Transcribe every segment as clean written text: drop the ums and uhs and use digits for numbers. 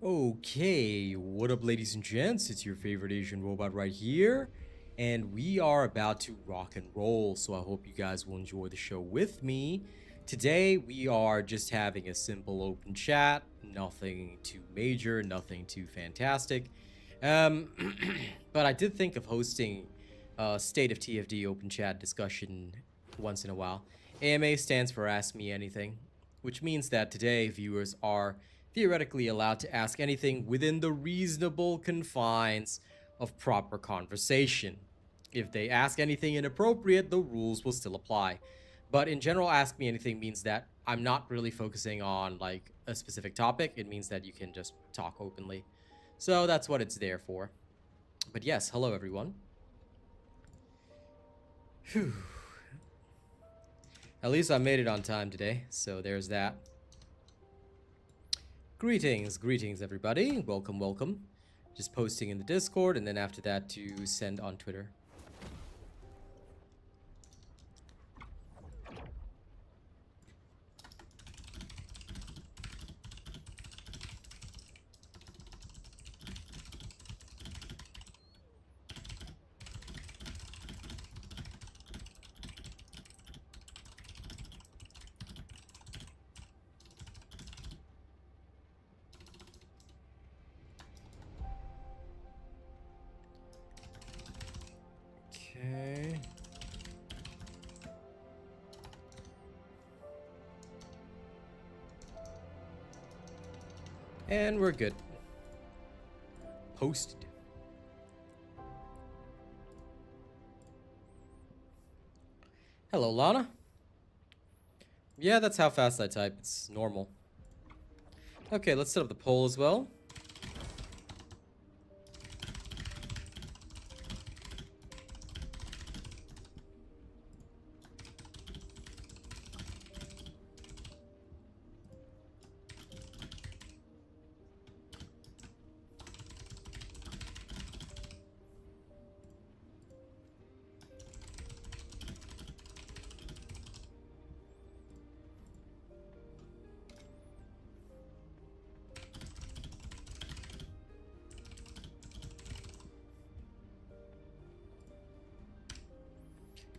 Okay, what up ladies and gents, it's your favorite Asian robot right here, and we are about to rock and roll, so I hope you guys will enjoy the show with me. Today we are just having a simple open chat, nothing too major, nothing too fantastic, but I did think of hosting a State of TFD open chat discussion once in a while. AMA stands for Ask Me Anything, which means that today viewers are theoretically allowed to ask anything within the reasonable confines of proper conversation. If they ask anything inappropriate, the rules will still apply. But in general, Ask Me Anything means that I'm not really focusing on like a specific topic. It means that you can just talk openly. So that's what it's there for. But yes, hello everyone. Whew. At least I made it on time today, so there's that. Greetings everybody. Welcome. Just posting in the Discord and then after that to send on Twitter. Okay. And we're good. Posted. Hello, Lana. Yeah, that's how fast I type. It's normal. Okay, let's set up the poll as well.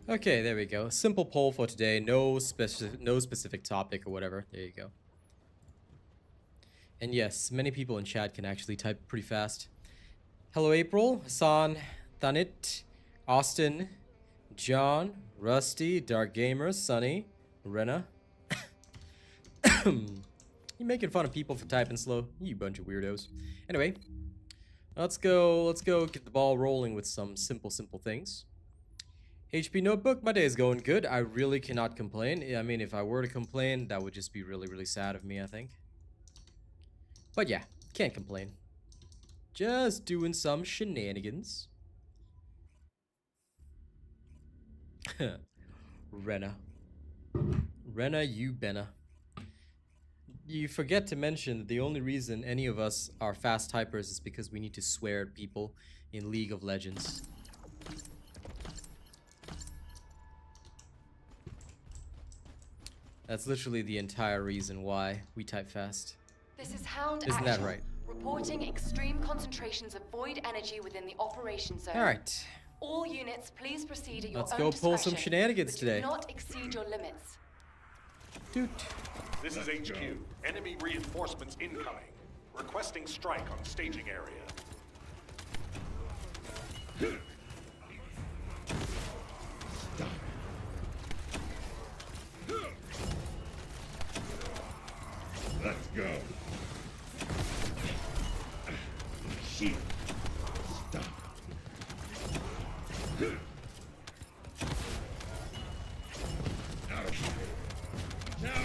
Okay, there we go. Simple poll for today. No specific topic or whatever. There you go. And yes, many people in chat can actually type pretty fast. Hello, April, Hassan, Thanit, Austin, John, Rusty, Dark Gamer, Sunny, Rena. You making fun of people for typing slow? You bunch of weirdos. Anyway, let's go get the ball rolling with some simple things. HP Notebook, my day is going good. I really cannot complain. I mean, if I were to complain, that would just be really sad of me, I think. But yeah, can't complain. Just doing some shenanigans. Rena, you benna. You forget to mention that the only reason any of us are fast typers is because we need to swear at people in League of Legends. That's literally the entire reason why we type fast. This is Hound Isn't that right? Reporting extreme concentrations of void energy within the operation zone. Alright. All units, please proceed at your own Let's go pull some shenanigans today. Do not exceed your limits. Doot. This is HQ. Enemy reinforcements incoming. Requesting strike on staging area. Let's go. Shield. Stop. Out. Now.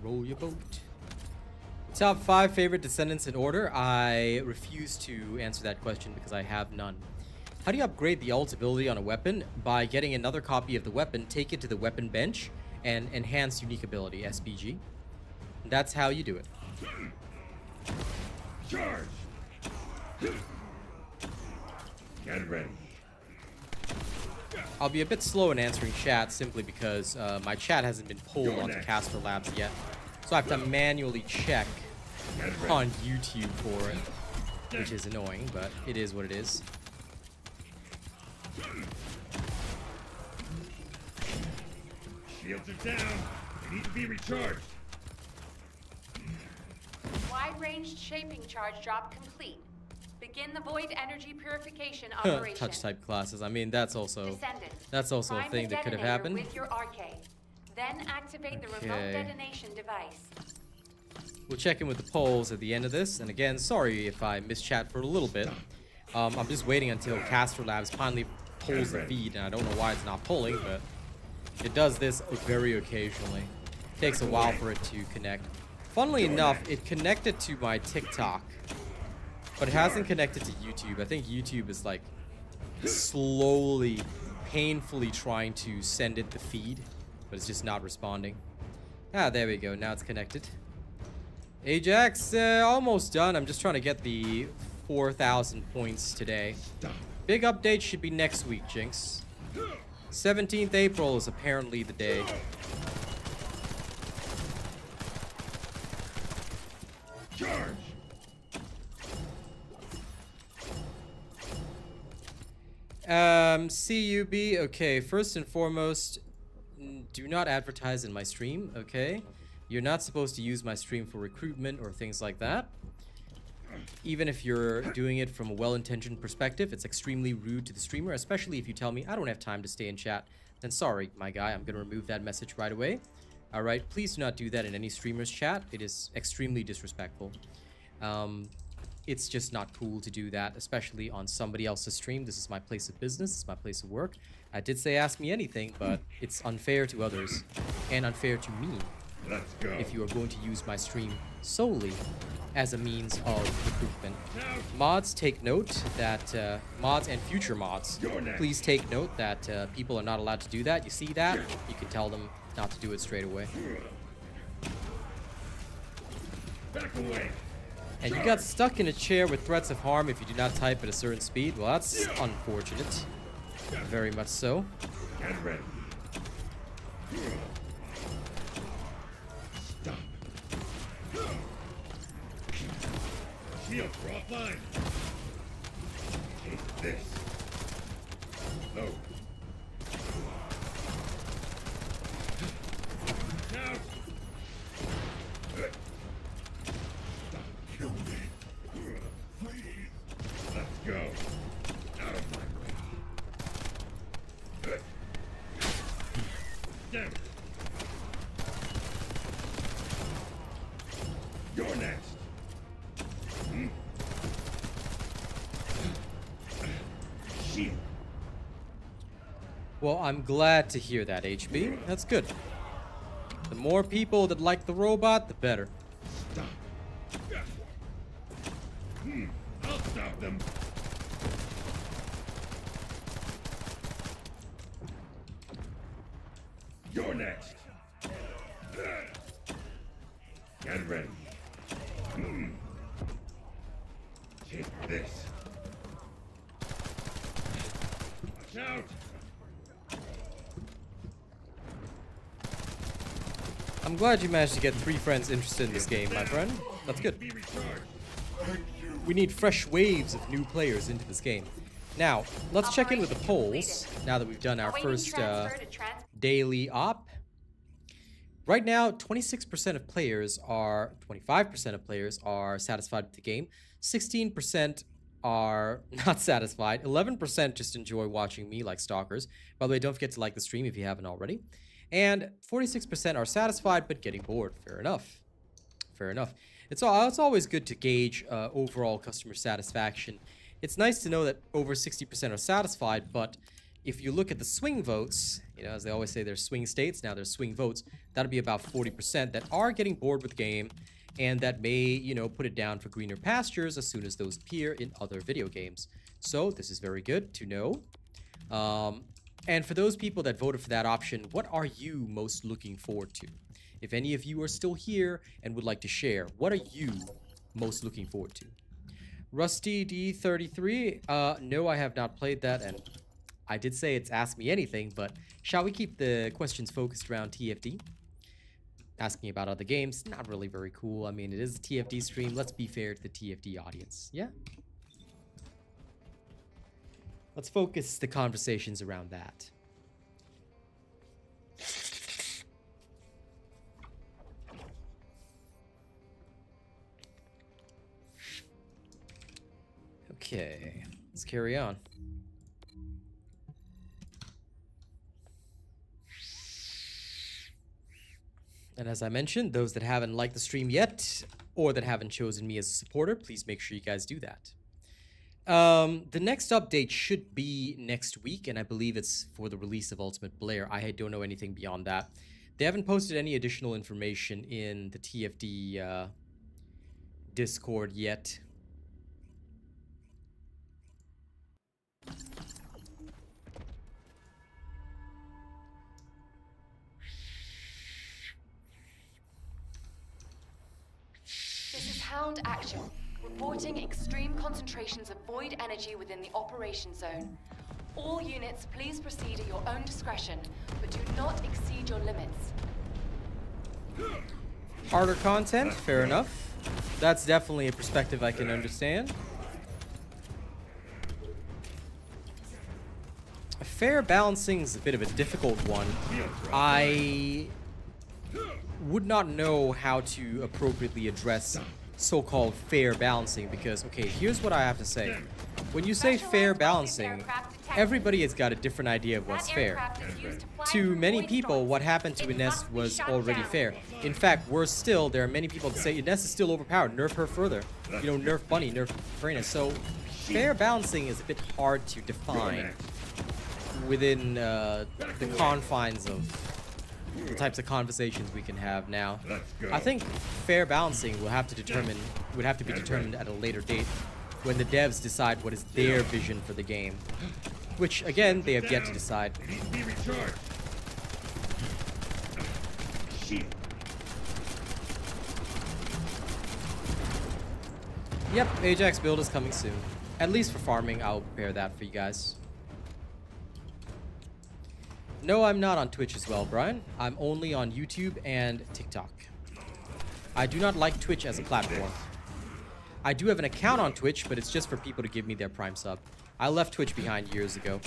Roll your boat. Top 5 favorite Descendants in order? I refuse to answer that question because I have none. How do you upgrade the ult ability on a weapon? By getting another copy of the weapon, take it to the weapon bench, and enhance unique ability, SPG. That's how you do it. Charge! Get ready. I'll be a bit slow in answering chat simply because my chat hasn't been pulled onto Caster Labs yet. So I have to manually check on YouTube for it, which is annoying, but it is what it is. Shields are down. They need to be recharged. Wide-ranged shaping charge drop complete. Begin the void energy purification operation. Touch type classes. I mean, that's also Descendant. a thing that could have happened. With your arcade. Then activate the remote detonation device. We'll check in with the polls at the end of this. And again, sorry if I missed chat for a little bit. I'm just waiting until Caster Labs finally pulls the feed, and I don't know why it's not pulling, but it does this very occasionally. It takes a while for it to connect. Funnily enough, it connected to my TikTok, but it hasn't connected to YouTube. I think YouTube is like slowly, painfully trying to send it the feed, but it's just not responding. Ah, there we go. Now it's connected. Ajax, almost done. I'm just trying to get the 4,000 points today. Big update should be next week, Jinx. 17th April is apparently the day. Charge. CUB, okay, first and foremost, do not advertise in my stream, okay? You're not supposed to use my stream for recruitment or things like that. Even if you're doing it from a well-intentioned perspective, it's extremely rude to the streamer, especially if you tell me I don't have time to stay in chat. Then sorry, my guy, I'm gonna remove that message right away. Alright, please do not do that in any streamer's chat. It is extremely disrespectful. It's just not cool to do that, especially on somebody else's stream. This is my place of business, it's my place of work. I did say ask me anything, but it's unfair to others and unfair to me. Let's go. If you are going to use my stream solely as a means of recruitment. Mods, take note that, mods and future mods, please take note that people are not allowed to do that. You see that? You can tell them not to do it straight away. Back away. And you got stuck in a chair with threats of harm if you do not type at a certain speed. Well, that's unfortunate. Very much so. Get ready. Stop. Shields are offline. Take this. Load. Out. Kill me. Please. Let's go. Out of my way. Damn it. You're next. Shield. Well, I'm glad to hear that, HB. That's good. The more people that like the robot, the better. Stop. I'll stop them. You're next. Get ready. Take this. Watch out. I'm glad you managed to get 3 friends interested in this game, my friend. That's good. Be recharged. We need fresh waves of new players into this game. Now, let's check in with the polls, now that we've done our first daily op. Right now, 25% of players are satisfied with the game. 16% are not satisfied. 11% just enjoy watching me like stalkers. By the way, don't forget to like the stream if you haven't already. And 46% are satisfied but getting bored. Fair enough. Fair enough. It's always good to gauge overall customer satisfaction. It's nice to know that over 60% are satisfied, but if you look at the swing votes, you know, as they always say, there's swing states, now there's swing votes, that'll be about 40% that are getting bored with the game, and that may, you know, put it down for greener pastures as soon as those appear in other video games. So this is very good to know. And for those people that voted for that option, what are you most looking forward to? If any of you are still here and would like to share, what are you most looking forward to? Rusty D33, no, I have not played that, and I did say it's Ask Me Anything, but shall we keep the questions focused around TFD? Asking about other games, not really very cool. I mean, it is a TFD stream. Let's be fair to the TFD audience. Yeah? Let's focus the conversations around that. Okay, let's carry on. And as I mentioned, those that haven't liked the stream yet, or that haven't chosen me as a supporter, please make sure you guys do that. The next update should be next week, and I believe it's for the release of Ultimate Blair. I don't know anything beyond that. They haven't posted any additional information in the TFD Discord yet. Hound action. Reporting extreme concentrations of void energy within the operation zone. All units, please proceed at your own discretion, but do not exceed your limits. Harder content, fair enough. That's definitely a perspective I can understand. Fair balancing is a bit of a difficult one. I would not know how to appropriately address so-called fair balancing because, okay, here's what I have to say. When you say fair balancing, everybody has got a different idea of what's fair. To many people, what happened to Ines was already fair. In fact, worse still, there are many people that say Ines is still overpowered, nerf her further. You know, nerf Bunny, nerf Freyna. So, fair balancing is a bit hard to define within the confines of the types of conversations we can have now. I think fair balancing would have to be determined at a later date when the devs decide what is their vision for the game, which again they have yet to decide. Yep, Ajax build is coming soon. At least for farming, I'll prepare that for you guys. No, I'm not on Twitch as well, Brian. I'm only on YouTube and TikTok. I do not like Twitch as a platform. I do have an account on Twitch, but it's just for people to give me their Prime sub. I left Twitch behind years ago.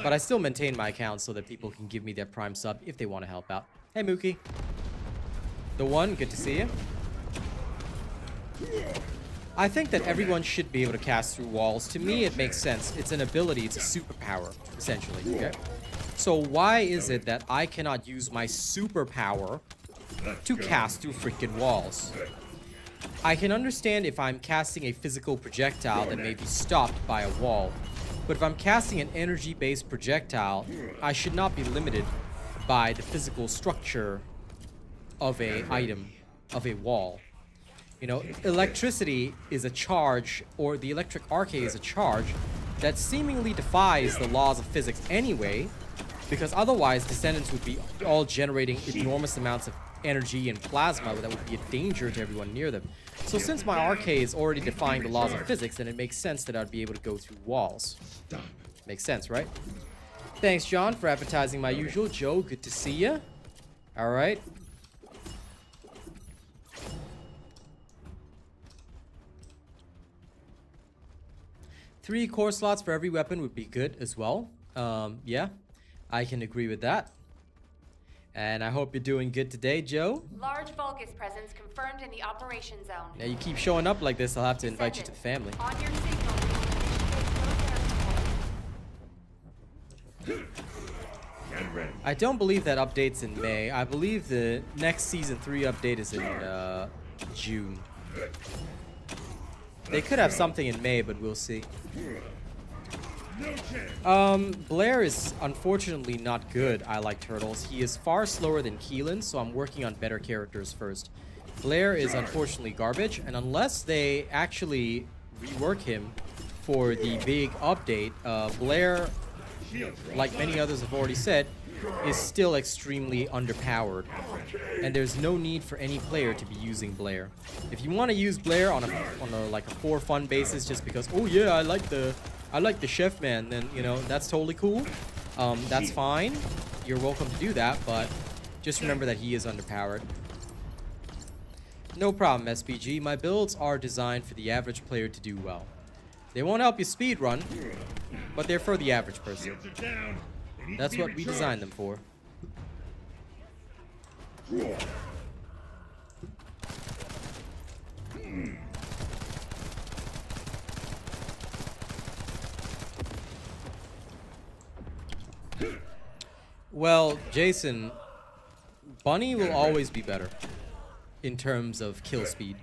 But I still maintain my account so that people can give me their Prime sub if they want to help out. Hey, Mookie. The One, good to see you. I think that everyone should be able to cast through walls. To me, it makes sense. It's an ability, it's a superpower, essentially, okay? So why is it that I cannot use my superpower to cast through freaking walls? I can understand if I'm casting a physical projectile that may be stopped by a wall. But if I'm casting an energy-based projectile, I should not be limited by the physical structure of a item, of a wall. You know, electricity is a charge, or the electric arcade is a charge that seemingly defies the laws of physics anyway, because otherwise Descendants would be all generating enormous amounts of energy and plasma that would be a danger to everyone near them. So since my arcade is already defying the laws of physics, then it makes sense that I'd be able to go through walls. Makes sense, right? Thanks, John, for advertising my usual. Joe, good to see ya. Alright. Three core slots for every weapon would be good as well. Yeah, I can agree with that. And I hope you're doing good today, Joe. Large Vulgus presence confirmed in the operation zone. Now you keep showing up like this, I'll have to invite you to the family. On your signal, I don't believe that update's in May. I believe the next Season 3 update is in June. They could have something in May, but we'll see. Blair is unfortunately not good, I like Turtles. He is far slower than Keelan, so I'm working on better characters first. Blair is unfortunately garbage, and unless they actually rework him for the big update, Blair, like many others have already said, is still extremely underpowered. And there's no need for any player to be using Blair. If you want to use Blair on a like a for fun basis just because, oh yeah, I like the I like the chef man, then, you know, that's totally cool. That's fine. You're welcome to do that, but just remember that he is underpowered. No problem, SPG. My builds are designed for the average player to do well. They won't help you speedrun, but they're for the average person. That's what we designed them for. Well, Jason, Bunny will always be better in terms of kill speed.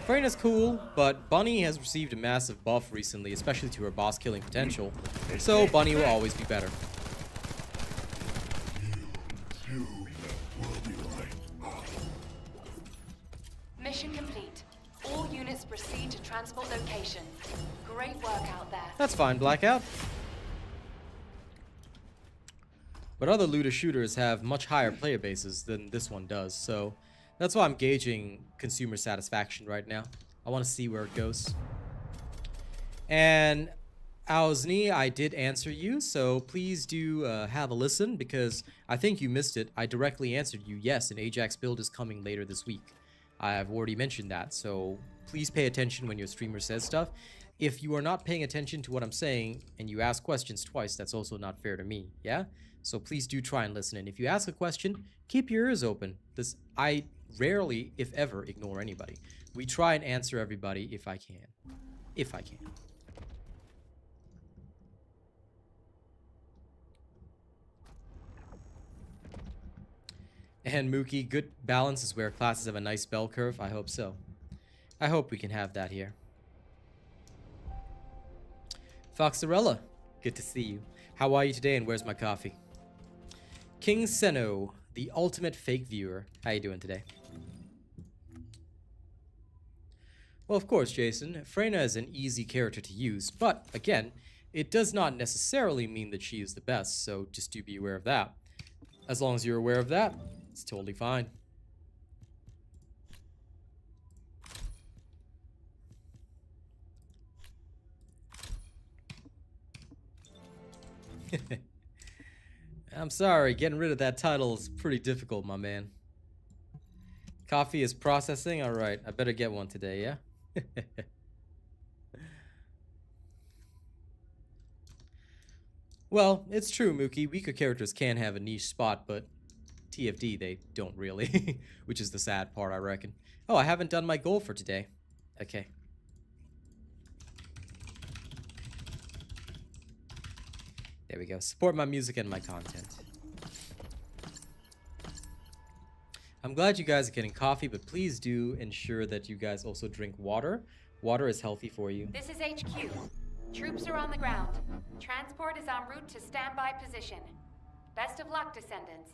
Freyna's cool, but Bunny has received a massive buff recently, especially to her boss killing potential, so Bunny will always be better. Mission complete. All units proceed to transport location. Great work out there. That's fine, Blackout. But other looter shooters have much higher player bases than this one does, so that's why I'm gauging consumer satisfaction right now. I want to see where it goes. And Ausni, I did answer you, so please do have a listen, because I think you missed it. I directly answered you, yes, an Ajax build is coming later this week. I've already mentioned that, so please pay attention when your streamer says stuff. If you are not paying attention to what I'm saying and you ask questions twice, that's also not fair to me, yeah? So please do try and listen. And if you ask a question, keep your ears open. I rarely, if ever, ignore anybody. We try and answer everybody if I can. If I can. And Mookie, good balance is where classes have a nice bell curve. I hope so. I hope we can have that here. Foxarella, good to see you. How are you today and where's my coffee? King Seno, the ultimate fake viewer. How you doing today? Well, of course, Jason. Freyna is an easy character to use, but again, it does not necessarily mean that she is the best, so just do be aware of that. As long as you're aware of that, it's totally fine. I'm sorry, getting rid of that title is pretty difficult, my man. Coffee is processing? Alright, I better get one today, yeah? Well, it's true, Mookie. Weaker characters can have a niche spot, but TFD, they don't really. Which is the sad part, I reckon. Oh, I haven't done my goal for today. Okay. There we go. Support my music and my content. I'm glad you guys are getting coffee, but please do ensure that you guys also drink water. Water is healthy for you. This is HQ. Troops are on the ground. Transport is en route to standby position. Best of luck, Descendants.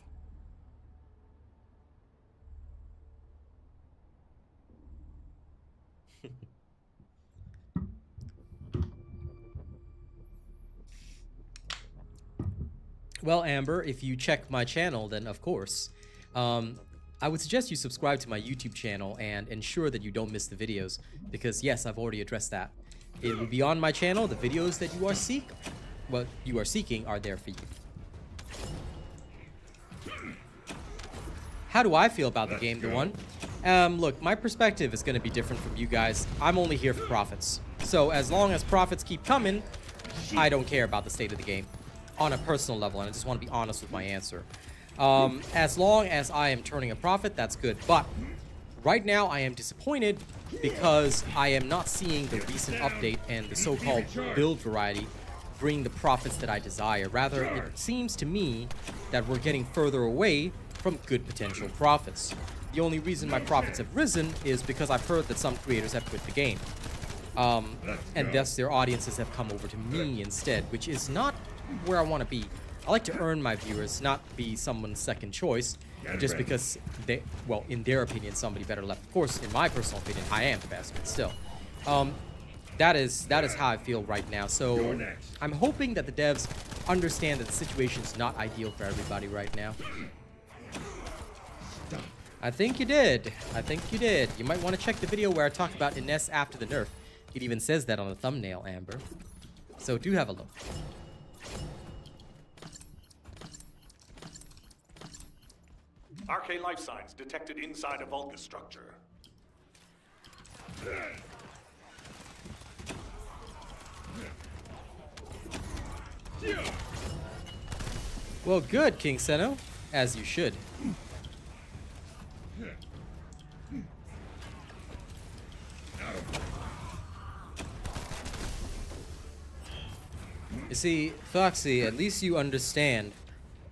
Well, Amber, if you check my channel, then of course. I would suggest you subscribe to my YouTube channel and ensure that you don't miss the videos, because yes, I've already addressed that. It will be on my channel. The videos that you are seeking are there for you. How do I feel about the game, the one? Look, my perspective is going to be different from you guys. I'm only here for profits. So as long as profits keep coming, I don't care about the state of the game. On a personal level, and I just want to be honest with my answer. As long as I am turning a profit, that's good. But right now, I am disappointed because I am not seeing the recent update and the so-called build variety bring the profits that I desire. Rather, it seems to me that we're getting further away from good potential profits. The only reason my profits have risen is because I've heard that some creators have quit the game. And thus their audiences have come over to me instead, which is not where I want to be. I like to earn my viewers, not be someone's second choice, just because they, well, in their opinion, somebody better left. Of course, in my personal opinion, I am the best, but still. That is how I feel right now. So I'm hoping that the devs understand that the situation is not ideal for everybody right now. I think you did. I think you did. You might want to check the video where I talk about Ines after the nerf. It even says that on the thumbnail, Amber. So do have a look. Arcane life signs detected inside a vulgar structure. Well, good, King Seno. As you should. You see, Foxy, at least you understand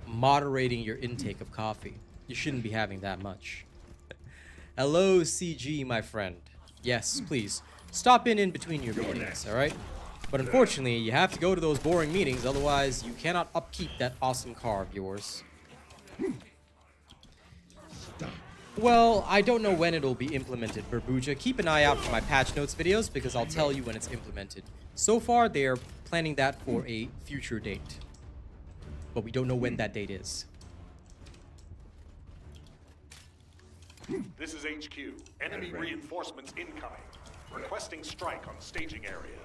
moderating your intake of coffee. You shouldn't be having that much. Hello, CG, my friend. Yes, please. Stop in between your meetings, alright? But unfortunately, you have to go to those boring meetings, otherwise you cannot upkeep that awesome car of yours. Well, I don't know when it'll be implemented, Burbuja. Keep an eye out for my patch notes videos, because I'll tell you when it's implemented. So far, they are planning that for a future date. But we don't know when that date is. This is HQ. Enemy reinforcements incoming. Requesting strike on staging area.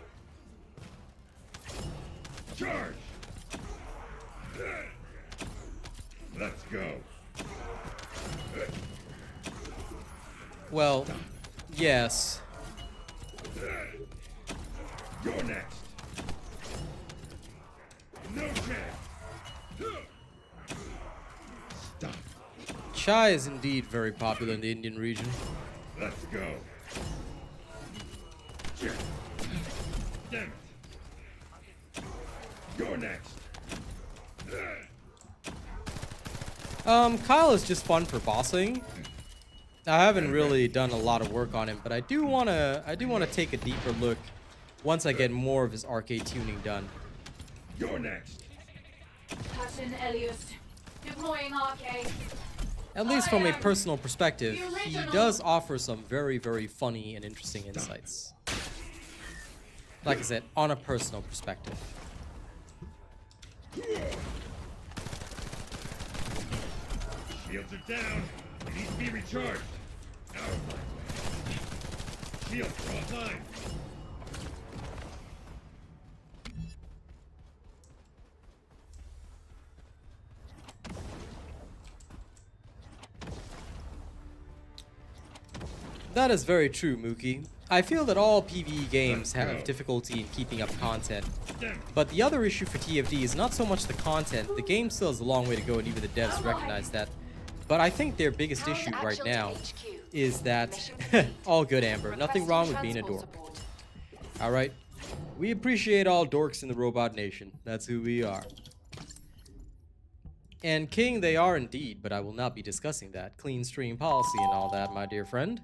Charge! Let's go. Well, yes. You're next. No chance. Stop. Chai is indeed very popular in the Indian region. Let's go. Damn it. You're next. Kyle is just fun for bossing. I haven't really done a lot of work on him, but I do wanna take a deeper look once I get more of his arcade tuning done. You're next. Captain Elias, deploying arcade. At least from a personal perspective, he does offer some very, very funny and interesting insights. Like I said, on a personal perspective. Shields are down. They need to be recharged. Out of my way. Shields are online. That is very true, Mookie. I feel that all PvE games have difficulty in keeping up content. But the other issue for TFD is not so much the content. The game still has a long way to go, and even the devs recognize that. But I think their biggest issue right now is that... all good, Amber. Nothing wrong with being a dork. Alright? We appreciate all dorks in the Robot Nation. That's who we are. And King, they are indeed, but I will not be discussing that. Clean stream policy and all that, my dear friend.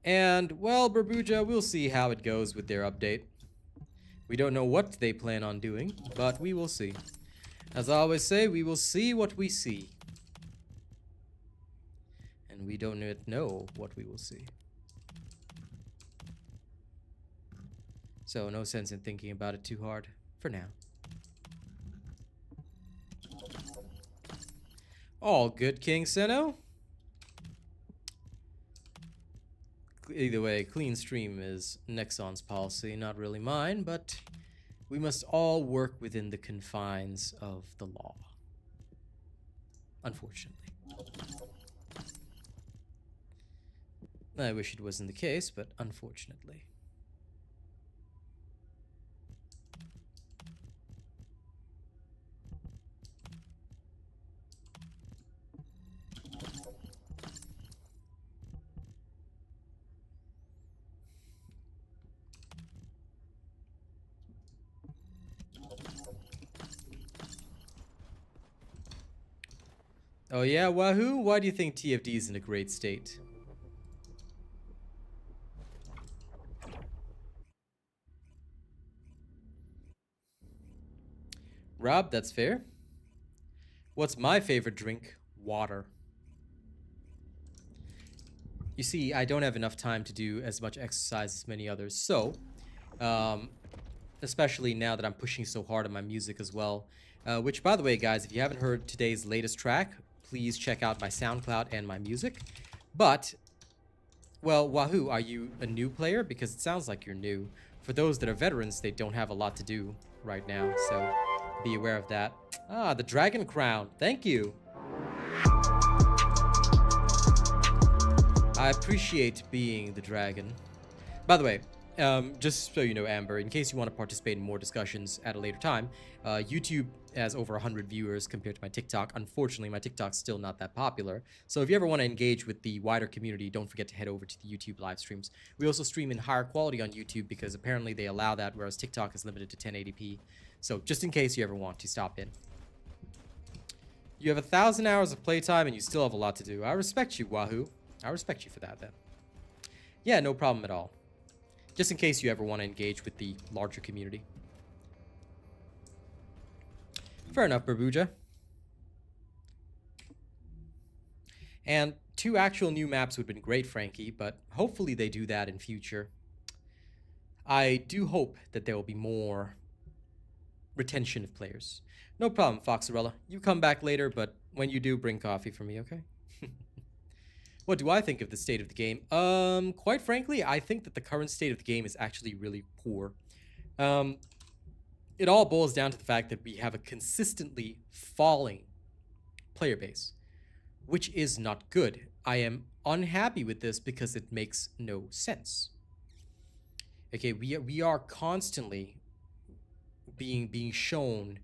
And, well, Burbuja, we'll see how it goes with their update. We don't know what they plan on doing, but we will see. As I always say, we will see what we see. And we don't yet know what we will see. So, no sense in thinking about it too hard, for now. All good, King Seno. Either way, clean stream is Nexon's policy, not really mine, but we must all work within the confines of the law. Unfortunately. I wish it wasn't the case, but unfortunately. Oh yeah, Wahoo? Why do you think TFD is in a great state? Rob, that's fair. What's my favorite drink? Water. You see, I don't have enough time to do as much exercise as many others, so, especially now that I'm pushing so hard on my music as well, which, by the way, guys, if you haven't heard today's latest track, please check out my SoundCloud and my music. But Well, Wahoo, are you a new player? Because it sounds like you're new. For those that are veterans, they don't have a lot to do right now, so be aware of that. Ah, the Dragon Crown. Thank you. I appreciate being the dragon. By the way, just so you know, Amber, in case you want to participate in more discussions at a later time, YouTube has over 100 viewers compared to my TikTok. Unfortunately, my TikTok's still not that popular. So if you ever want to engage with the wider community, don't forget to head over to the YouTube live streams. We also stream in higher quality on YouTube because apparently they allow that, whereas TikTok is limited to 1080p. So just in case you ever want to stop in. You have 1,000 hours of playtime and you still have a lot to do. I respect you, Wahoo. I respect you for that, then. Yeah, no problem at all. Just in case you ever want to engage with the larger community. Fair enough, Barbuja. And 2 actual new maps would have been great, Frankie, but hopefully they do that in future. I do hope that there will be more retention of players. No problem, Foxarella. You come back later, but when you do, bring coffee for me, okay? What do I think of the state of the game? Quite frankly, I think that the current state of the game is actually really poor. It all boils down to the fact that we have a consistently falling player base, which is not good. I am unhappy with this because it makes no sense. Okay, we are constantly being shown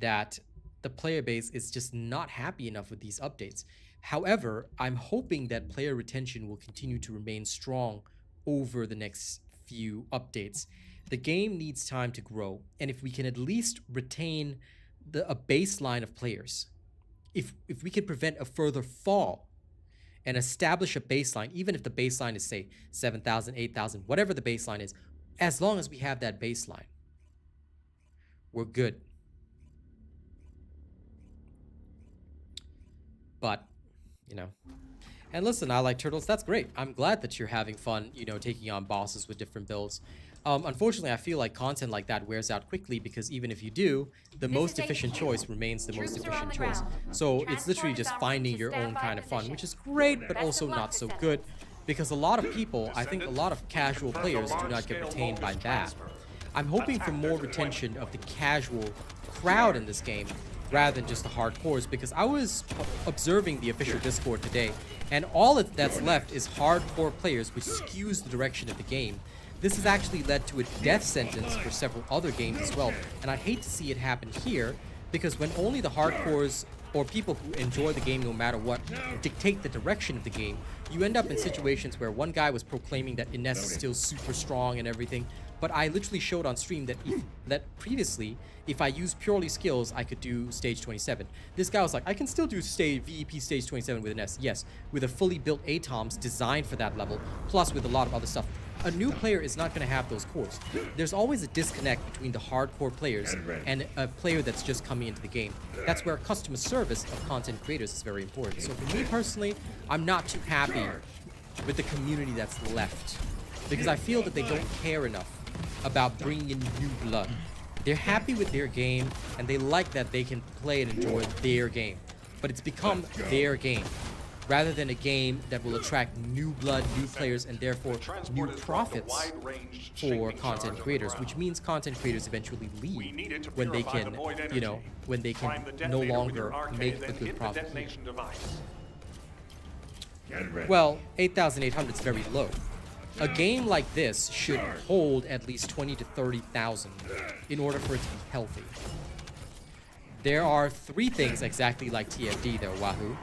that the player base is just not happy enough with these updates. However, I'm hoping that player retention will continue to remain strong over the next few updates. The game needs time to grow, and if we can at least retain a baseline of players, if we can prevent a further fall and establish a baseline, even if the baseline is, say, 7,000, 8,000, whatever the baseline is, as long as we have that baseline, we're good. But, you know, and listen, I like turtles. That's great. I'm glad that you're having fun, you know, taking on bosses with different builds. Unfortunately, I feel like content like that wears out quickly because even if you do, the most efficient choice remains the most efficient choice. So it's literally just finding your own kind of fun, which is great, but also not so good because a lot of people, I think a lot of casual players do not get retained by that. I'm hoping for more retention of the casual crowd in this game rather than just the hardcores, because I was observing the official Discord today, and all that's left is hardcore players, which skews the direction of the game. This has actually led to a death sentence for several other games as well, and I hate to see it happen here, because when only the hardcores or people who enjoy the game no matter what dictate the direction of the game, you end up in situations where one guy was proclaiming that Ines is still super strong and everything, but I literally showed on stream that previously, if I used purely skills, I could do stage 27. This guy was like, I can still do VEP stage 27 with Ines. Yes, with a fully built ATOMs designed for that level, plus with a lot of other stuff. A new player is not going to have those cores. There's always a disconnect between the hardcore players and a player that's just coming into the game. That's where customer service of content creators is very important. So for me personally, I'm not too happy with the community that's left, because I feel that they don't care enough about bringing in new blood. They're happy with their game, and they like that they can play and enjoy their game. But it's become their game, rather than a game that will attract new blood, new players, and therefore new profits for content creators, which means content creators eventually leave when they can, you know, when they can no longer make a good profit. Well, 8,800 is very low. A game like this should hold at least 20 to 30,000 in order for it to be healthy. There are 3 things exactly like TFD though, Wahoo.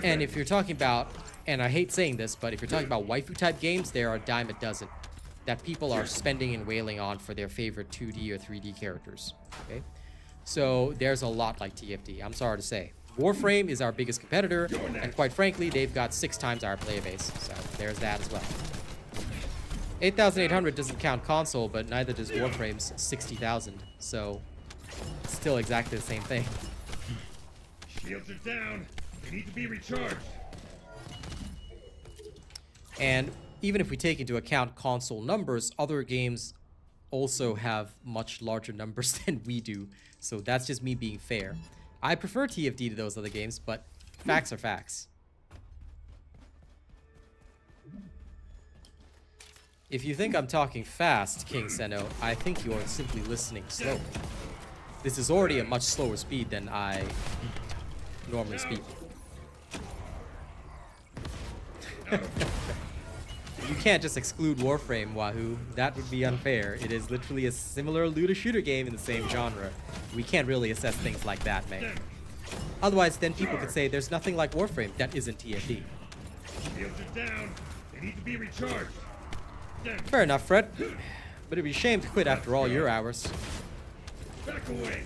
And if you're talking about, and I hate saying this, but if you're talking about waifu type games, there are a dime a dozen that people are spending and wailing on for their favorite 2D or 3D characters. Okay? So there's a lot like TFD, I'm sorry to say. Warframe is our biggest competitor, and quite frankly, they've got 6 times our player base, so there's that as well. 8,800 doesn't count console, but neither does Warframe's 60,000, so it's still exactly the same thing. Shields are down. They need to be recharged. And even if we take into account console numbers, other games also have much larger numbers than we do, so that's just me being fair. I prefer TFD to those other games, but facts are facts. If you think I'm talking fast, King Seno, I think you're simply listening slowly. This is already a much slower speed than I normally speak. You can't just exclude Warframe, Wahoo. That would be unfair. It is literally a similar looter shooter game in the same genre. We can't really assess things like that, man. Otherwise, then people could say there's nothing like Warframe that isn't TFD. Shields are down. They need to be recharged. Fair enough, Fred. But it'd be a shame to quit after all your hours. Back away.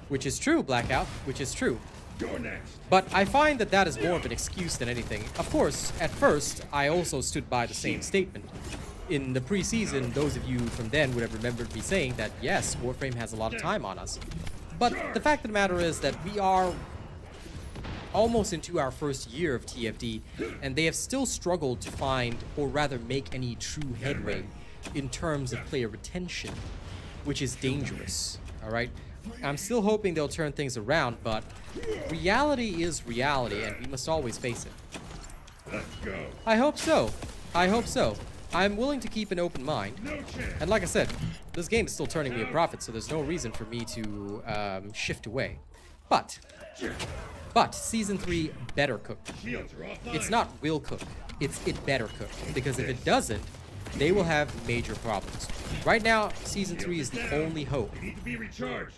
Which is true, Blackout. Which is true. You're next. But I find that that is more of an excuse than anything. Of course, at first, I also stood by the same statement. In the preseason, those of you from then would have remembered me saying that, yes, Warframe has a lot of time on us. But the fact of the matter is that we are almost into our first year of TFD, and they have still struggled to find, or rather make any true headway in terms of player retention, which is dangerous, alright? I'm still hoping they'll turn things around, but reality is reality, and we must always face it. Let's go. I hope so. I hope so. I'm willing to keep an open mind. No chance. And like I said, this game is still turning me a profit, so there's no reason for me to shift away. But Season 3 better cook. Shields are offline. It's not will cook, it's it better cook. Because if it doesn't, they will have major problems. Right now, Season 3 is the only hope They need to be recharged.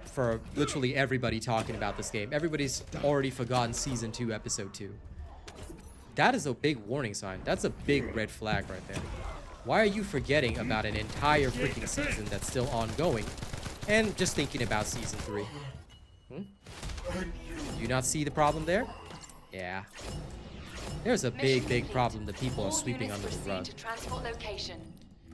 for literally everybody talking about this game. Everybody's already forgotten Season 2, Episode 2. That is a big warning sign. That's a big red flag right there. Why are you forgetting about an entire freaking season that's still ongoing and just thinking about Season 3? Do you not see the problem there? Yeah. There's a big problem that people are sweeping under the rug. To transport location.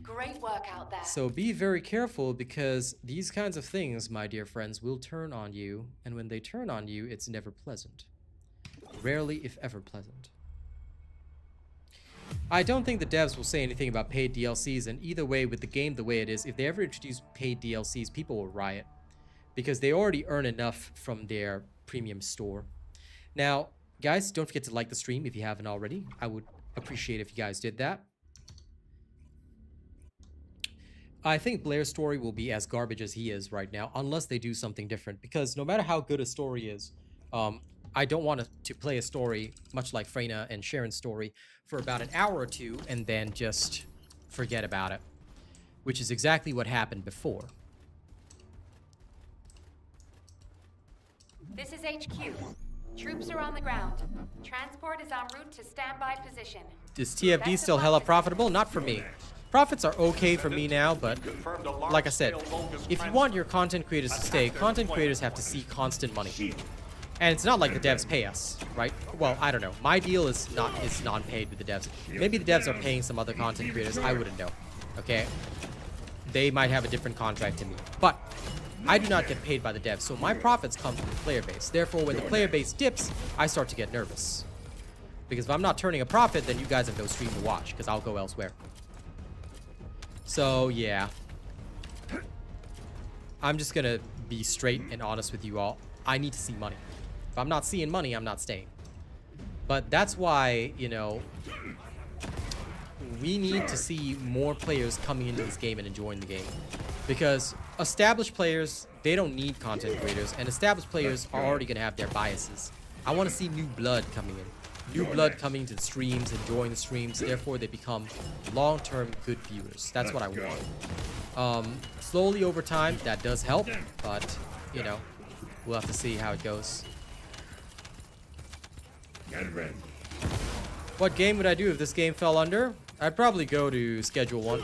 Great work out there. So be very careful, because these kinds of things, my dear friends, will turn on you, and when they turn on you, it's never pleasant. Rarely, if ever, pleasant. I don't think the devs will say anything about paid DLCs, and either way, with the game the way it is, if they ever introduce paid DLCs, people will riot. Because they already earn enough from their premium store. Now, guys, don't forget to like the stream if you haven't already. I would appreciate if you guys did that. I think Blair's story will be as garbage as he is right now, unless they do something different. Because no matter how good a story is, I don't want to play a story, much like Freyna and Sharon's story, for about an hour or two and then just forget about it. Which is exactly what happened before. This is HQ. Troops are on the ground. Transport is en route to standby position. Is TFD still hella profitable? Not for me. Profits are okay for me now, but like I said, if you want your content creators to stay, content creators have to see constant money. And it's not like the devs pay us, right? Well, I don't know. My deal is non-paid with the devs. Maybe the devs are paying some other content creators. I wouldn't know. Okay? They might have a different contract to me. But I do not get paid by the devs, so my profits come from the player base. Therefore, when the player base dips, I start to get nervous. Because if I'm not turning a profit, then you guys have no stream to watch, because I'll go elsewhere. So, yeah. I'm just gonna be straight and honest with you all. I need to see money. If I'm not seeing money, I'm not staying. But that's why, you know, we need to see more players coming into this game and enjoying the game. Because established players, they don't need content creators, and established players are already going to have their biases. I want to see new blood coming in. New blood coming to the streams, enjoying the streams, therefore they become long-term good viewers. That's what I want. Slowly over time, that does help, but, you know, we'll have to see how it goes. Get ready. What game would I do if this game fell under? I'd probably go to Schedule 1.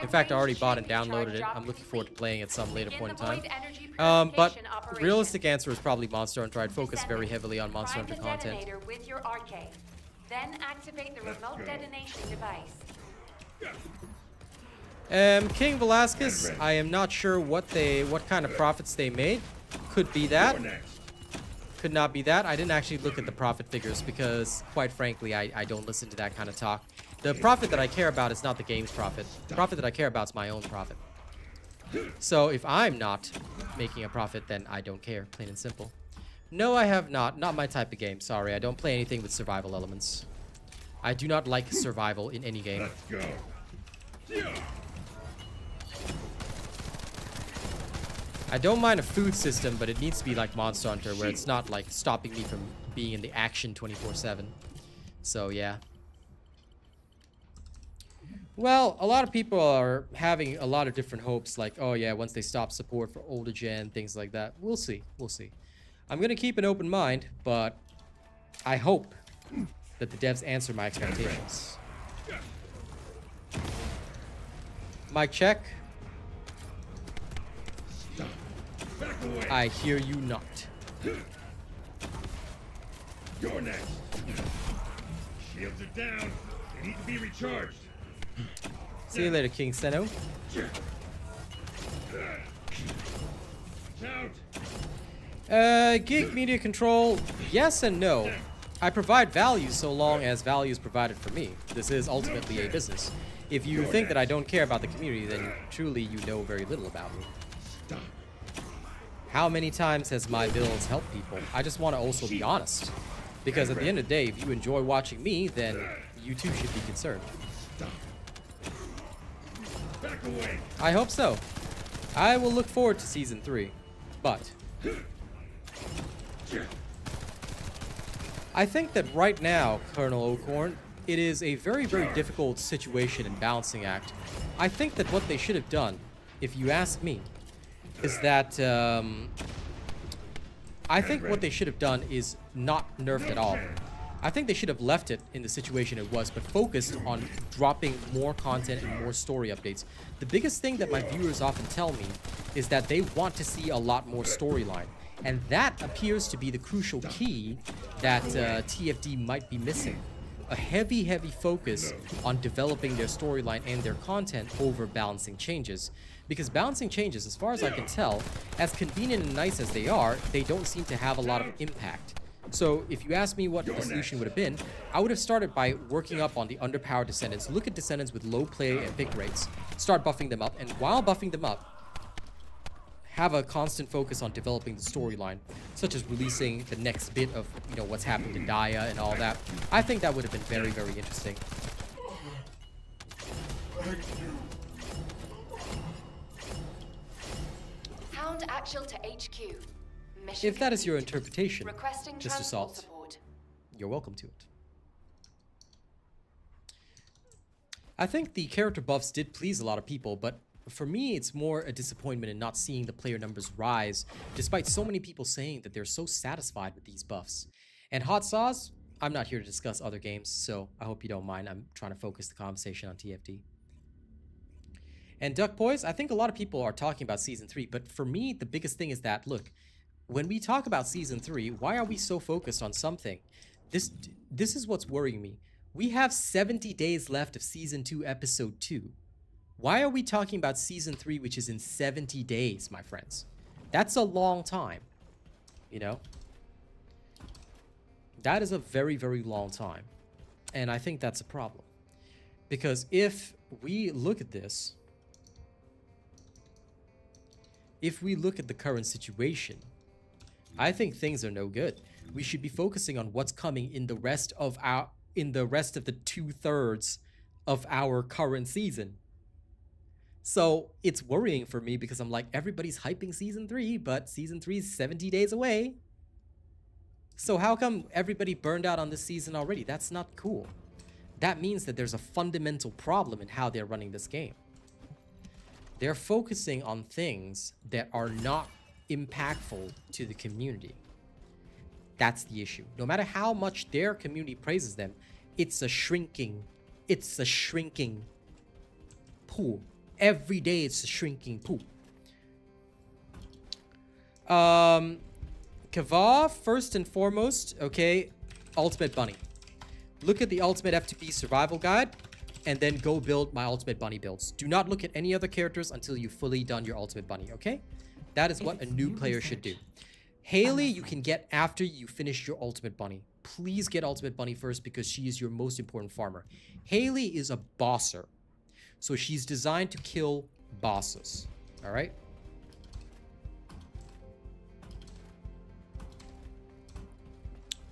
In fact, I already bought and downloaded it. I'm looking forward to playing at some later point in time. But realistic answer is probably Monster Hunter. I'd focus very heavily on Monster Hunter content. With your arcade. Then activate the remote detonation device. King Velasquez, I am not sure what kind of profits they made. Could be that. Could not be that. I didn't actually look at the profit figures because, quite frankly, I don't listen to that kind of talk. The profit that I care about is not the game's profit. The profit that I care about is my own profit. So if I'm not making a profit, then I don't care, plain and simple. No, I have not. Not my type of game. Sorry, I don't play anything with survival elements. I do not like survival in any game. Let's go. Yeah. I don't mind a food system, but it needs to be like Monster Hunter, where it's not like stopping me from being in the action 24/7. So yeah. Well, a lot of people are having a lot of different hopes, like, oh yeah, once they stop support for older gen, things like that. We'll see. We'll see. I'm gonna keep an open mind, but I hope that the devs answer my expectations. Mic check. Back away. I hear you not. You're next. Shields are down. They need to be recharged. See you later, King Seno. Watch out. Geek Media Control, yes and no. I provide value so long as value is provided for me. This is ultimately a business. If you think that I don't care about the community, then truly you know very little about me. How many times has my builds helped people? I just want to also be honest. Because at the end of the day, if you enjoy watching me, then you too should be concerned. Back away. I hope so. I will look forward to Season 3. But I think that right now, Colonel Oakhorn, it is a very, very difficult situation and balancing act. I think that what they should have done, if you ask me, is that I think what they should have done is not nerfed at all. I think they should have left it in the situation it was, but focused on dropping more content and more story updates. The biggest thing that my viewers often tell me is that they want to see a lot more storyline. And that appears to be the crucial key that TFD might be missing. A heavy, heavy focus on developing their storyline and their content over balancing changes. Because balancing changes, as far as I can tell, as convenient and nice as they are, they don't seem to have a lot of impact. So if you ask me what the solution would have been, I would have started by working up on the underpowered Descendants. Look at Descendants with low play and pick rates. Start buffing them up, and while buffing them up, have a constant focus on developing the storyline, such as releasing the next bit of, you know, what's happened to Daya and all that. I think that would have been very, very interesting. Hound actual to HQ. Mission If that is your complete. interpretation, Requesting Mr. transport Salt, support. you're welcome to it. I think the character buffs did please a lot of people, but for me, it's more a disappointment in not seeing the player numbers rise, despite so many people saying that they're so satisfied with these buffs. And Hot Sauce, I'm not here to discuss other games, so I hope you don't mind. I'm trying to focus the conversation on TFD. And Duck Boys, I think a lot of people are talking about Season 3, but for me, the biggest thing is that, look, when we talk about Season 3, why are we so focused on something? This is what's worrying me. We have 70 days left of Season 2, Episode 2. Why are we talking about Season 3, which is in 70 days, my friends? That's a long time, you know? That is a very, very long time. And I think that's a problem. Because if we look at this, if we look at the current situation, I think things are no good. We should be focusing on what's coming in the rest of the 2/3 of our current season. So it's worrying for me because I'm like, everybody's hyping Season 3, but Season 3 is 70 days away. So how come everybody burned out on this season already? That's not cool. That means that there's a fundamental problem in how they're running this game. They're focusing on things that are not impactful to the community. That's the issue. No matter how much their community praises them, it's a shrinking pool. Every day it's a shrinking pool. Kava, first and foremost, okay, Ultimate Bunny. Look at the Ultimate F2B survival guide, and then go build my Ultimate Bunny builds. Do not look at any other characters until you've fully done your Ultimate Bunny, okay? That is what a new player should do. Haley, you can get after you finish your Ultimate Bunny. Please get Ultimate Bunny first because she is your most important farmer. Haley is a bosser. So she's designed to kill bosses. All right?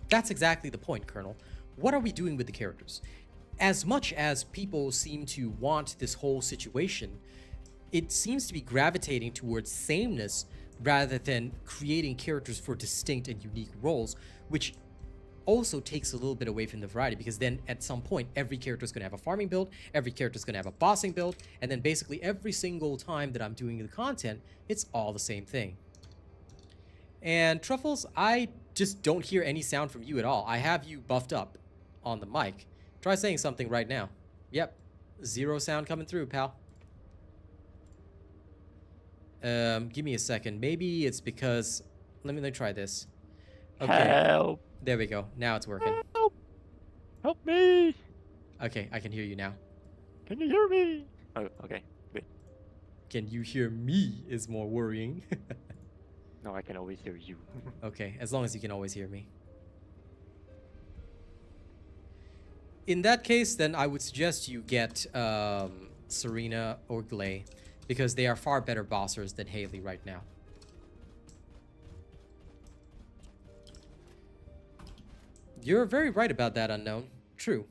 That's exactly the point, Colonel. what are we doing with the characters? As much as people seem to want this whole situation, it seems to be gravitating towards sameness rather than creating characters for distinct and unique roles, which also takes a little bit away from the variety, because then at some point every character is going to have a farming build, every character is going to have a bossing build, and then basically every single time that I'm doing the content, it's all the same thing. And Truffles, I just don't hear any sound from you at all. I have you buffed up on the mic. Try saying something right now. Yep, 0 sound coming through, pal. Give me a second. Maybe it's because... Let me try this. Okay. Help! There we go. Now it's working. Help! Help me! Okay, I can hear you now. Can you hear me? Oh, okay. Good. Can you hear me is more worrying. No, I can always hear you. Okay, as long as you can always hear me. In that case, then I would suggest you get Serena or Glay, because they are far better bossers than Haley right now. You're very right about that, Unknown. True.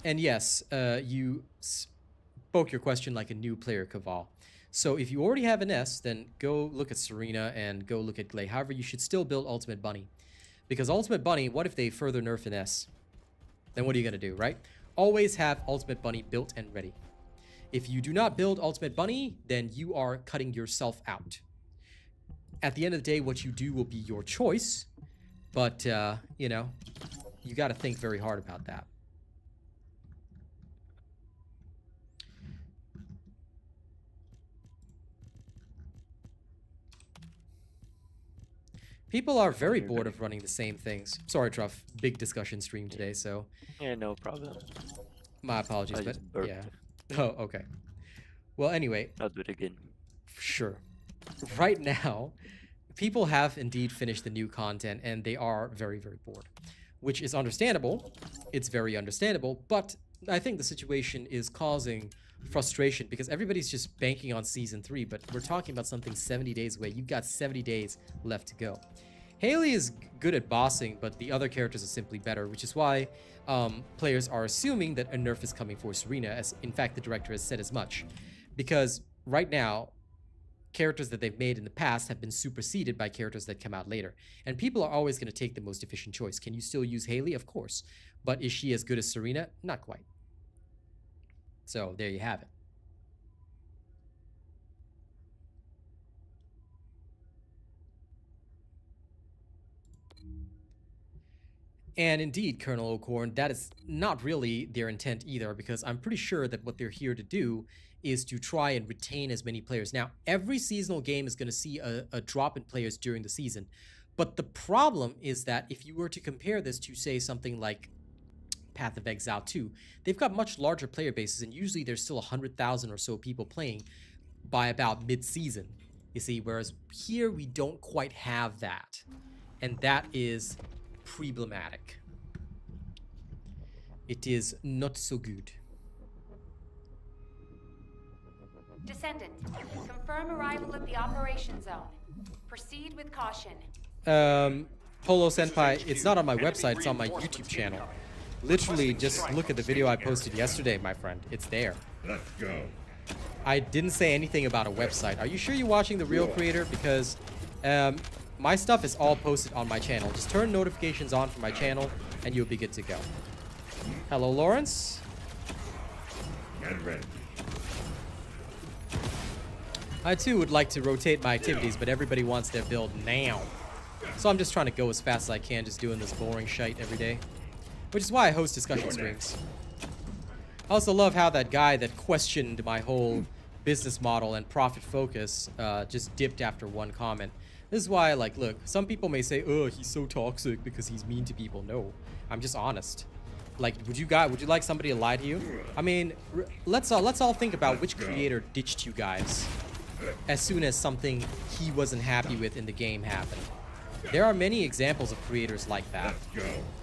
And yes, you spoke your question like a new player, Kaval. So if you already have an S, then go look at Serena and go look at Glay. However, you should still build Ultimate Bunny. Because Ultimate Bunny, what if they further nerf an S? Then what are you going to do, right? Always have Ultimate Bunny built and ready. If you do not build Ultimate Bunny, then you are cutting yourself out. At the end of the day, what you do will be your choice. But, you know, you got to think very hard about that. People are very bored of running the same things. Sorry, Truff. Big discussion stream today, so... Yeah, no problem. My apologies, I but... just burped. Yeah. Oh, okay. Well, anyway... I'll do it again. Sure. Right now, people have indeed finished the new content, and they are very, very bored. Which is understandable. It's very understandable, but I think the situation is causing frustration because everybody's just banking on Season 3, but we're talking about something 70 days away. You've got 70 days left to go. Haley is good at bossing, but the other characters are simply better, which is why players are assuming that a nerf is coming for Serena, as in fact the director has said as much. Because right now, characters that they've made in the past have been superseded by characters that come out later. And people are always going to take the most efficient choice. Can you still use Haley? Of course. But is she as good as Serena? Not quite. So there you have it. And indeed, Colonel O'Corn, that is not really their intent either, because I'm pretty sure that what they're here to do is to try and retain as many players. Now, every seasonal game is going to see a drop in players during the season. But the problem is that if you were to compare this to, say, something like Path of Exile 2, they've got much larger player bases, and usually there's still 100,000 or so people playing by about mid-season, you see, whereas here we don't quite have that. And that is problematic. It is not so good. Descendant, confirm arrival at the operation zone. Proceed with caution. Polo Senpai, it's not on my website, it's on my YouTube channel. Literally, just look at the video I posted yesterday, my friend. It's there. Let's go. I didn't say anything about a website. Are you sure you're watching The Real Creator? Because my stuff is all posted on my channel. Just turn notifications on for my channel, and you'll be good to go. Hello, Lawrence. Get ready. I, too, would like to rotate my activities, but everybody wants their build now. So I'm just trying to go as fast as I can, just doing this boring shite every day. Which is why I host discussion streams. I also love how that guy that questioned my whole business model and profit focus just dipped after one comment. This is why, like, look, some people may say, oh, he's so toxic because he's mean to people. No, I'm just honest. Like, would you like somebody to lie to you? I mean, let's all think about which creator ditched you guys as soon as something he wasn't happy with in the game happened. There are many examples of creators like that.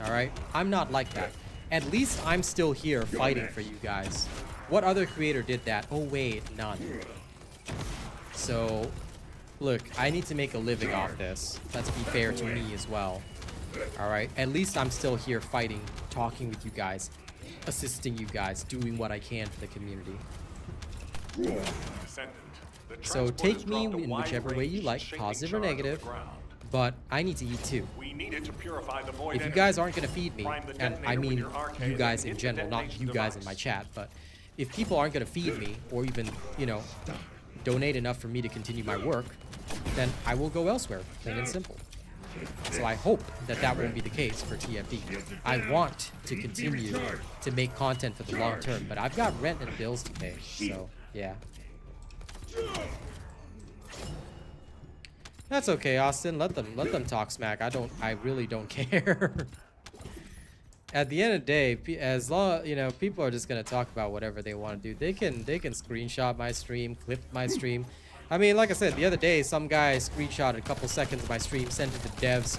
All right, I'm not like that. At least I'm still here fighting for you guys. What other creator did that? Oh wait, none. So, look, I need to make a living off this. Let's be fair to me as well. All right, at least I'm still here fighting, talking with you guys, assisting you guys, doing what I can for the community. Descendant. The So transport take has me dropped a in wide whichever way range you like, shaping positive or charge on the negative, ground. but I need to eat too. We need it to purify the void If you energy. guys aren't gonna feed me, Prime the and I detonator with mean your arcade you guys and in hit the general, not detonation you guys in device. my chat, but if people aren't gonna feed me or even, you know, donate enough for me to continue my work, then I will go elsewhere, plain and simple. So I hope that that won't be the case for TFD. I want to continue to make content for the long term, but I've got rent and bills to pay, so yeah. That's okay, Austin. Let them talk smack. I really don't care. At the end of the day, as long, you know, people are just gonna talk about whatever they want to do. They can screenshot my stream, clip my stream. I mean, like I said, the other day, some guy screenshotted a couple seconds of my stream, sent it to devs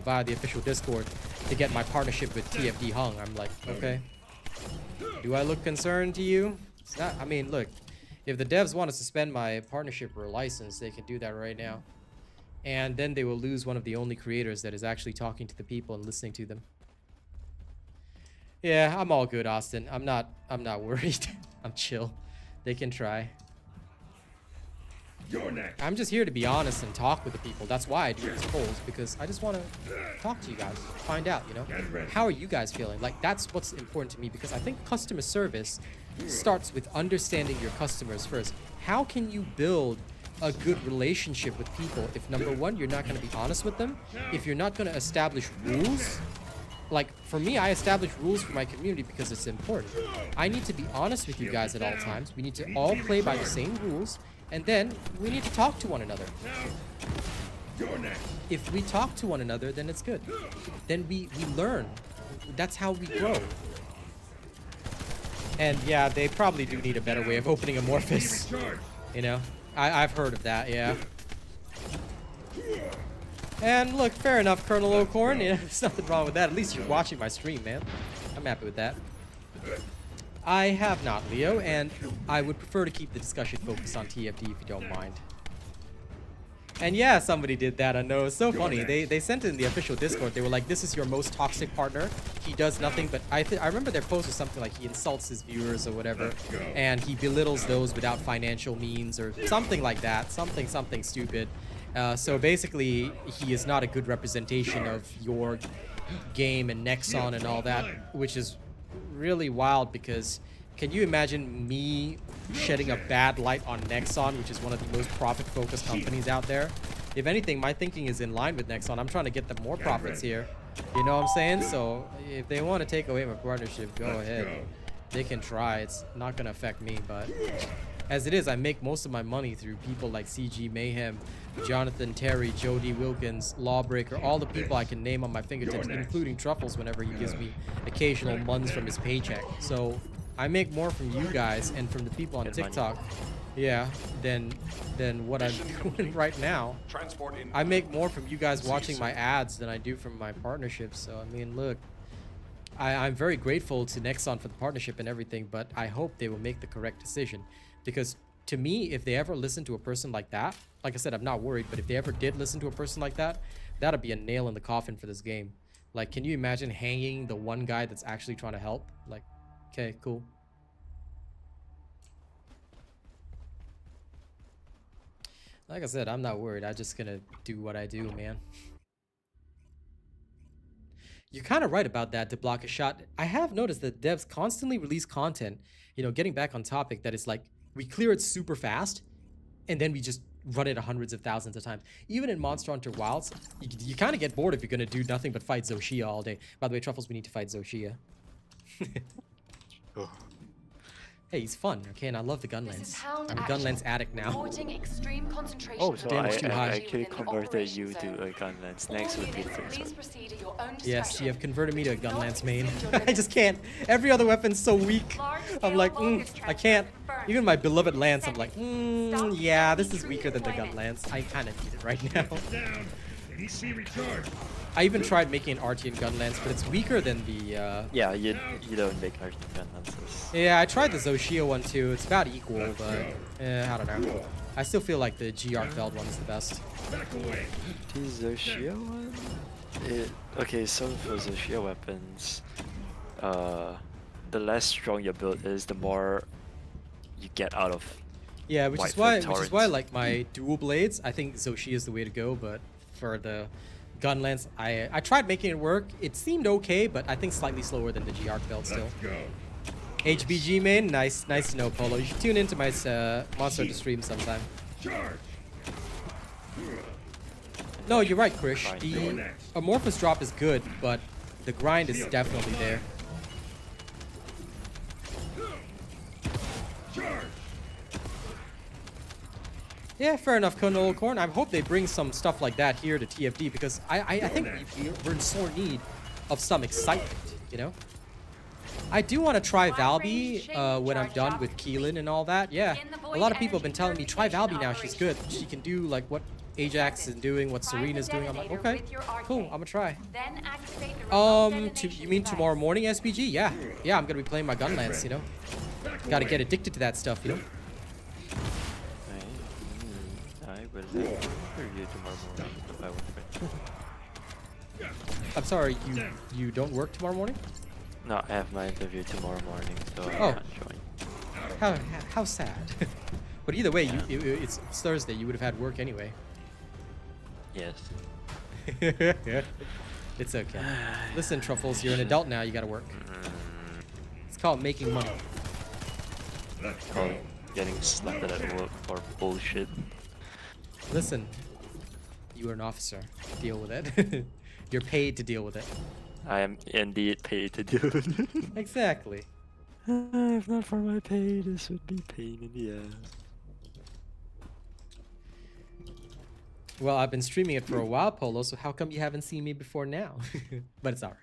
via the official Discord to get my partnership with TFD hung. I'm like, okay. Do I look concerned to you? It's not. I mean, look, if the devs want to suspend my partnership or license, they can do that right now. And then they will lose one of the only creators that is actually talking to the people and listening to them. Yeah, I'm all good, Austin. I'm not worried. I'm chill. They can try. You're next. I'm just here to be honest and talk with the people. That's why I do these polls, because I just want to talk to you guys, find out, you know, how are you guys feeling? Like, that's what's important to me, because I think customer service starts with understanding your customers first. How can you build a good relationship with people if, number one, you're not going to be honest with them, if you're not going to establish rules? Like, for me, I establish rules for my community because it's important. I need to be honest with you guys at all times. We need to all play by the same rules, and then we need to talk to one another. You're next. If we talk to one another, then it's good. Then we learn. That's how we grow. And yeah, they probably do need a better way of opening Amorphous. You know, I've heard of that, yeah. And look, fair enough, Colonel O'Corn. Yeah, there's nothing wrong with that. At least you're watching my stream, man. I'm happy with that. I have not, Leo, and I would prefer to keep the discussion focused on TFD if you don't mind. And yeah, somebody did that. I know. It's so funny. They sent it in the official Discord. They were like, "This is your most toxic partner. He does nothing but..." I remember their post was something like he insults his viewers or whatever, and he belittles those without financial means or something like that. Something stupid. So basically, he is not a good representation of your game and Nexon and all that, which is really wild, because can you imagine me shedding a bad light on Nexon, which is one of the most profit-focused companies out there? If anything, my thinking is in line with Nexon. I'm trying to get them more profits here. You know what I'm saying? So if they want to take away my partnership, go ahead. They can try. It's not going to affect me, but as it is, I make most of my money through people like CGMayhem, Jonathan Terry, D Wilkins, Lawbreaker, all the people I can name on my fingertips, including Truffles whenever he gives me occasional muns from his paycheck. So I make more from you guys and from the people on Good TikTok, yeah, than what I'm doing right now. Transport in. I make more from you guys watching my ads than I do from my partnerships. So I mean, look, I'm very grateful to Nexon for the partnership and everything, but I hope they will make the correct decision, because to me, if they ever listen to a person like that, like I said, I'm not worried, but if they ever did listen to a person like that, that'd be a nail in the coffin for this game. Like, can you imagine hanging the one guy that's actually trying to help? Like, okay, cool. Like I said, I'm not worried. I'm just gonna do what I do, man. You're kind of right about that, to block a shot. I have noticed that devs constantly release content, you know, getting back on topic, that is like, we clear it super fast, and then we just run it hundreds of thousands of times. Even in Monster Hunter Wilds, you kind of get bored if you're going to do nothing but fight Zoshia all day. By the way, Truffles, we need to fight Zoshia. Hey, he's fun, okay? And I love the gun lens. I'm a gun lens addict now. Reporting extreme concentration Oh, so Damage I too high. actually converted you to a gun lens. Next would be the first Please one. proceed at your own Yes, discretion. you have converted me to a gun lance main. I just can't. Every other weapon's so weak. I'm like, I can't. Even my beloved lance, I'm like, yeah, this is weaker than the gun lance. I kind of need it right now. Down. AC recharged. I even tried making an Artian gun lance, but it's weaker than the, Yeah, you don't make art gun lenses. Yeah, I tried the Zoshia one too. It's about equal, but I don't know. I still feel like the GR Feld one is the best. Back away. Is Zoshia one? Okay, so for the sheer weapons, the less strong your build is, the more you get out of. Yeah, which White is why flip like my dual blades, I think Zoshi is the way to go, but for the gun lance, I tried making it work. It seemed okay, but I think slightly slower than the GR belt still. Let's go. HBG main, nice to know, Polo. You should tune into my Monster Hunter stream sometime. Charge. No, you're right, Krish. Right. The Amorphous drop is good, but the grind is definitely there. Charge. Yeah, fair enough, Colonel Corn. I hope they bring some stuff like that here to TFD because I think we're in sore need of some excitement, you know? I do want to try Valby when I'm done with Keelan and all that. Yeah, a lot of people have been telling me, try Valby now, she's good. She can do like what Ajax is doing, what Serena's doing. I'm like, okay, cool, I'm gonna try. Then activate the You mean tomorrow morning, SPG? Yeah, I'm gonna be playing my gun lance, you know? Gotta get addicted to that stuff, you know? I will review tomorrow morning if I want. I'm sorry, you don't work tomorrow morning? No, I have my interview tomorrow morning, so I Oh. can't join. How sad. But either way, it's Thursday. You would have had work anyway. Yes. It's okay. Listen, Truffles, you're an adult now. You gotta work. It's called making money. Let's Or go. getting slapped at work or bullshit. Listen, you are an officer. Deal with it. You're paid to deal with it. I am indeed paid to do it. Exactly. If not for my pay, this would be pain in the ass. Well, I've been streaming it for a while, Polo, so how come you haven't seen me before now? But it's alright.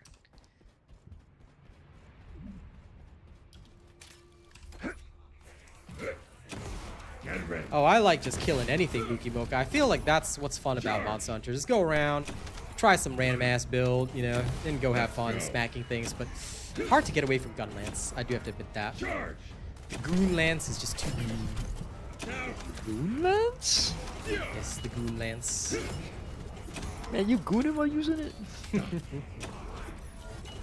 Get ready. Oh, I like just killing anything, Mookie Mocha. I feel like that's what's fun about Monster Hunter. Just go around, try some random ass build, you know, then go have fun smacking things, but hard to get away from Gun Lance. I do have to admit that. Charge. The Goon Lance is just too goon. Now. Goon Lance? Yes, the Goon Lance. Man, you gooning while using it?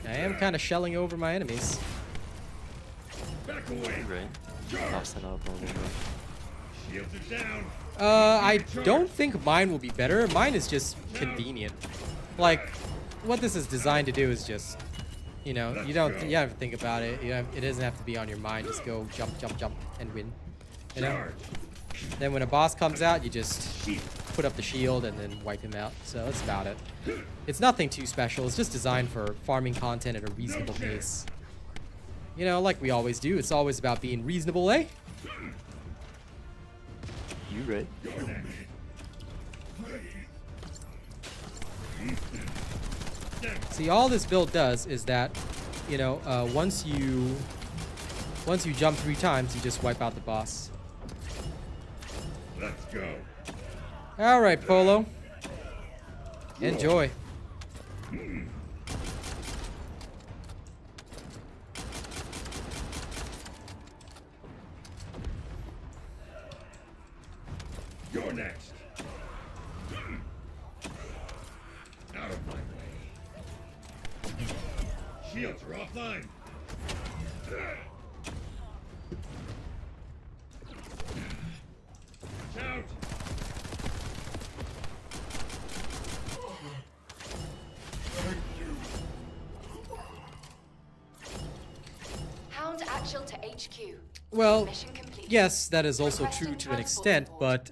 I am kind of shelling over my enemies. Back away. Right. Lost an elbow. Shields are down. I don't think mine will be better. Mine is just convenient. Like, what this is designed to do is just, you know, you don't have to think about it. It doesn't have to be on your mind. Just go jump, and win. You know? Charge. Then when a boss comes out, you just put up the shield and then wipe him out. So that's about it. It's nothing too special. It's just designed for farming content at a reasonable pace. You know, like we always do. It's always about being reasonable, eh? You right. See, all this build does is that, you know, once you jump 3 times, you just wipe out the boss. Let's go. All right, Polo. Enjoy. You're next. Out of my way. Shields are offline. Watch out. Hound actual to HQ. Well, Mission complete. yes, that is also true to an extent, but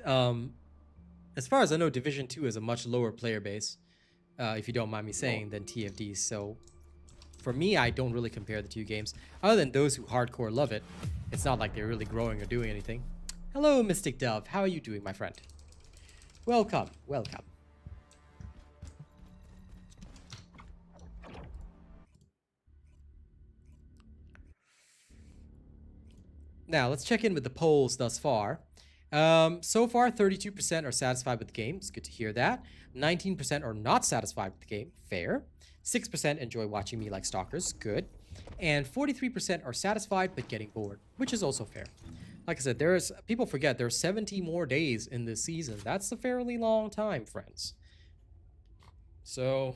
as far as I know, Division 2 is a much lower player base, if you don't mind me saying, than TFD. So for me, I don't really compare the two games. Other than those who hardcore love it, it's not like they're really growing or doing anything. Hello, Mystic Dove. How are you doing, my friend? Welcome, welcome. Now, let's check in with the polls thus far. So far, 32% are satisfied with the game. It's good to hear that. 19% are not satisfied with the game. Fair. 6% enjoy watching me like stalkers. Good. And 43% are satisfied but getting bored, which is also fair. Like I said, people forget there are 70 more days in this season. That's a fairly long time, friends. So,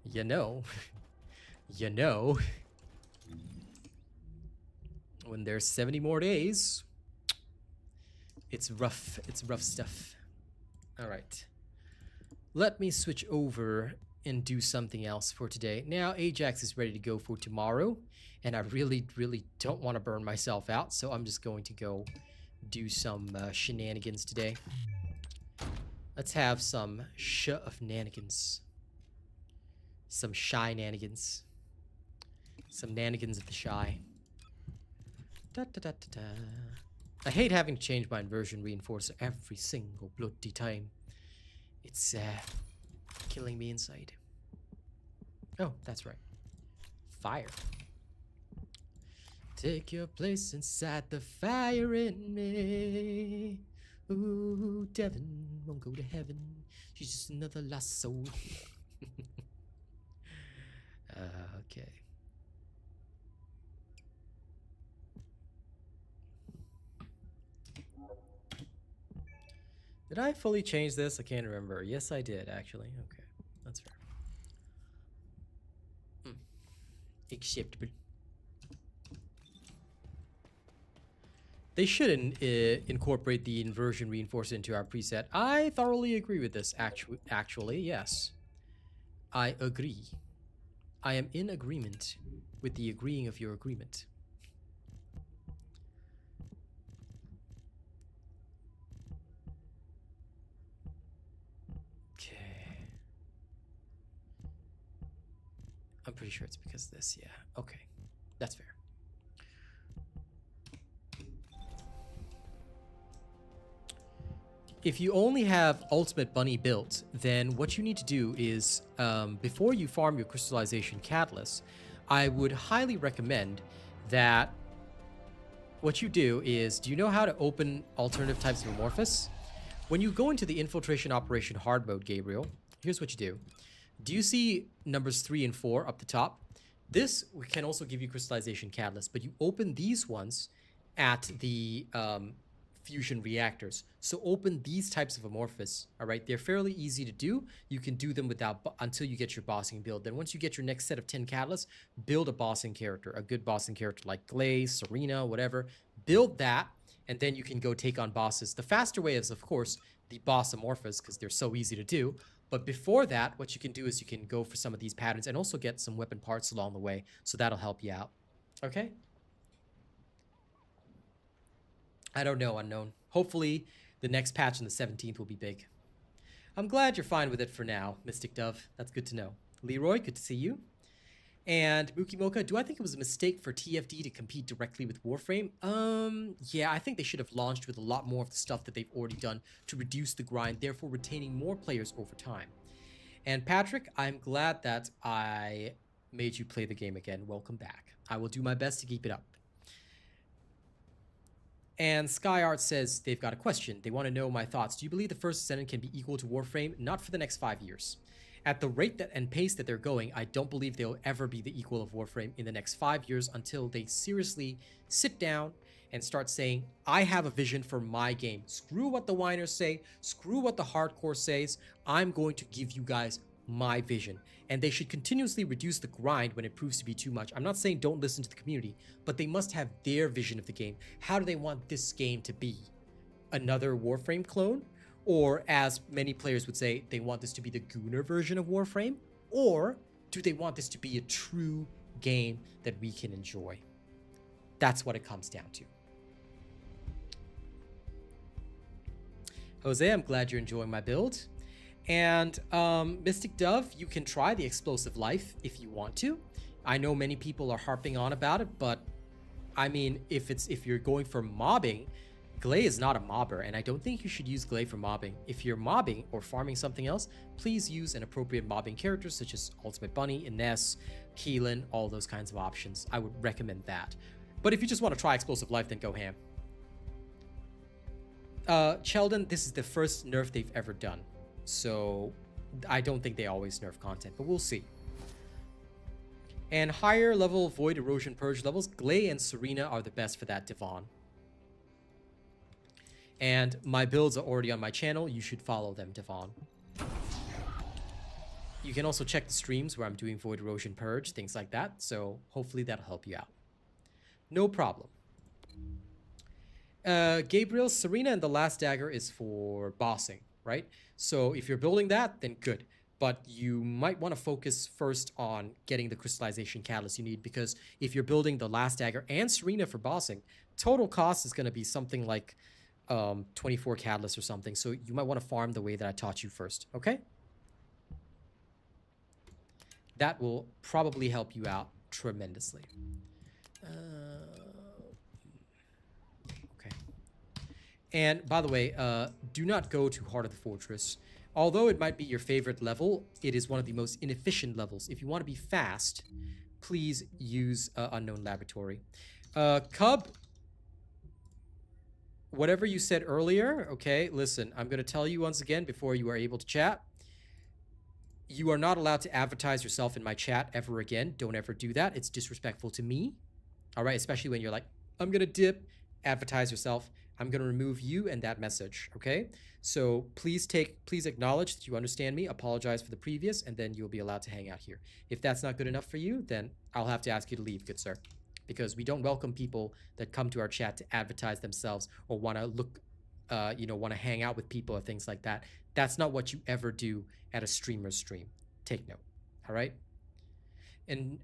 you know, you know, when there's 70 more days, it's rough stuff. All right, let me switch over and do something else for today. Now Ajax is ready to go for tomorrow, and I really don't want to burn myself out, so I'm just going to go do some shenanigans today. Let's have some of nanigans. Some shy-nanigans. Some nanigans of the shy. Da, da, da, da, da. I hate having to change my inversion reinforcer every single bloody time. It's killing me inside. Oh, that's right. Fire. Take your place inside the fire in me. Ooh, Devin won't go to heaven. She's just another lost soul. Okay. Did I fully change this? I can't remember. Yes, I did, actually. Okay, that's fair. Acceptable. They shouldn't incorporate the inversion reinforcer into our preset. I thoroughly agree with this, actually, yes. I agree. I am in agreement with the agreeing of your agreement. Okay. I'm pretty sure it's because of this, yeah. Okay, that's fair. If you only have Ultimate Bunny built, then what you need to do is, before you farm your crystallization catalyst, I would highly recommend that what you do is, do you know how to open alternative types of amorphous? When you go into the infiltration operation hard mode, Gabriel, here's what you do. Do you see numbers 3 and 4 up the top? This can also give you crystallization catalyst, but you open these ones at the fusion reactors. So open these types of amorphous. All right, they're fairly easy to do. You can do them without until you get your bossing build. Then once you get your next set of 10 catalysts, build a bossing character, a good bossing character like Glaze, Serena, whatever. Build that, and then you can go take on bosses. The faster way is, of course, the boss amorphous, because they're so easy to do. But before that, what you can do is you can go for some of these patterns and also get some weapon parts along the way. So that'll help you out. Okay? I don't know, Unknown. Hopefully, the next patch on the 17th will be big. I'm glad you're fine with it for now, Mystic Dove. That's good to know. Leroy, good to see you. And Mookie Mocha, do I think it was a mistake for TFD to compete directly with Warframe? Yeah, I think they should have launched with a lot more of the stuff that they've already done to reduce the grind, therefore retaining more players over time. And Patrick, I'm glad that I made you play the game again. Welcome back. I will do my best to keep it up. And SkyArt says they've got a question. They want to know my thoughts. Do you believe the first Descendant can be equal to Warframe? Not for the next 5 years. At the rate that and pace that they're going, I don't believe they'll ever be the equal of Warframe in the next 5 years until they seriously sit down and start saying, I have a vision for my game. Screw what the whiners say. Screw what the hardcore says. I'm going to give you guys my vision. And they should continuously reduce the grind when it proves to be too much. I'm not saying don't listen to the community, but they must have their vision of the game. How do they want this game to be? Another Warframe clone? Or as many players would say, they want this to be the Gooner version of Warframe? Or do they want this to be a true game that we can enjoy? That's what it comes down to. Jose, I'm glad you're enjoying my build. And Mystic Dove, you can try the Explosive Life if you want to. I know many people are harping on about it, but I mean, if you're going for mobbing, Glay is not a mobber, and I don't think you should use Glay for mobbing. If you're mobbing or farming something else, please use an appropriate mobbing character such as Ultimate Bunny, Ines, Keelan, all those kinds of options. I would recommend that. But if you just want to try Explosive Life, then go ham. Sheldon, this is the first nerf they've ever done. So I don't think they always nerf content, but we'll see. And higher level Void Erosion Purge levels, Glay and Serena are the best for that, Devon. And my builds are already on my channel. You should follow them, Devon. you can also check the streams where I'm doing Void Erosion Purge, things like that. So hopefully that'll help you out. No problem. Gabriel, Serena and the Last Dagger is for bossing, right? So if you're building that, then good. But you might want to focus first on getting the crystallization catalyst you need, because if you're building the Last Dagger and Serena for bossing, total cost is going to be something like 24 catalysts or something. So you might want to farm the way that I taught you first, okay? That will probably help you out tremendously. Okay. And by the way, do not go to Heart of the Fortress. Although it might be your favorite level, it is one of the most inefficient levels. If you want to be fast, please use Unknown Laboratory. Cub, whatever you said earlier, okay, listen, I'm going to tell you once again before you are able to chat. You are not allowed to advertise yourself in my chat ever again. Don't ever do that. It's disrespectful to me. All right, especially when you're like, I'm going to dip, advertise yourself. I'm going to remove you and that message, okay? So please acknowledge that you understand me, apologize for the previous, and then you'll be allowed to hang out here. If that's not good enough for you, then I'll have to ask you to leave, good sir. Because we don't welcome people that come to our chat to advertise themselves or want to look, want to hang out with people or things like that. That's not what you ever do at a streamer's stream. Take note, all right? And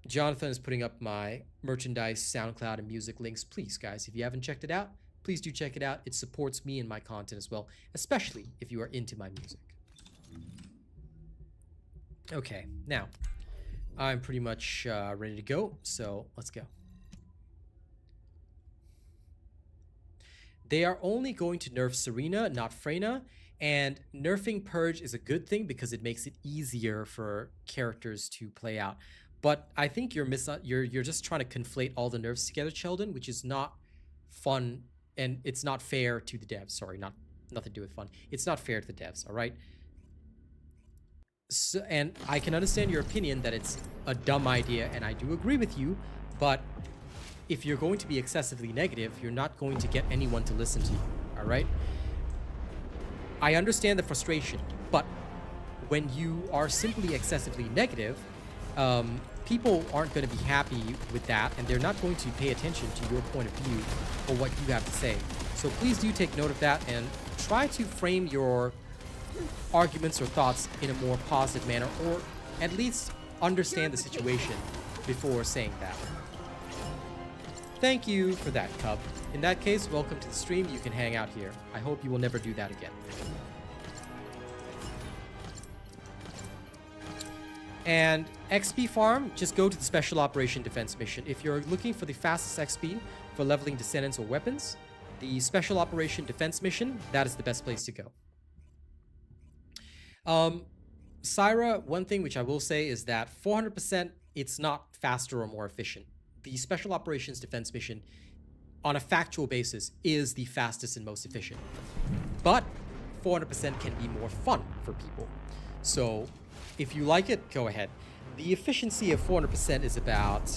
Jonathan is putting up my merchandise, SoundCloud, and music links. Please, guys, if you haven't checked it out, please do check it out. It supports me and my content as well, especially if you are into my music. Okay, now, I'm pretty much ready to go, so let's go. They are only going to nerf Serena, not Freyna, and nerfing Purge is a good thing because it makes it easier for characters to play out. But I think you're just trying to conflate all the nerfs together, Sheldon, which is not fun. And it's not fair to the devs. Sorry, nothing to do with fun. It's not fair to the devs, all right? So, and I can understand your opinion that it's a dumb idea, and I do agree with you, but if you're going to be excessively negative, you're not going to get anyone to listen to you, all right? I understand the frustration, but when you are simply excessively negative, people aren't going to be happy with that, and they're not going to pay attention to your point of view or what you have to say. So please do take note of that and try to frame your arguments or thoughts in a more positive manner, or at least understand the situation before saying that. Thank you for that, Cub. In that case, welcome to the stream. You can hang out here. I hope you will never do that again. And XP farm, just go to the Special Operation Defense mission. If you're looking for the fastest XP for leveling Descendants or weapons, the Special Operation Defense mission, that is the best place to go. Syra, one thing which I will say is that 400%, it's not faster or more efficient. The Special Operations Defense mission, on a factual basis, is the fastest and most efficient. But 400% can be more fun for people. So if you like it, go ahead. The efficiency of 400% is about,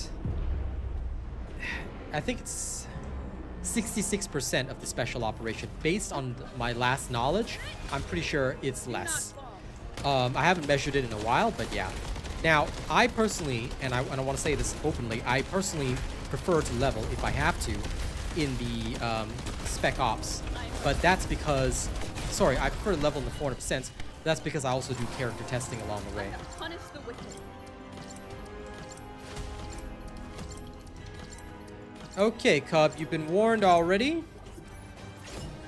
I think it's 66% of the special operation. Based on my last knowledge, I'm pretty sure it's less. I haven't measured it in a while, but yeah. Now, I personally, and I want to say this openly, I personally prefer to level, if I have to, in the Spec Ops. But that's because, sorry, I prefer to level in the 400%. That's because I also do character testing along the way. Okay, Cub, you've been warned already.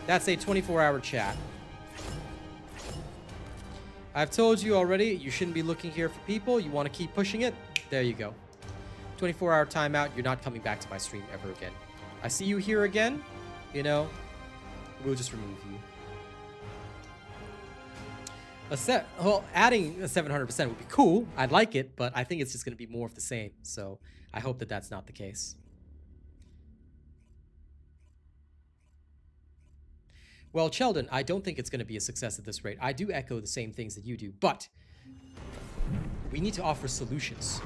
That's a 24-hour chat. I've told you already, you shouldn't be looking here for people. You want to keep pushing it? There you go. 24-hour timeout. You're not coming back to my stream ever again. I see you here again. You know, we'll just remove you. Well, adding a 700% would be cool. I'd like it, but I think it's just going to be more of the same. So I hope that that's not the case. Well, Sheldon, I don't think it's going to be a success at this rate. I do echo the same things that you do, but we need to offer solutions.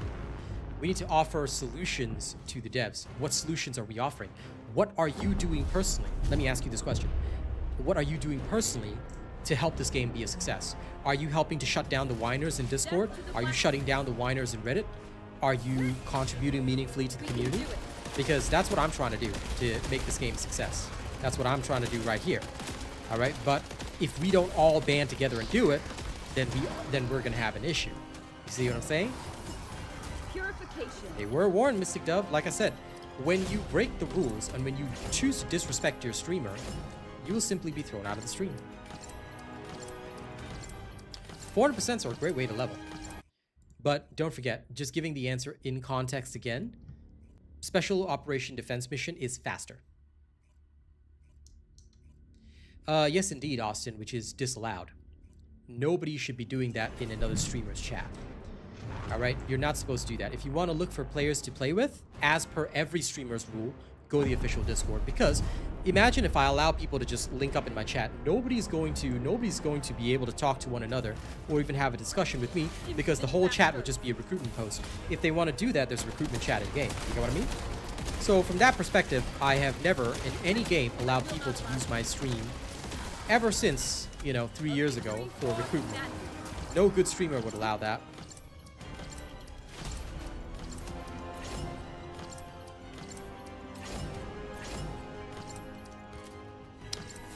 We need to offer solutions to the devs. What solutions are we offering? What are you doing personally? Let me ask you this question. What are you doing personally to help this game be a success? Are you helping to shut down the whiners in Discord? Are you shutting down the whiners in Reddit? Are you contributing meaningfully to the community? Because that's what I'm trying to do to make this game a success. That's what I'm trying to do right here. All right, but if we don't all band together and do it, then we're gonna have an issue. You see what I'm saying? Purification. They were warned, Mystic Dove. Like I said, when you break the rules and when you choose to disrespect your streamer, you will simply be thrown out of the stream. 400% are a great way to level. But don't forget, just giving the answer in context again, Special Operation Defense Mission is faster. Yes, indeed, Austin, which is disallowed. Nobody should be doing that in another streamer's chat. All right, you're not supposed to do that. If you want to look for players to play with, as per every streamer's rule, go to the official Discord. Because imagine if I allow people to just link up in my chat, nobody's going to be able to talk to one another or even have a discussion with me, because the whole chat would just be a recruitment post. If they want to do that, there's a recruitment chat in game. You know what I mean? So from that perspective, I have never in any game allowed people to use my stream ever since, 3 years ago for recruitment. No good streamer would allow that.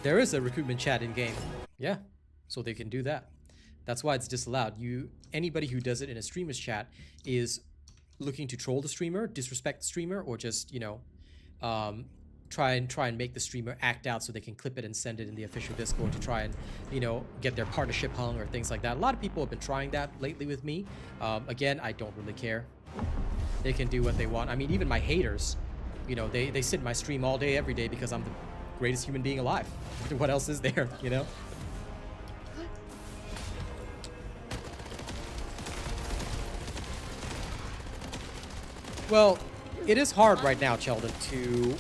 There is a recruitment chat in game. Yeah, so they can do that. That's why it's disallowed. Anybody who does it in a streamer's chat is looking to troll the streamer, disrespect the streamer, or just, try and make the streamer act out so they can clip it and send it in the official Discord to try and, get their partnership hung or things like that. A lot of people have been trying that lately with me. Again, I don't really care. They can do what they want. I mean, even my haters, they sit in my stream all day, every day, because I'm the greatest human being alive. What else is there, Well, it is hard right now, Sheldon, to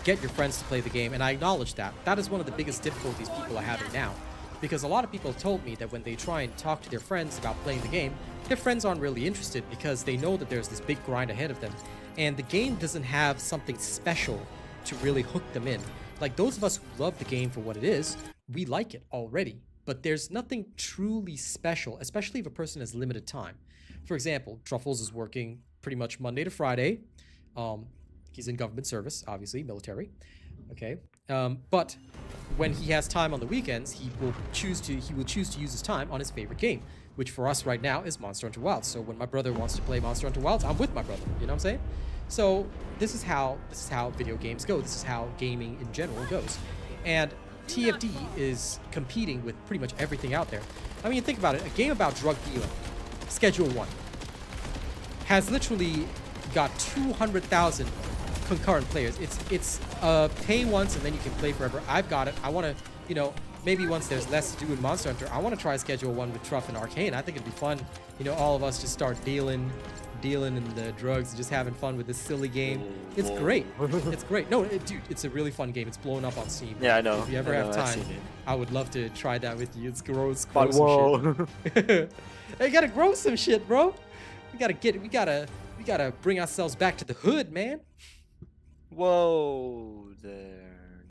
get your friends to play the game, and I acknowledge that. That is one of the biggest difficulties people are having now. Because a lot of people told me that when they try and talk to their friends about playing the game, their friends aren't really interested because they know that there's this big grind ahead of them. And the game doesn't have something special to really hook them in. Like, those of us who love the game for what it is, we like it already. But there's nothing truly special, especially if a person has limited time. For example, Truffles is working pretty much Monday to Friday. He's in government service, obviously, military. Okay. But when he has time on the weekends, he will choose to use his time on his favorite game, which for us right now is Monster Hunter Wilds. So when my brother wants to play Monster Hunter Wilds, I'm with my brother. You know what I'm saying? So this is how video games go. This is how gaming in general goes. And TFD is competing with pretty much everything out there. I mean, think about it. A game about drug dealing, Schedule 1, has literally got 200,000 concurrent players. It's pay once and then you can play forever. I've got it. I want to, maybe once there's less to do in Monster Hunter, I want to try Schedule 1 with Truff and Arcane. I think it'd be fun, all of us just start dealing in the drugs, just having fun with this silly game. It's great. It's great. No, dude, it's a really fun game. It's blown up on Steam. Yeah, I know. If you ever have time, I would love to try that with you. It's gross. But whoa. Shit. You gotta grow some shit, bro. We gotta bring ourselves back to the hood, man. Whoa there.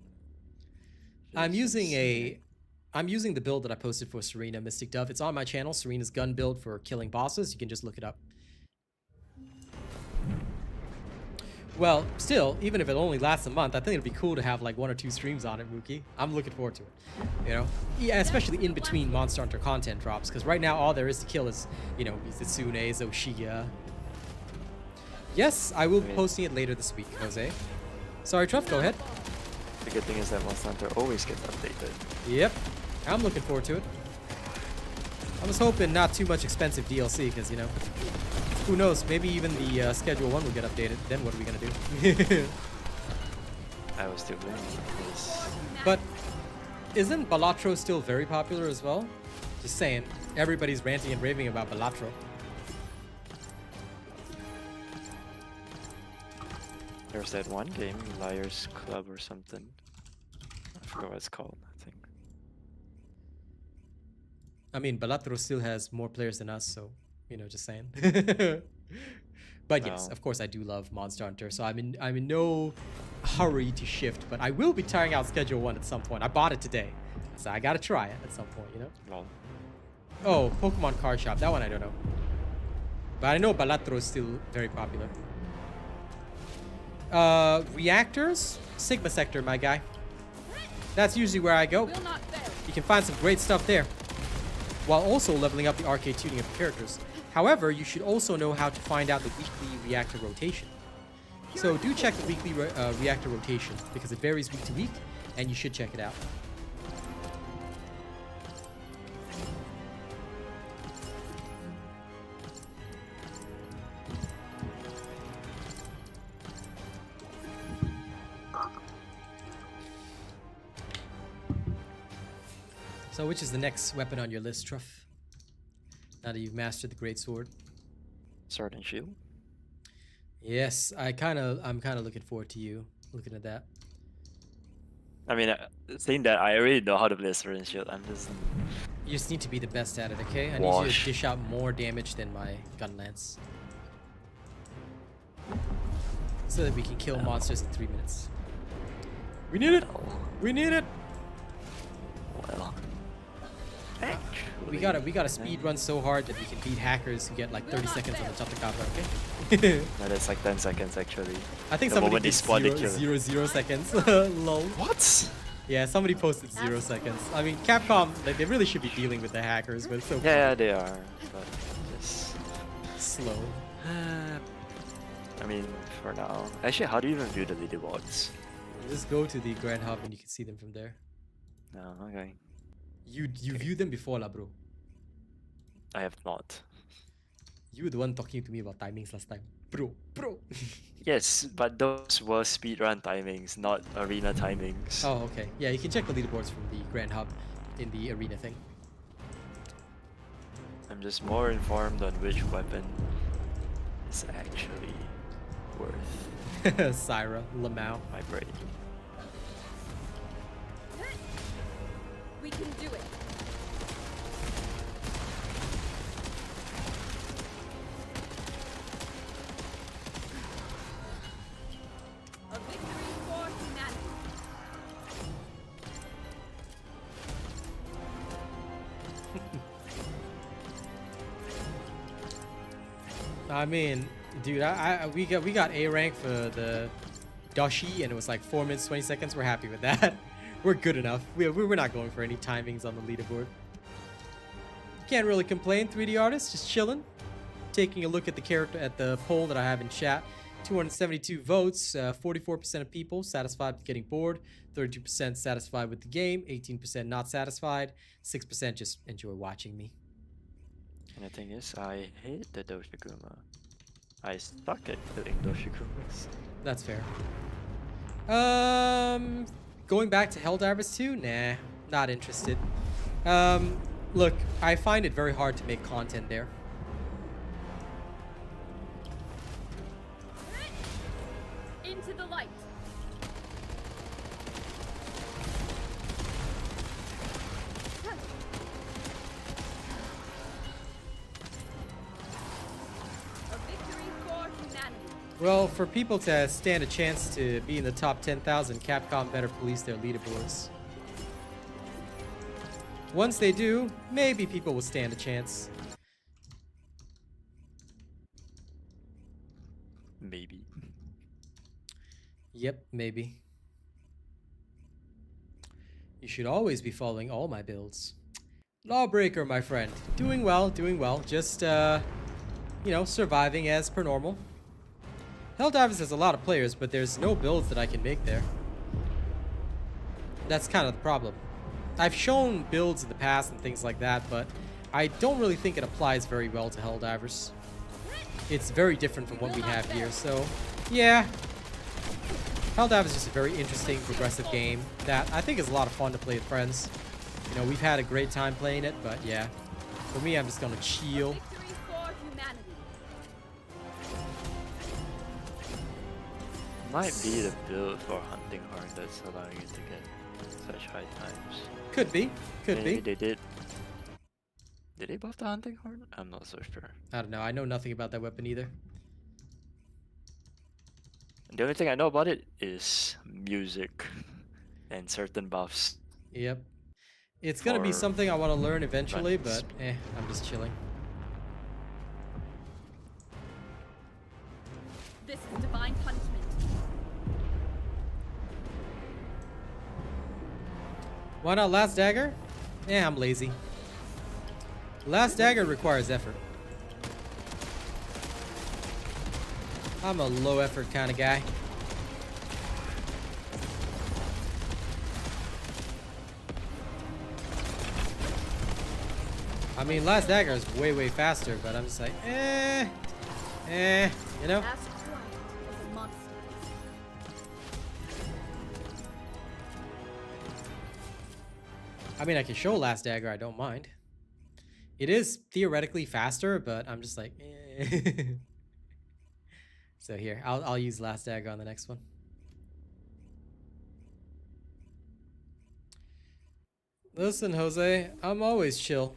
I'm using the build that I posted for Serena, Mystic Dove. It's on my channel, Serena's gun build for killing bosses. You can just look it up. Well, still, even if it only lasts a month, I think it'd be cool to have like 1 or 2 streams on it, Mookie. I'm looking forward to it. Yeah, especially in between Monster Hunter content drops, because right now all there is to kill is, Izitsune, Zoshiya. Yes, I will be posting it later this week, Jose. Sorry, Truff, go ahead. The good thing is that Monster Hunter always gets updated. Yep, I'm looking forward to it. I was hoping not too much expensive DLC, because, who knows, maybe even the Schedule 1 will get updated. Then what are we going to do? I was still winning. But isn't Balatro still very popular as well? Just saying, everybody's ranting and raving about Balatro. There's that one game, Liars Club or something. I forgot what it's called, I think. I mean, Balatro still has more players than us, so, just saying. But yes, of course I do love Monster Hunter, so I'm in no hurry to shift, but I will be trying out Schedule 1 at some point. I bought it today. So I gotta try it at some point, you know? Lol. Oh, Pokemon Card Shop. That one I don't know. But I know Balatro is still very popular. Reactors? Sigma Sector, my guy. That's usually where I go. Will not fail. You can find some great stuff there, while also leveling up the arcade tuning of the characters. However, you should also know how to find out the weekly reactor rotation. So do check the weekly reactor rotation, because it varies week to week, and you should check it out. So which is the next weapon on your list, Truff? Now that you've mastered the Great Sword. Sword and shield. Yes, I'm kind of looking forward to you looking at that. I mean, saying that, I already know how to play sword and shield. I'm just You just need to be the best at it, okay? I need you to dish out more damage than my gun lance, so that we can kill monsters in 3 minutes. We need it. We need it. well. We gotta speed run so hard that we can beat hackers who get like 30 seconds on the Chatakabra, okay? No, that's like 10 seconds actually. I think The somebody moment they did spawn, they kill. 0 seconds. Lol. What? Yeah, somebody posted 0 seconds. I mean, Capcom, like, they really should be dealing with the hackers, but it's so Yeah, they are, but just slow. I mean, for now. Actually, how do you even view the leaderboards? Just go to the Grand Hub and you can see them from there. No, okay. You viewed them before, lah, bro. I have not. You were the one talking to me about timings last time, bro. Yes, but those were speedrun timings, not arena timings. Oh, okay. Yeah, you can check the leaderboards from the Grand Hub in the arena thing. I'm just more informed on which weapon is actually worth Syra, Lamau. my brain. We can do it. A victory for humanity. I mean, dude, we got A rank for the Dashi, and it was like 4 minutes 20 seconds. We're happy with that. We're good enough. We're not going for any timings on the leaderboard. Can't really complain. 3D artist just chilling, taking a look at the poll that I have in chat. 272 votes. 44% of people satisfied with getting bored. 32% satisfied with the game. 18% not satisfied. 6% just enjoy watching me. And the thing is, I hate the Doshikuma. I suck at killing Doshikumas. That's fair. Going back to Helldivers 2? Nah, not interested. Look, I find it very hard to make content there. Into the light. A victory for humanity. Well, for people to stand a chance to be in the top 10,000, Capcom better police their leaderboards. Once they do, maybe people will stand a chance. Maybe. Yep, maybe. You should always be following all my builds. Lawbreaker, my friend. Doing well, doing well. Just, you know, surviving as per normal. Helldivers has a lot of players, but there's no builds that I can make there. That's kind of the problem. I've shown builds in the past and things like that, but I don't really think it applies very well to Helldivers. It's very different from what we have here, so yeah. Helldivers is just a very interesting, progressive game that I think is a lot of fun to play with friends. You know, we've had a great time playing it, but yeah. For me, I'm just gonna chill. Victory for humanity. Might be the build for hunting horn that's allowing you to get such high times. Could be, could Maybe be. they did. Did they buff the hunting horn? I'm not so sure. I don't know. I know nothing about that weapon either. The only thing I know about it is music and certain buffs. Yep. It's gonna be for something I want to learn eventually, runs. but I'm just chilling. This is divine punishment. Why not Last Dagger? I'm lazy. Last Dagger requires effort. I'm a low effort kind of guy. I mean, Last Dagger is way faster, but I'm just like, you know? Last strike was a monster. I mean, I can show Last Dagger, I don't mind. It is theoretically faster, but I'm just like, So here, I'll use Last Dagger on the next one. Listen, Jose, I'm always chill.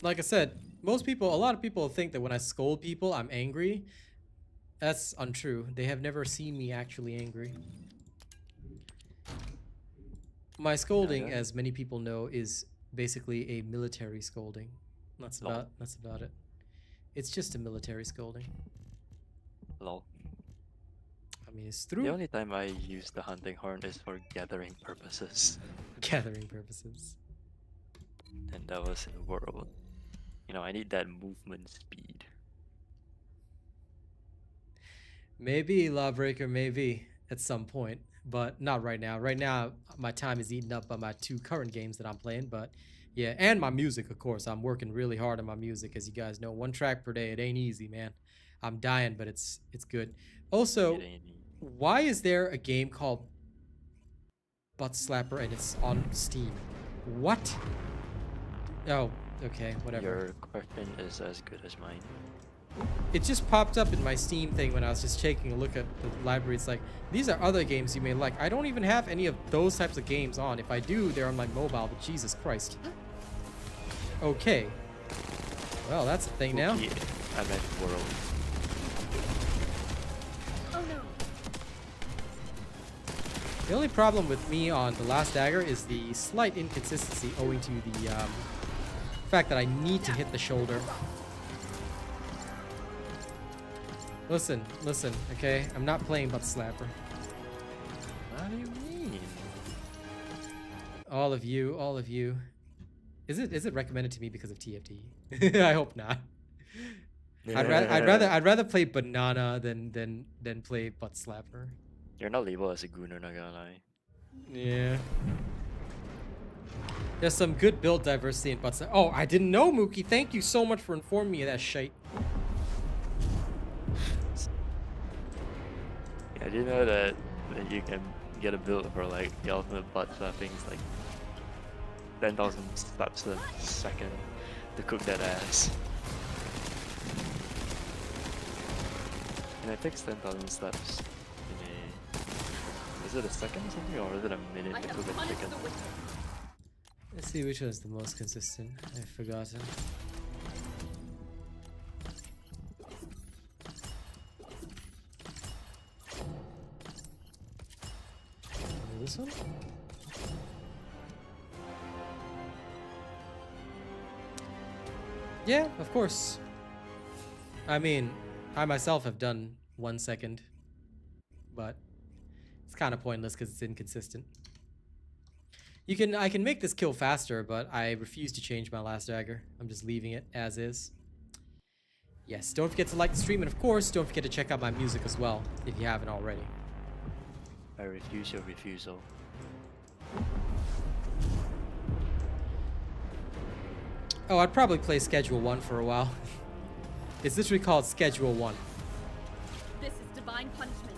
Like I said, a lot of people think that when I scold people, I'm angry. That's untrue. They have never seen me actually angry. My scolding, as many people know, is basically a military scolding. That's about it. It's just a military scolding. Lol. I mean, it's through The only time I use the hunting horn is for gathering purposes, gathering purposes. and that was in World. You know, I need that movement speed. Maybe Lawbreaker, maybe at some point, but not right now. Right now, my time is eaten up by my 2 current games that I'm playing, but yeah, and my music, of course. I'm working really hard on my music, as you guys know. 1 track per day, it ain't easy, man. I'm dying, but it's good. Also, why is there a game called Butt Slapper and it's on Steam? What? Oh, okay, whatever. Your question is as good as mine. It just popped up in my Steam thing when I was just taking a look at the library. It's like, these are other games you may like. I don't even have any of those types of games on. If I do, they're on my mobile, but Jesus Christ. Okay. Well, that's a thing now. Okay, I meant World. Oh no. The only problem with me on The Last Dagger is the slight inconsistency owing to the fact that I need to hit the shoulder. Listen, okay? I'm not playing Butt Slapper. What do you mean? All of you. Is it recommended to me because of TFD? I hope not. I'd rather play Banana than play Butt Slapper. You're not labeled as a gooner, not gonna lie. Yeah. There's some good build diversity in Butt Slapper. Oh, I didn't know, Mookie. Thank you so much for informing me of that shite. Yeah, do you know that you can get a build for like the ultimate butt slapping is like 10,000 slaps a second to cook that ass? And it takes 10,000 slaps in a... Is it a second or something, or is it a minute I to have cook a punished chicken? the wicked. Let's see which one's the most consistent. I've forgotten. This one? Yeah, of course. I mean, I myself have done 1 second, but it's kind of pointless because it's inconsistent. I can make this kill faster, but I refuse to change my Last Dagger. I'm just leaving it as is. Yes, don't forget to like the stream, and of course, don't forget to check out my music as well, if you haven't already. I refuse your refusal. Oh, I'd probably play Schedule 1 for a while. It's literally called Schedule 1. This is divine punishment.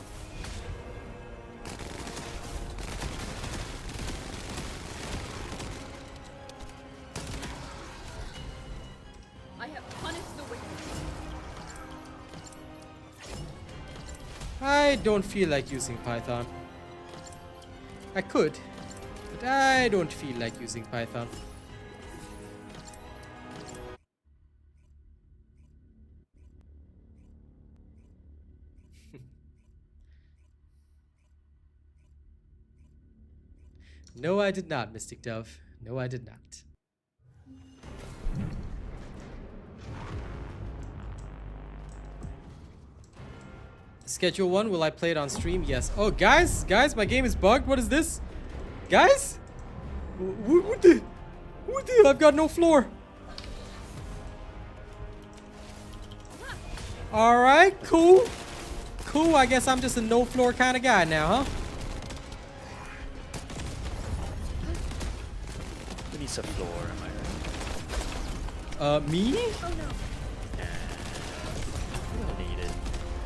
I have punished the wicked. I don't feel like using Python. I could, but I don't feel like using Python. No, I did not, Mystic Dove. No, I did not. Schedule 1, will I play it on stream? Yes. Oh, guys, my game is bugged. What is this? Guys? What the? I've got no floor. Alright, cool. Cool, I guess I'm just a no floor kind of guy now, huh? Who needs a floor, am I right? Me? Oh no. You don't need it.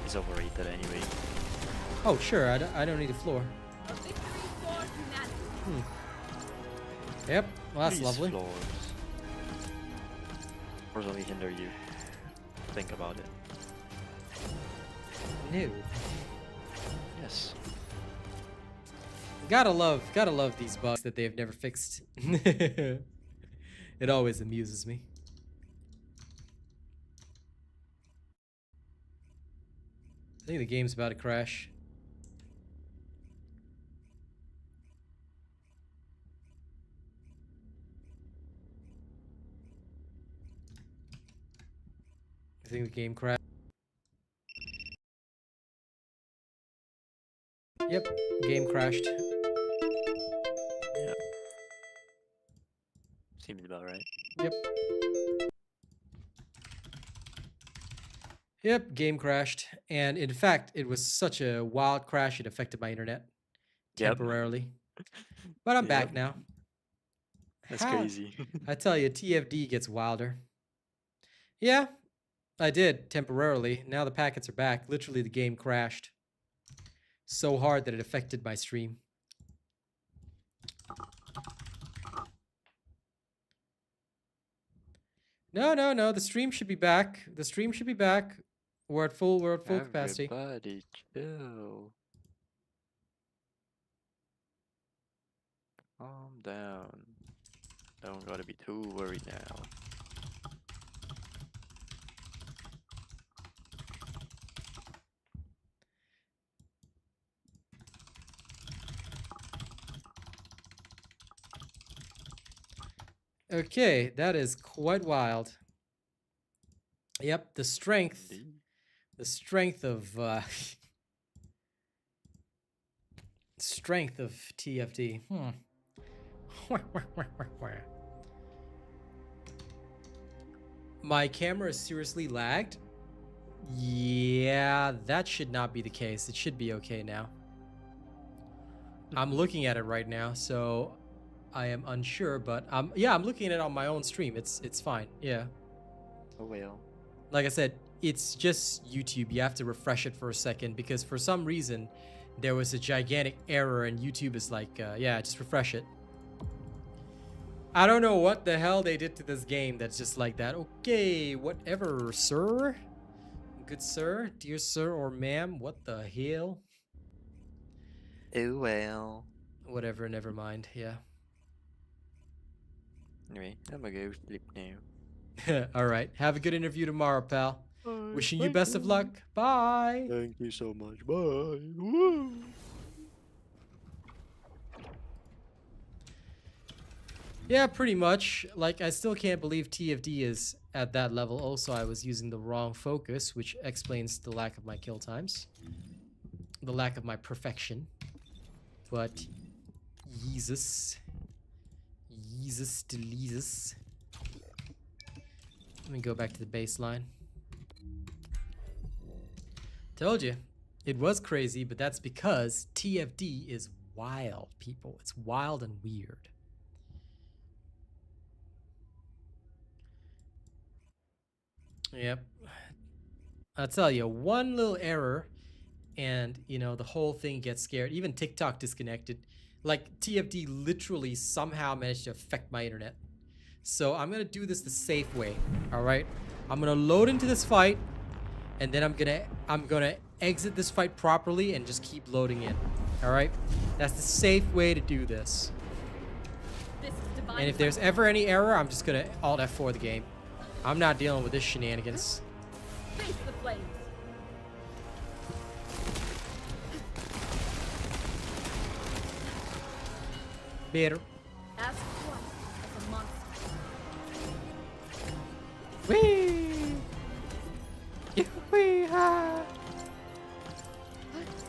It's overrated anyway. Oh, sure, I don't need a floor. A victory for humanity. Yep, well, that's These lovely. Floors. Floors only hinder you. Think about it. No. Yes. Gotta love these bugs that they've never fixed. It always amuses me. I think the game's about to crash. I think the game crashed. Yep, game crashed. Yeah. Seems about right. Yep. Yep, game crashed. And in fact, it was such a wild crash, it affected my internet Yep. temporarily. But I'm back Yep. now. That's How- crazy. I tell you, TFD gets wilder. Yeah, I did temporarily. Now the packets are back. Literally, the game crashed so hard that it affected my stream. No. The stream should be back. The stream should be back. We're at full capacity. Everybody chill. Calm down. Don't gotta be too worried now. Okay, that is quite wild. Yep, the strength Indeed. of strength of TFD. My camera is seriously lagged. Yeah, that should not be the case. It should be okay now. I'm looking at it right now, so I am unsure, but yeah, I'm looking at it on my own stream. It's fine. Yeah. Oh well. Like I said, it's just YouTube. You have to refresh it for a second because for some reason there was a gigantic error and YouTube is like, yeah, just refresh it. I don't know what the hell they did to this game that's just like that. Okay, whatever, sir. Good sir, dear sir or ma'am, what the hell? Oh well. Whatever, never mind, yeah. Anyway, I'm gonna go sleep now. Alright, have a good interview tomorrow, pal. Wishing you best of luck. Bye. Thank you so much. Bye. Woo. Yeah, pretty much. Like, I still can't believe TFD is at that level. Also, I was using the wrong focus, which explains the lack of my kill times. The lack of my perfection. But, Jesus. Jesus delezus. Let me go back to the baseline. Told you. It was crazy, but that's because TFD is wild, people. It's wild and weird. Yep. I'll tell you, one little error and, you know, the whole thing gets scared. Even TikTok disconnected. Like, TFD literally somehow managed to affect my internet. So I'm going to do this the safe way, all right? I'm going to load into this fight, and then I'm going to exit this fight properly and just keep loading in, all right? That's the safe way to do this. This is divine. And if there's ever any error, I'm just going to Alt F4 the game. I'm not dealing with this shenanigans. Face the flames. Better. Ask twice. Whee! Wee-ha!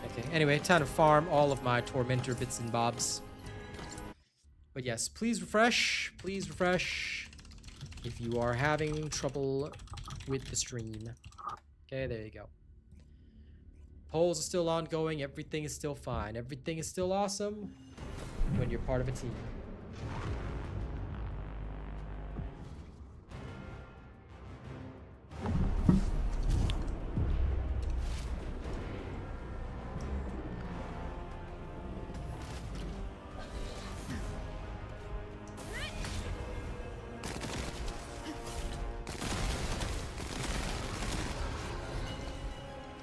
Okay, anyway, time to farm all of my Tormentor bits and bobs. But yes, please refresh if you are having trouble with the stream. Okay, there you go. Polls are still ongoing, everything is still fine, everything is still awesome when you're part of a team.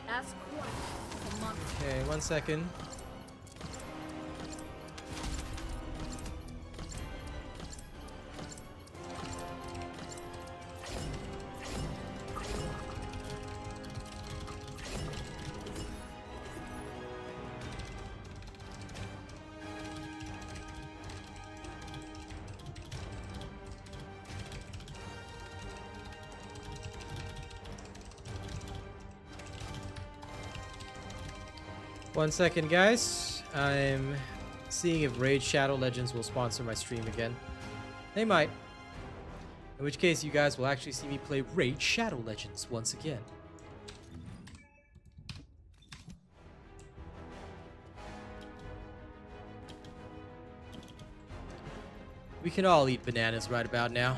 Ask what? A month. Okay, 1 second. One second, guys. I'm seeing if Raid Shadow Legends will sponsor my stream again. They might. In which case, you guys will actually see me play Raid Shadow Legends once again. We can all eat bananas right about now.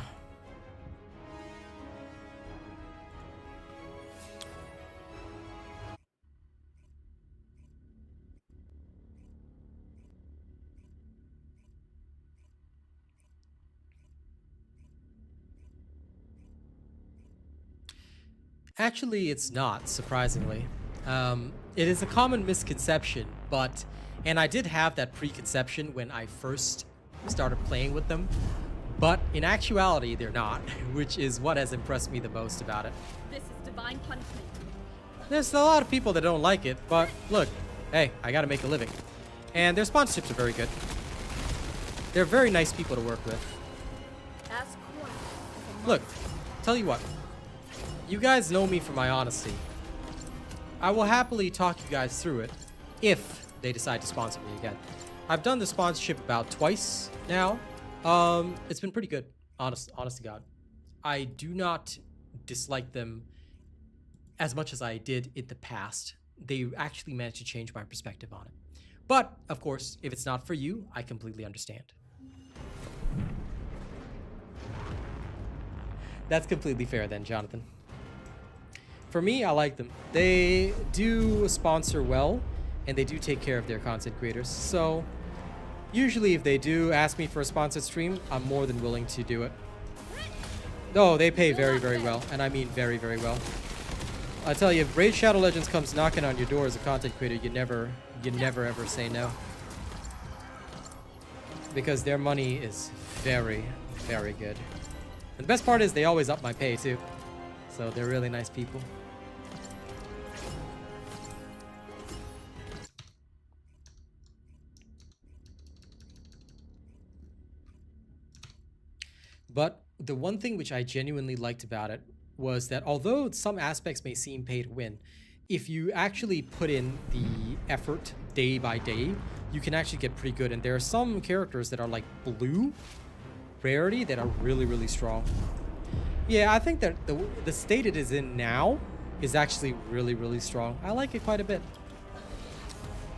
Actually, it's not, surprisingly. It is a common misconception, and I did have that preconception when I first started playing with them, but in actuality, they're not, which is what has impressed me the most about it. This is divine punishment. There's a lot of people that don't like it, but look, hey, I gotta make a living. And their sponsorships are very good. They're very nice people to work with. Ask what? Look, tell you what. You guys know me for my honesty. I will happily talk you guys through it if they decide to sponsor me again. I've done the sponsorship about twice now. It's been pretty good, honest to God. I do not dislike them as much as I did in the past. They actually managed to change my perspective on it. But, of course, if it's not for you, I completely understand. That's completely fair then, Jonathan. For me, I like them. They do sponsor well, and they do take care of their content creators. So, usually if they do ask me for a sponsored stream, I'm more than willing to do it. No, they pay very, very well, and I mean very, very well. I tell you, if Raid Shadow Legends comes knocking on your door as a content creator, you never ever say no. Because their money is very, very good. And the best part is they always up my pay too. So they're really nice people. But the one thing which I genuinely liked about it was that although some aspects may seem pay to win, if you actually put in the effort day by day, you can actually get pretty good. And there are some characters that are like blue rarity that are really, really strong. Yeah, I think that the state it is in now is actually really, really strong. I like it quite a bit.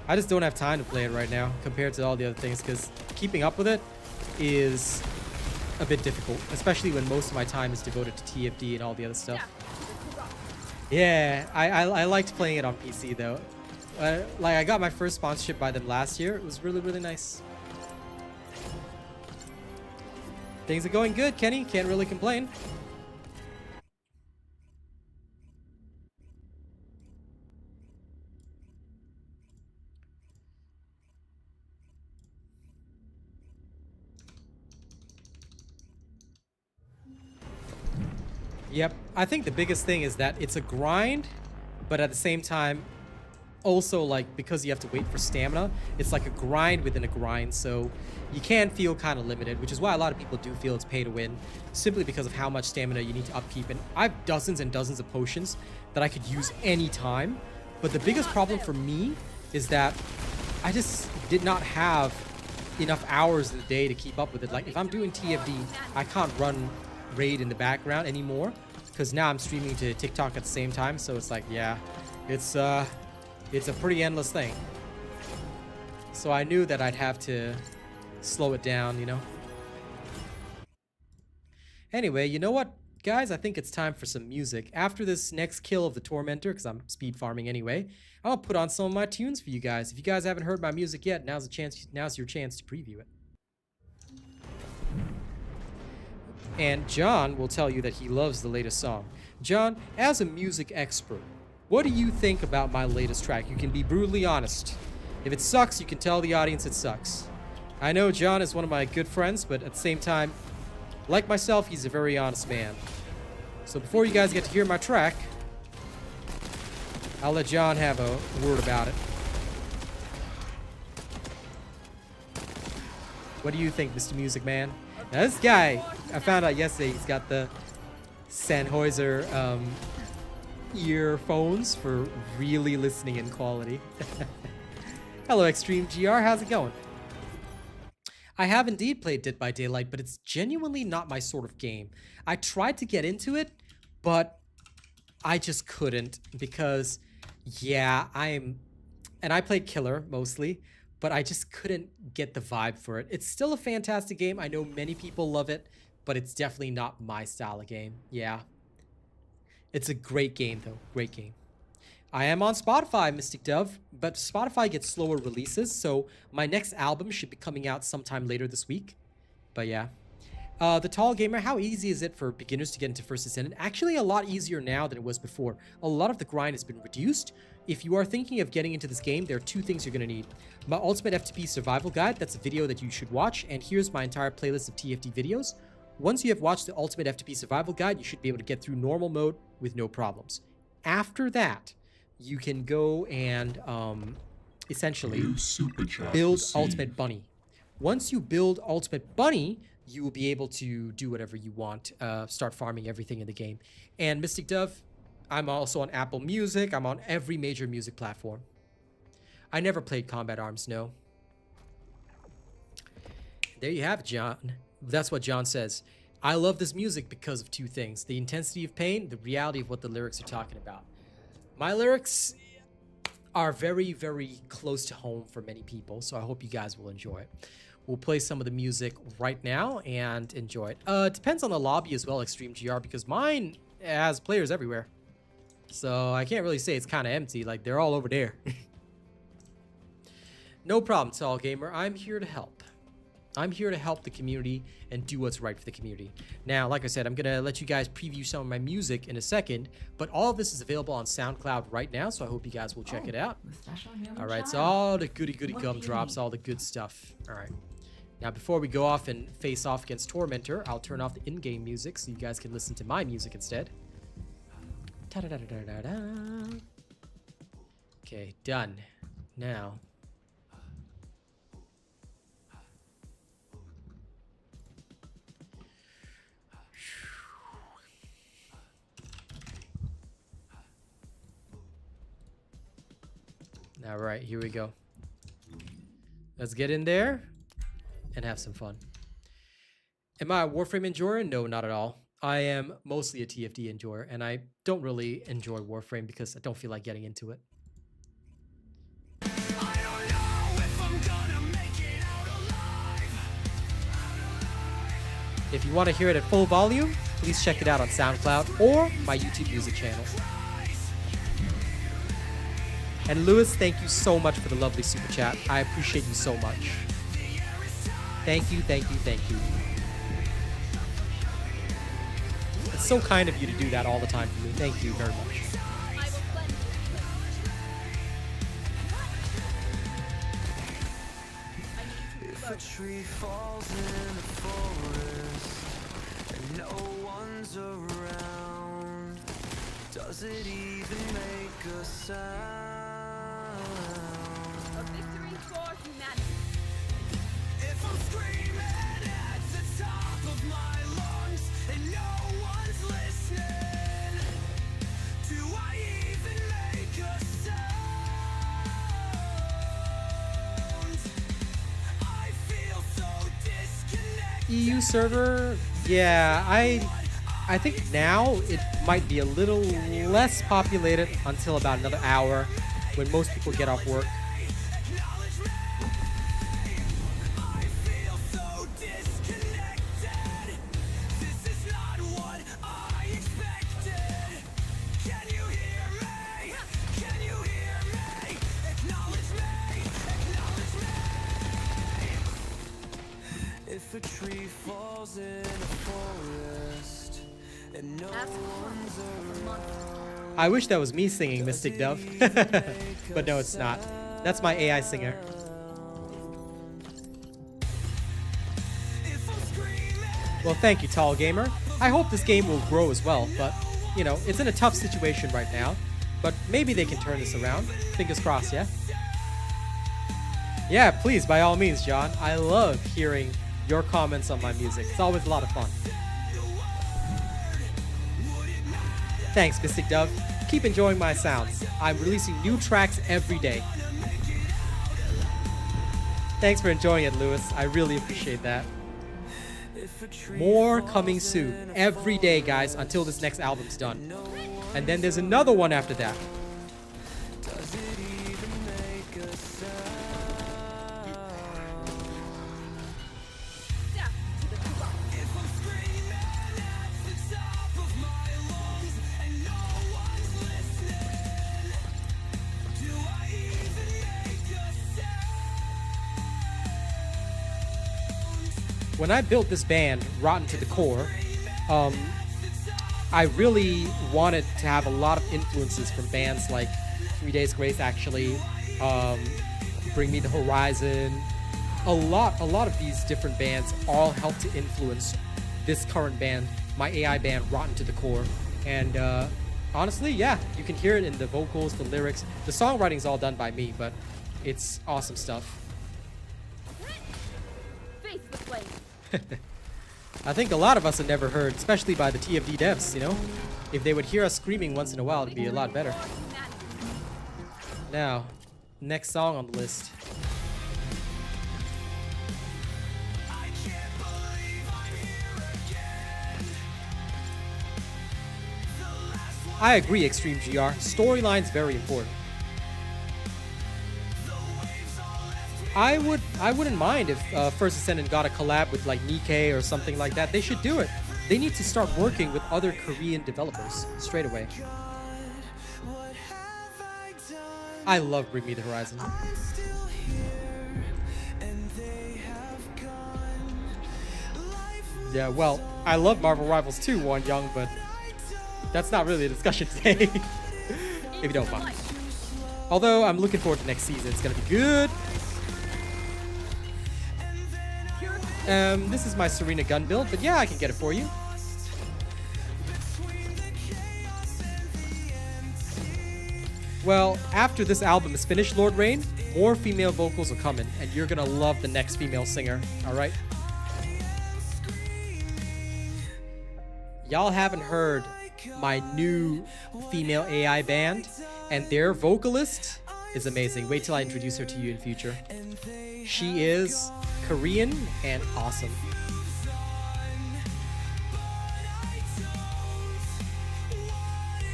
I just don't have time to play it right now compared to all the other things, because keeping up with it is a bit difficult, especially when most of my time is devoted to TFD and all the other stuff. Yeah, I liked playing it on PC though. Like I got my first sponsorship by them last year. It was really, really nice. Things are going good, Kenny. Can't really complain. Yep, I think the biggest thing is that it's a grind, but at the same time, also, like, because you have to wait for stamina, it's like a grind within a grind, so you can feel kind of limited, which is why a lot of people do feel it's pay to win, simply because of how much stamina you need to upkeep. And I have dozens and dozens of potions that I could use any time, but the biggest problem for me is that I just did not have enough hours in the day to keep up with it. Like, if I'm doing TFD, I can't run Raid in the background anymore, because now I'm streaming to TikTok at the same time, so it's like, yeah, it's a pretty endless thing. So I knew that I'd have to slow it down, you know? Anyway, you know what, guys? I think it's time for some music. After this next kill of the Tormentor, because I'm speed farming anyway, I'll put on some of my tunes for you guys. If you guys haven't heard my music yet, now's your chance to preview it. And John will tell you that he loves the latest song. John, as a music expert, what do you think about my latest track? You can be brutally honest. If it sucks, you can tell the audience it sucks. I know John is one of my good friends, but at the same time, like myself, he's a very honest man. So before you guys get to hear my track, I'll let John have a word about it. What do you think, Mr. Music Man? Now, this guy, I found out yesterday, he's got the Sennheiser earphones for really listening in quality. Hello, Extreme GR, how's it going? I have indeed played Dead by Daylight, but it's genuinely not my sort of game. I tried to get into it, but I just couldn't because, yeah, and I played Killer mostly, but I just couldn't get the vibe for it. It's still a fantastic game. I know many people love it, but it's definitely not my style of game. Yeah. It's a great game, though. Great game. I am on Spotify, Mystic Dove, but Spotify gets slower releases, so my next album should be coming out sometime later this week. But yeah. The Tall Gamer, how easy is it for beginners to get into First Descendant? Actually, a lot easier now than it was before. A lot of the grind has been reduced. If you are thinking of getting into this game, there are two things you're going to need. My Ultimate FTP Survival Guide, that's a video that you should watch, and here's my entire playlist of TFD videos. Once you have watched the Ultimate FTP Survival Guide, you should be able to get through normal mode with no problems. After that, you can go and essentially build Ultimate Bunny. Once you build Ultimate Bunny, you will be able to do whatever you want, start farming everything in the game. And Mystic Dove, I'm also on Apple Music. I'm on every major music platform. I never played Combat Arms, no. There you have it, John. That's what John says. I love this music because of two things. The intensity of pain, the reality of what the lyrics are talking about. My lyrics are very, very close to home for many people, so I hope you guys will enjoy it. We'll play some of the music right now and enjoy it. It depends on the lobby as well, Extreme GR, because mine has players everywhere. So I can't really say it's kind of empty, like they're all over there. No problem, Tall Gamer. I'm here to help. I'm here to help the community and do what's right for the community. Now, like I said, I'm going to let you guys preview some of my music in a second, but all of this is available on SoundCloud right now, so I hope you guys will check it out. All right, so all the goody gumdrops, all the good stuff. All right. Now, before we go off and face off against Tormentor, I'll turn off the in-game music so you guys can listen to my music instead. Ta-da-da-da-da-da-da. Okay, done. Now... All right, here we go. Let's get in there and have some fun. Am I a Warframe enjoyer? No, not at all. I am mostly a TFD enjoyer, and I don't really enjoy Warframe because I don't feel like getting into it. If you want to hear it at full volume, please check it out on SoundCloud or my YouTube music channel. And Lewis, thank you so much for the lovely super chat. I appreciate you so much. Thank you, thank you, thank you. It's so kind of you to do that all the time for me. Thank you very much. If a tree falls in the forest and no one's around, does it even make a sound? A victory for humanity. If I'm screaming at the top of my lungs and no one's listening, do I even make a sound? I feel so disconnected. EU server, yeah, I think now it might be a little less populated until about another hour when most people get off work. Acknowledge me. I feel so disconnected. This is not what I expected. Can you hear me? Can you hear me? Acknowledge me. Acknowledge me. If a tree falls in a forest and no Ask one's Corn of a monster. I wish that was me singing Mystic Dove, but no, it's not. That's my AI singer. Well, thank you, Tall Gamer. I hope this game will grow as well, but, you know, it's in a tough situation right now. But maybe they can turn this around. Fingers crossed, yeah? Yeah, please, by all means, John. I love hearing your comments on my music. It's always a lot of fun. Thanks, Mystic Dove. Keep enjoying my sounds. I'm releasing new tracks every day. Thanks for enjoying it, Lewis. I really appreciate that. More coming soon. Every day, guys, until this next album's done. And then there's another one after that. Does it even make a sound? Step to the tuba. If I'm screaming at the top of my lungs and no one's listening, do I even make a sound? When I built this band, Rotten to the Core, I really wanted to have a lot of influences from bands like 3 Days Grace, actually, Bring Me the Horizon. A lot of these different bands all helped to influence this current band, my AI band, Rotten to the Core. And honestly, yeah, you can hear it in the vocals, the lyrics. The songwriting's all done by me, but it's awesome stuff. Face the flame. I think a lot of us have never heard, especially by the TFD devs, you know? If they would hear us screaming once in a while, it'd be a lot better. Now, next song on the list. I can't believe I'm here again. The last one, I agree, Extreme GR. Storyline's very important. the waves all left me. I wouldn't mind if First Descendant got a collab with like Nikkei or something like that. They should do it. They need to start working with other Korean developers straight away. What have I done? I love Bring Me the Horizon. I'm still here, and they have gone. Life was Yeah, well, I love Marvel Rivals 2, Won Young, but that's not really a discussion today. If you don't mind. Although I'm looking forward to next season. It's gonna be good. This is my Serena gun build, but yeah, I can get it for you. Well, after this album is finished, Lord Rain, more female vocals are coming, and you're gonna love the next female singer, alright? Y'all haven't heard my new female AI band, and their vocalist is amazing. Wait till I introduce her to you in future. She is Korean and awesome.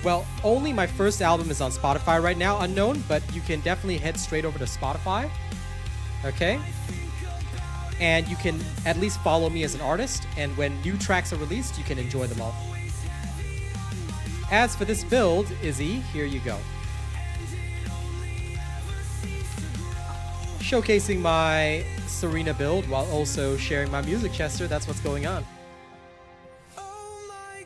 Well, only my first album is on Spotify right now, Unknown, but you can definitely head straight over to Spotify. Okay? And you can at least follow me as an artist, and when new tracks are released, you can enjoy them all. As for this build, Izzy, here you go. Showcasing my Serena build while also sharing my music, Chester. That's what's going on.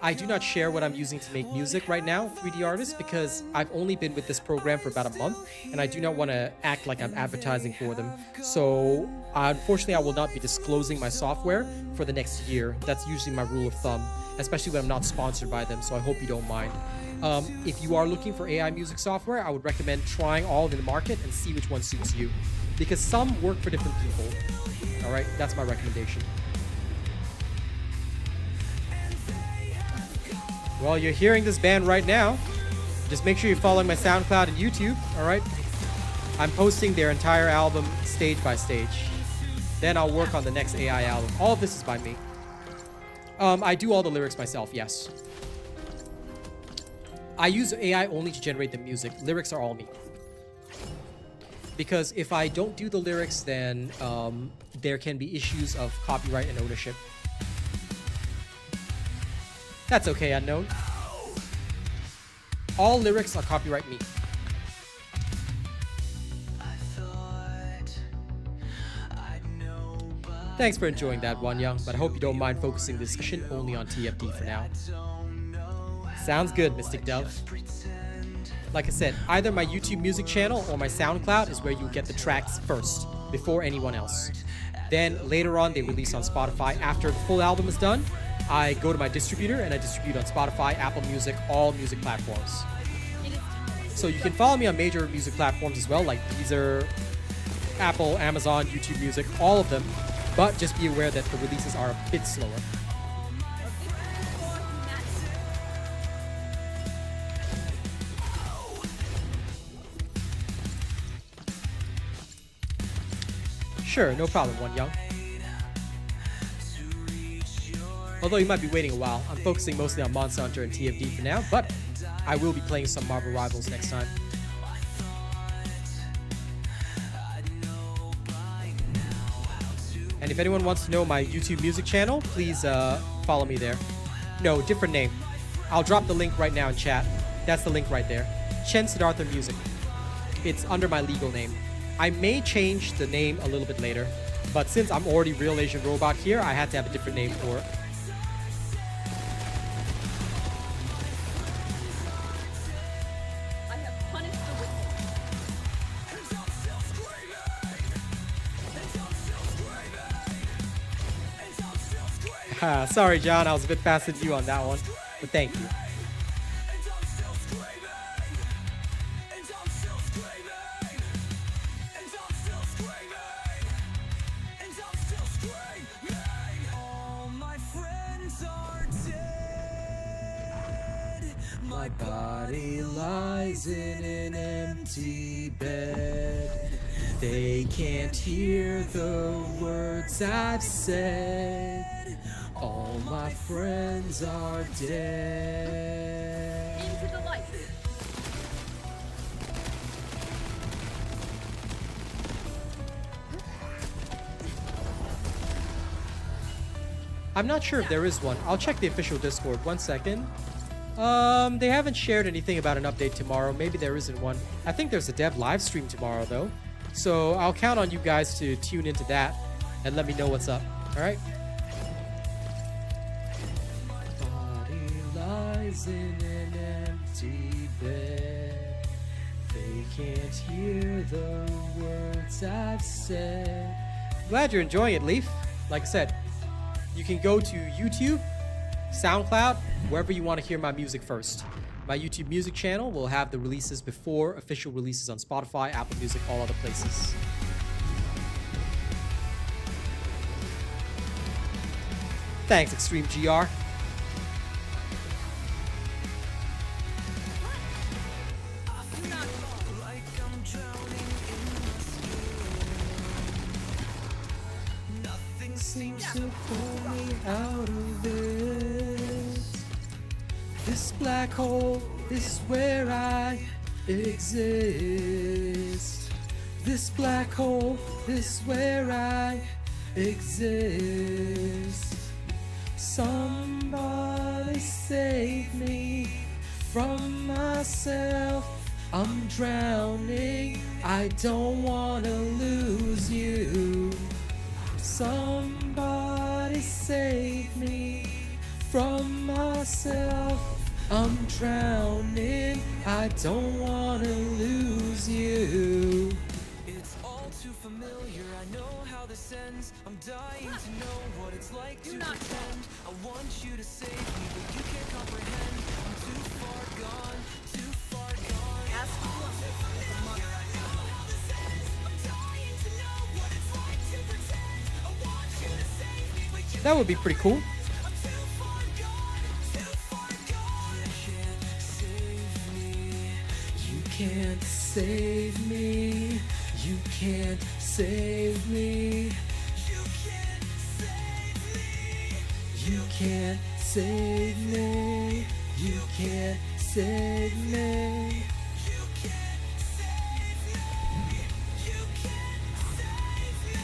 I do not share what I'm using to make music right now, 3D Artist, because I've only been with this program for about a month, and I do not want to act like I'm advertising for them. So, unfortunately, I will not be disclosing my software for the next year. That's usually my rule of thumb. especially when I'm not sponsored by them, so I hope you don't mind. If you are looking for AI music software, I would recommend trying all in the market and see which one suits you, because some work for different people. All right, that's my recommendation. Well, you're hearing this band right now. Just make sure you're following my SoundCloud and YouTube, all right? I'm posting their entire album stage by stage. Then I'll work on the next AI album. All of this is by me. I do all the lyrics myself, yes. I use AI only to generate the music. Lyrics are all me. Because if I don't do the lyrics, then there can be issues of copyright and ownership. That's okay, Unknown. All lyrics are copyright me. Thanks for enjoying that one, Young, but I hope you don't mind focusing the discussion only on TFD for now. Sounds good, Mystic Dove. Like I said, either my YouTube music channel or my SoundCloud is where you get the tracks first, before anyone else. Then later on, they release on Spotify. After the full album is done, I go to my distributor and I distribute on Spotify, Apple Music, all music platforms. So you can follow me on major music platforms as well, like Deezer, Apple, Amazon, YouTube Music, all of them. But just be aware that the releases are a bit slower. Sure, no problem, One Young. Although you might be waiting a while, I'm focusing mostly on Monster Hunter and TFD for now, but I will be playing some Marvel Rivals next time. And if anyone wants to know my YouTube music channel, please follow me there. No, different name. I'll drop the link right now in chat. That's the link right there. Chen Siddhartha Music. It's under my legal name. I may change the name a little bit later, but since I'm already Real Asian Robot here, I had to have a different name for it. I have punished the wicked. Sorry, John, I was a bit faster than you on that one, but thank you. My body lies in an empty bed. They can't hear the words I've said. All my friends are dead. Into the light. I'm not sure if there is one. I'll check the official Discord. 1 second. They haven't shared anything about an update tomorrow. Maybe there isn't one. I think there's a dev live stream tomorrow, though. So I'll count on you guys to tune into that and let me know what's up. All right? Body lies in an empty bed. They can't hear the words I've said. Glad you're enjoying it, Leaf. Like I said, you can go to YouTube, SoundCloud, wherever you want to hear my music first. My YouTube music channel will have the releases before official releases on Spotify, Apple Music, all other places. Thanks, Extreme GR. Seems to pull me out of this. This black hole is where I exist. This black hole is where I exist. Somebody save me from myself. I'm drowning. I don't wanna lose you. Somebody save me from myself. I'm drowning. I don't wanna lose you. It's all too familiar. I know how this ends. I'm dying to know what it's like to pretend. I want you to save me, but you can't comprehend. I'm too far gone, too far gone. Ask Fluffy. I know how this ends. I'm dying to know what it's like to pretend. I want you to save me, but you That would be pretty cool. I'm too far gone, too far gone. You can't save me. You can't save me. You can't save me. You can't save me. You can't save me. You can't save me. You can't save me. You can't save me.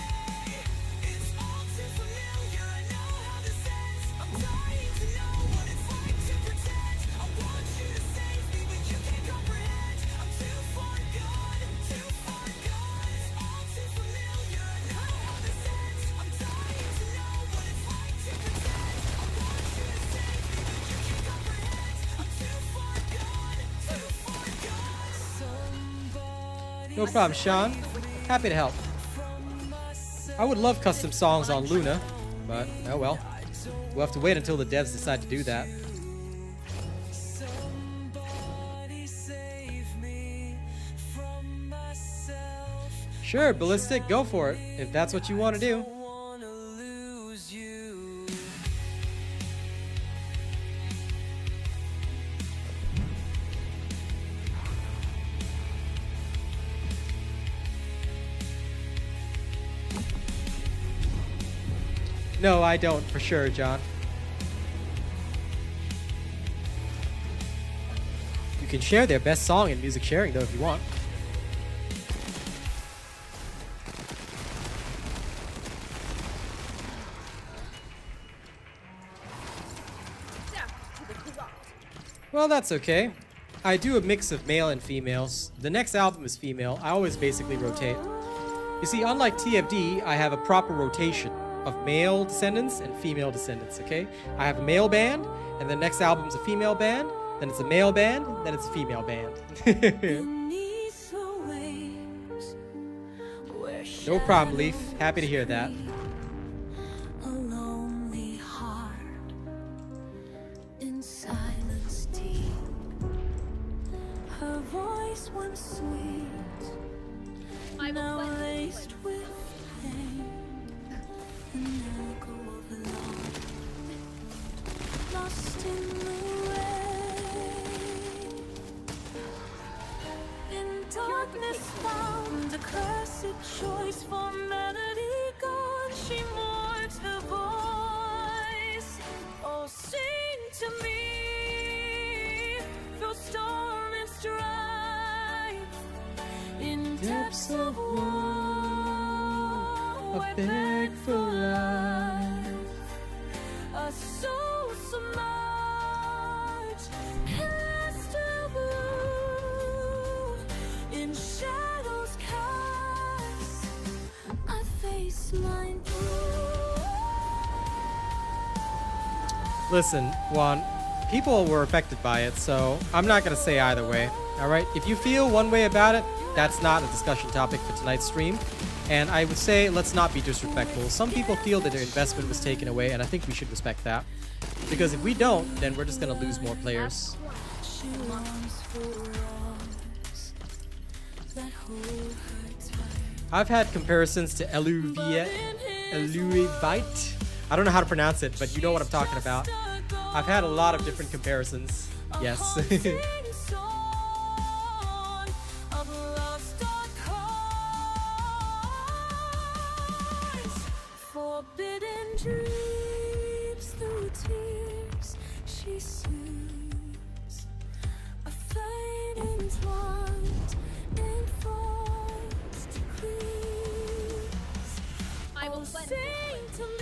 It's all too familiar. I know how this ends. I'm dying to know what it's like to pretend. I want you to save me, but you can't comprehend. I'm too far gone, too far gone. It's all too familiar. I know how this ends. I'm dying to know what it's like to pretend. I want you to save me, but you can't comprehend. I'm too far gone, too far gone. Somebody No problem, Sean. Happy to help. I would love custom songs on Luna, but oh well. We'll have to wait until the devs decide to do that. Somebody save me from myself. Sure, Ballistic, go for it, if that's what you want to do. Wanna lose you. No, I don't, for sure, John. You can share their best song in music sharing, though, if you want. Death to the corrupt. Well, that's okay. I do a mix of male and females. The next album is female. I always basically rotate. You see, unlike TFD, I have a proper rotation of male descendants and female descendants, okay? I have a male band, and the next album's a female band, then it's a male band, then it's a female band. Beneath the waves, where No problem, Leaf. Happy to hear that. a lonely heart in silence deep. Her voice once sweet, I will now cleanse laced with pain. An echo of love, lost in the rain. In darkness found a cursed choice for melody gone. She mourns her voice. Oh, sing to me through storm and strife. In depths of war, I beg for life. a soul submerged in luster blue. In shadows cast, I face mine through. Listen, Juan, people were affected by it, so I'm not going to say either way. All right? If you feel one way about it, that's not a discussion topic for tonight's stream. And I would say let's not be disrespectful. Some people feel that their investment was taken away, and I think we should respect that. Because if we don't, then we're just going to lose more players. She longs for arms that hold her tight. I've had comparisons to Eluvite. I don't know how to pronounce it, but you know what I'm talking about. I've had a lot of different comparisons. Yes. Haunting song of love's dark cries. Forbidden dreams through tears she soothes. A flame entwined in forest decrees. I will Oh, cleanse sing to me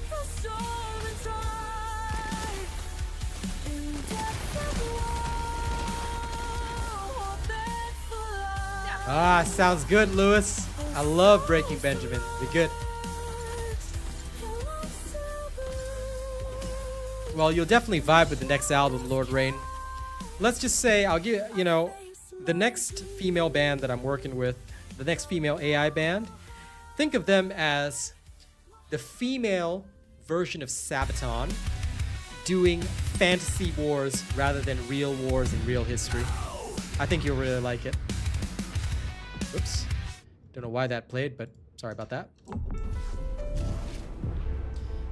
the storm and strife. In depth of war, beg for life. Ah, sounds good, Lewis. I love Breaking Benjamin. You're good. Well, you'll definitely vibe with the next album, Lord Rain. Let's just say, I'll give, you know, the next female band that I'm working with, the next female AI band. Think of them as the female version of Sabaton doing fantasy wars rather than real wars in real history. I think you'll really like it. Oops. Don't know why that played, but sorry about that.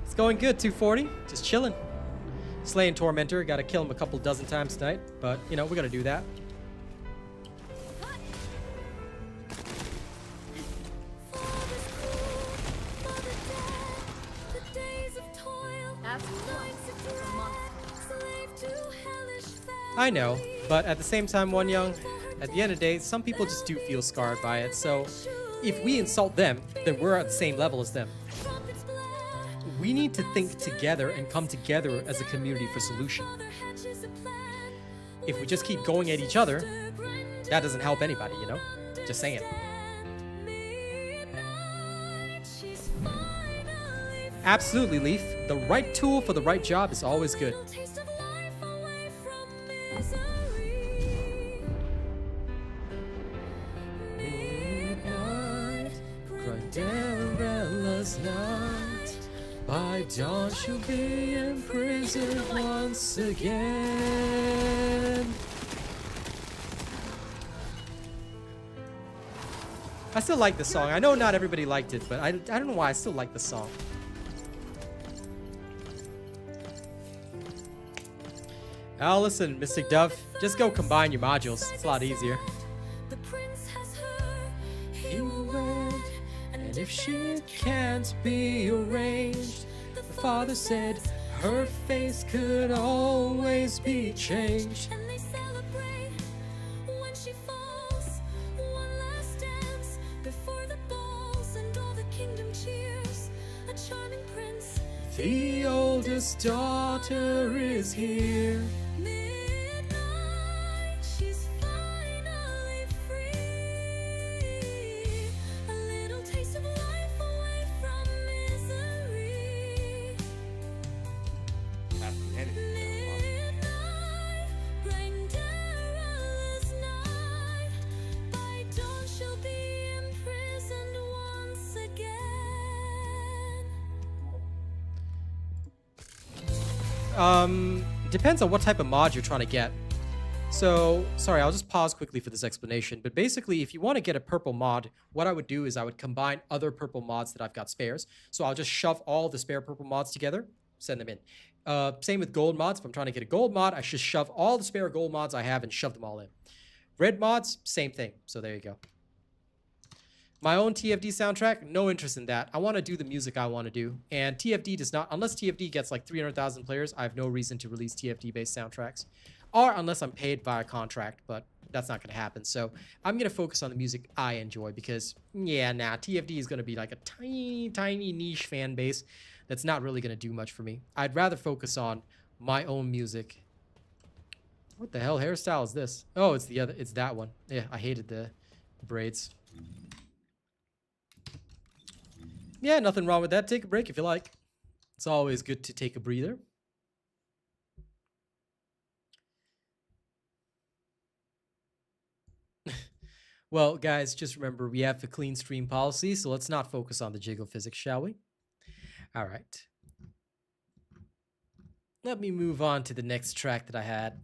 It's going good, 240. Just chilling. Slaying Tormentor. Gotta kill him a couple dozen times tonight, but, you know, we're gonna do that. I know, but at the same time, One Young, at the end of the day, some people just do feel scarred by it. So if we insult them, then we're at the same level as them. We need to think together and come together as a community for solution. If we just keep going at each other, that doesn't help anybody, you know? Just saying. Absolutely, Leaf. The right tool for the right job is always good. By dawn she'll be in prison once again. I still like the song. I know not everybody liked it, but I don't know why I still like the song. Oh, listen, Mystic Dove, just go combine your modules. It's a lot easier. And if she can't be arranged, the father said her face could always be changed. And they celebrate when she falls. One last dance before the balls, and all the kingdom cheers. A charming prince. The oldest daughter is here. Midnight, she's finally free. A little taste of life away from misery. Midnight, bright and perilous night. By dawn she'll be imprisoned once again. Depends on what type of mod you're trying to get. So, sorry, I'll just pause quickly for this explanation. But basically, if you want to get a purple mod, what I would do is I would combine other purple mods that I've got spares. So I'll just shove all the spare purple mods together, send them in. Same with gold mods. If I'm trying to get a gold mod, I should shove all the spare gold mods I have and shove them all in. Red mods, same thing. So there you go. My own TFD soundtrack, no interest in that. I want to do the music I want to do. And TFD does not, unless TFD gets like 300,000 players, I have no reason to release TFD-based soundtracks. Or unless I'm paid via contract, but that's not going to happen. So I'm going to focus on the music I enjoy because, yeah, TFD is going to be like a tiny, tiny niche fan base that's not really going to do much for me. I'd rather focus on my own music. What the hell hairstyle is this? Oh, it's the other, it's that one. Yeah, I hated the braids. Yeah, nothing wrong with that. Take a break if you like. It's always good to take a breather. Well, guys, just remember we have a clean stream policy, so let's not focus on the jiggle physics, shall we? All right. Let me move on to the next track that I had.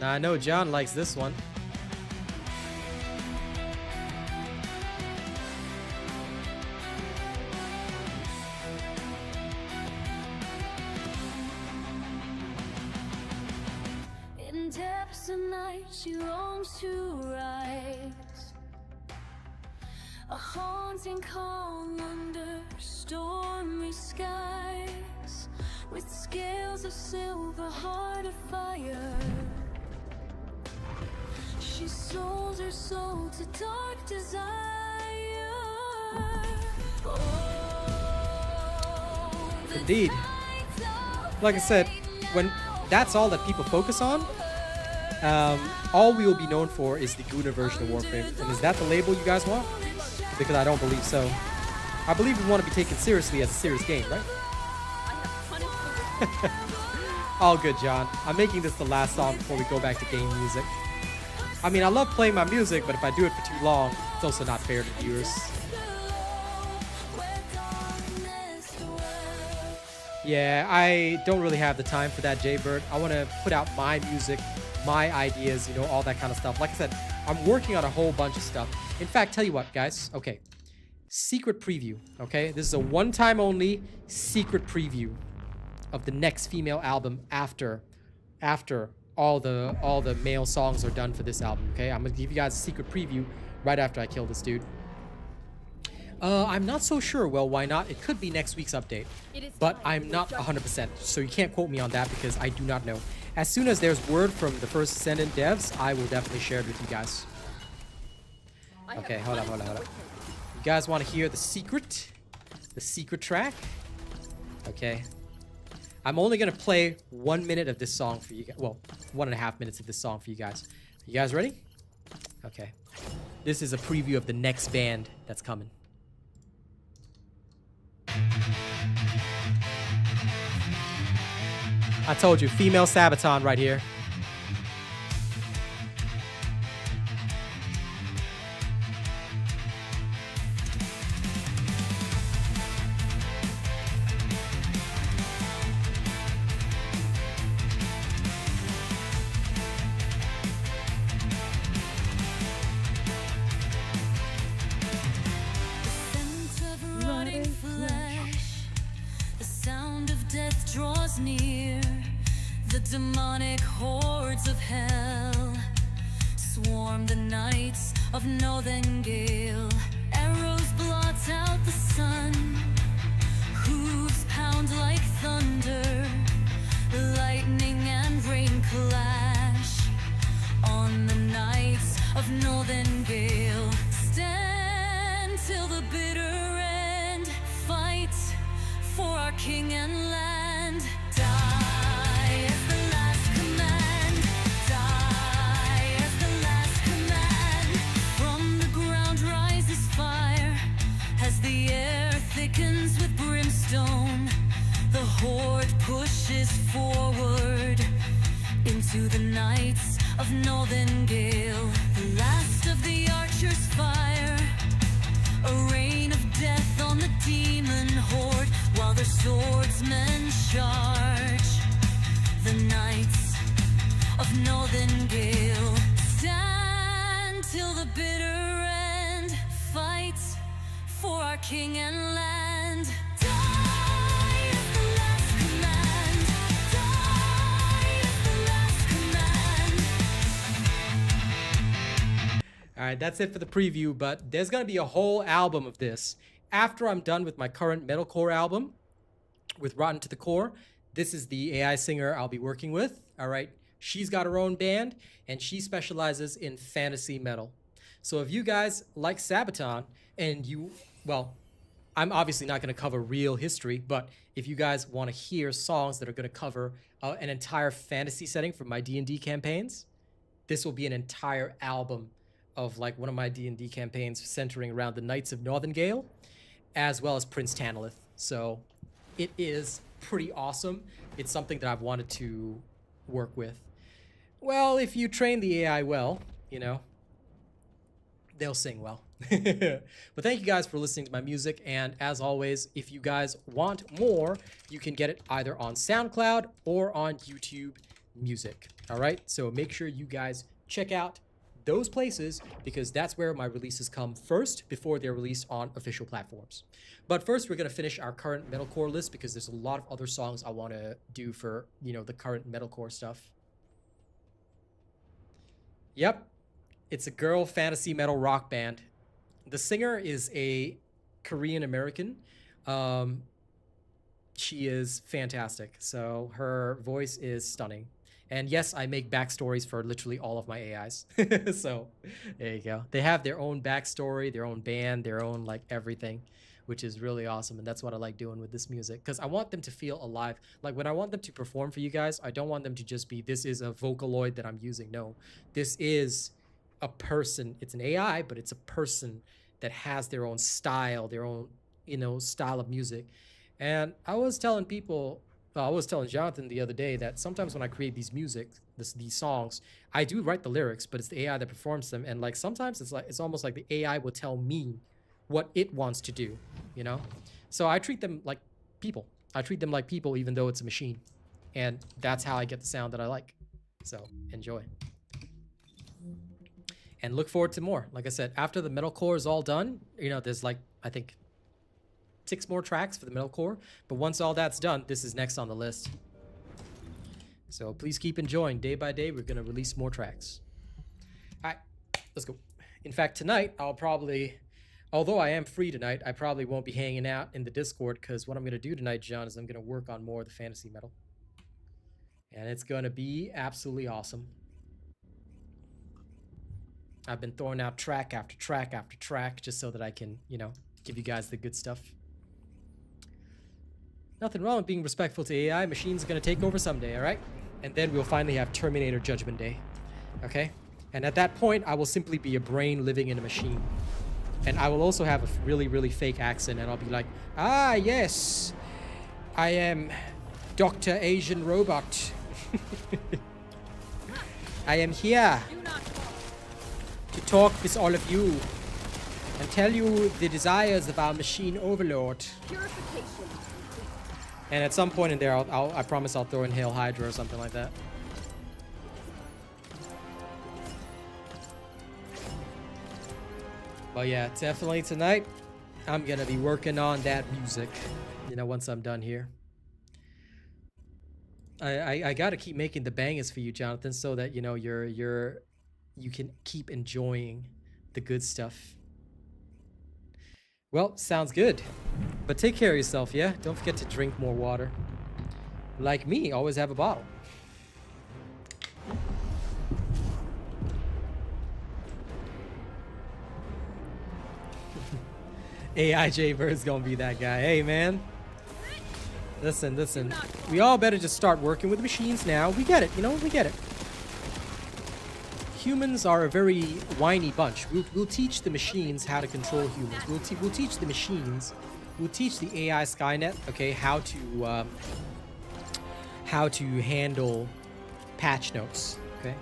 Now, I know John likes this one. In depths of night, she longs to rise. A haunting calm under stormy skies, with scales of silver, heart of fire. She sold her soul to dark desire. Oh, Indeed. Like I said, when that's all that people focus on, all we will be known for is the Guna version of Warframe. And is that the label you guys want? Because I don't believe so. I believe we want to be taken seriously as a serious game, right? All good, John. I'm making this the last song before we go back to game music. I mean, I love playing my music, but if I do it for too long, it's also not fair to viewers. Yeah, I don't really have the time for that, Jaybird. I want to put out my music, my ideas, you know, all that kind of stuff. Like I said, I'm working on a whole bunch of stuff. In fact, tell you what, guys. Okay. Secret preview, okay? This is a one-time only secret preview of the next female album after all the male songs are done for this album, okay? I'm gonna give you guys a secret preview right after I kill this dude. I'm not so sure. Well, why not? It could be next week's update, but I'm not 100%, so you can't quote me on that because I do not know. As soon as there's word from the first Descendant devs, I will definitely share it with you guys. Okay, hold up. You guys want to hear the secret track? Okay. I'm only going to play 1 minute of this song for you guys. Well, 1.5 minutes of this song for you guys. You guys ready? Okay. This is a preview of the next band that's coming. I told you, female Sabaton right here. Near the demonic hordes of hell swarm the nights of northern gale. Arrows blot out the sun, hooves pound like thunder, lightning and rain clash on the nights of northern gale. Stand till the bitter end, fight for our king and land. Die as the last command. Die as the last command. From the ground rises fire as the air thickens with brimstone. The horde pushes forward into the nights of northern gale. The last of the archers fire, a rain of death on the demon horde, while their swordsmen charge the nights of northern gale. Stand till the bitter end, fight for our king and land. Die is the last command. Die is the last command. Alright, that's it for the preview, but there's gonna be a whole album of this. After I'm done with my current metalcore album, with Rotten to the Core, this is the AI singer I'll be working with, alright? She's got her own band, and she specializes in fantasy metal. So if you guys like Sabaton, and you, well, I'm obviously not gonna cover real history, but if you guys wanna hear songs that are gonna cover an entire fantasy setting from my D&D campaigns, this will be an entire album of like one of my D&D campaigns centering around the Knights of Northern Gale, as well as Prince Tantalith. So it is pretty awesome. It's something that I've wanted to work with. Well, if you train the AI well, you know, they'll sing well. But thank you guys for listening to my music, and as always, if you guys want more, you can get it either on SoundCloud or on YouTube Music. All right, so make sure you guys check out those places, because that's where my releases come first before they're released on official platforms. But first, we're gonna finish our current metalcore list, because there's a lot of other songs I want to do for, you know, the current metalcore stuff. Yep, it's a girl fantasy metal rock band. The singer is a Korean American. She is fantastic. So her voice is stunning. And yes, I make backstories for literally all of my AIs. So there you go. They have their own backstory, their own band, their own like everything, which is really awesome. And that's what I like doing with this music, because I want them to feel alive. Like when I want them to perform for you guys, I don't want them to just be, this is a Vocaloid that I'm using. No, this is a person. It's an AI, but it's a person that has their own style, their own, you know, style of music. And I was telling people I was telling Jonathan the other day that sometimes when I create these these songs, I do write the lyrics, but it's the AI that performs them. And like sometimes it's almost like the AI will tell me what it wants to do, you know? So I treat them like people. I treat them like people even though it's a machine. And that's how I get the sound that I like. So enjoy. And look forward to more. Like I said, after the metalcore is all done, you know, there's like, I think 6 more tracks for the metalcore. But once all that's done, this is next on the list. So please keep enjoying. Day by day, we're going to release more tracks. All right, let's go. In fact, tonight, I'll probably, although I am free tonight, I probably won't be hanging out in the Discord because what I'm going to do tonight, John, is I'm going to work on more of the fantasy metal. And it's going to be absolutely awesome. I've been throwing out track after track after track just so that I can, you know, give you guys the good stuff. Nothing wrong with being respectful to AI. Machines are going to take over someday, all right? And then we'll finally have Terminator Judgment Day, okay? And at that point, I will simply be a brain living in a machine. And I will also have a really, really fake accent, and I'll be like, ah, yes, I am Dr. Asian Robot. I am here to talk with all of you and tell you the desires of our machine overlord. Purification. And at some point in there, I promise I'll throw in Hail Hydra or something like that. But yeah, definitely tonight, I'm gonna be working on that music, you know, once I'm done here. I gotta keep making the bangers for you, Jonathan, so that, you know, you can keep enjoying the good stuff. Well, sounds good. But take care of yourself, yeah? Don't forget to drink more water. Like me, always have a bottle. AIJ Bird's gonna be that guy. Hey, man. Listen. We all better just start working with machines now. We get it, you know? We get it. Humans are a very whiny bunch. We'll teach the machines how to control humans. We'll teach the machines. We'll teach the AI Skynet, okay, how to handle patch notes, okay?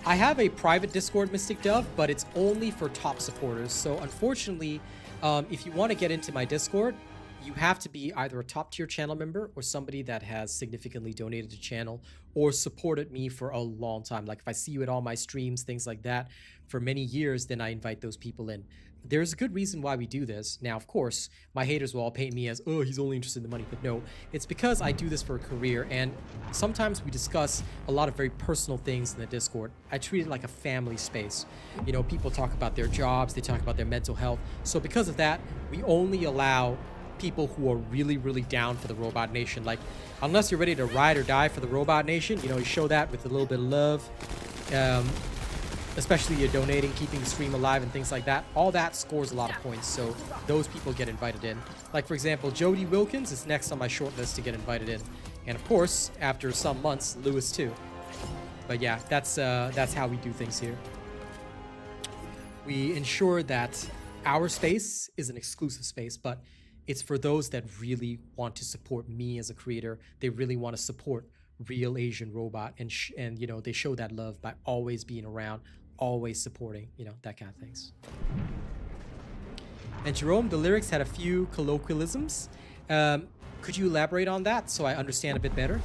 I have a private Discord, Mystic Dove, but it's only for top supporters. So unfortunately, if you want to get into my Discord, you have to be either a top tier channel member or somebody that has significantly donated to channel or supported me for a long time. Like if I see you at all my streams, things like that, for many years, then I invite those people in. There's a good reason why we do this. Now, of course, my haters will all paint me as, oh, he's only interested in the money. But no, it's because I do this for a career. And sometimes we discuss a lot of very personal things in the Discord. I treat it like a family space. You know, people talk about their jobs. They talk about their mental health. So because of that, we only allow people who are really, really down for the Robot Nation. Like, unless you're ready to ride or die for the Robot Nation, you know, you show that with a little bit of love. Especially you're donating, keeping the stream alive and things like that. All that scores a lot of points, so those people get invited in. Like, for example, D Wilkins is next on my short list to get invited in. And of course, after some months, Lewis too. But yeah, that's how we do things here. We ensure that our space is an exclusive space, but it's for those that really want to support me as a creator. They really want to support real Asian Robot, and you know, they show that love by always being around, always supporting, you know, that kind of things. And Jerome, the lyrics had a few colloquialisms. Could you elaborate on that so I understand a bit better?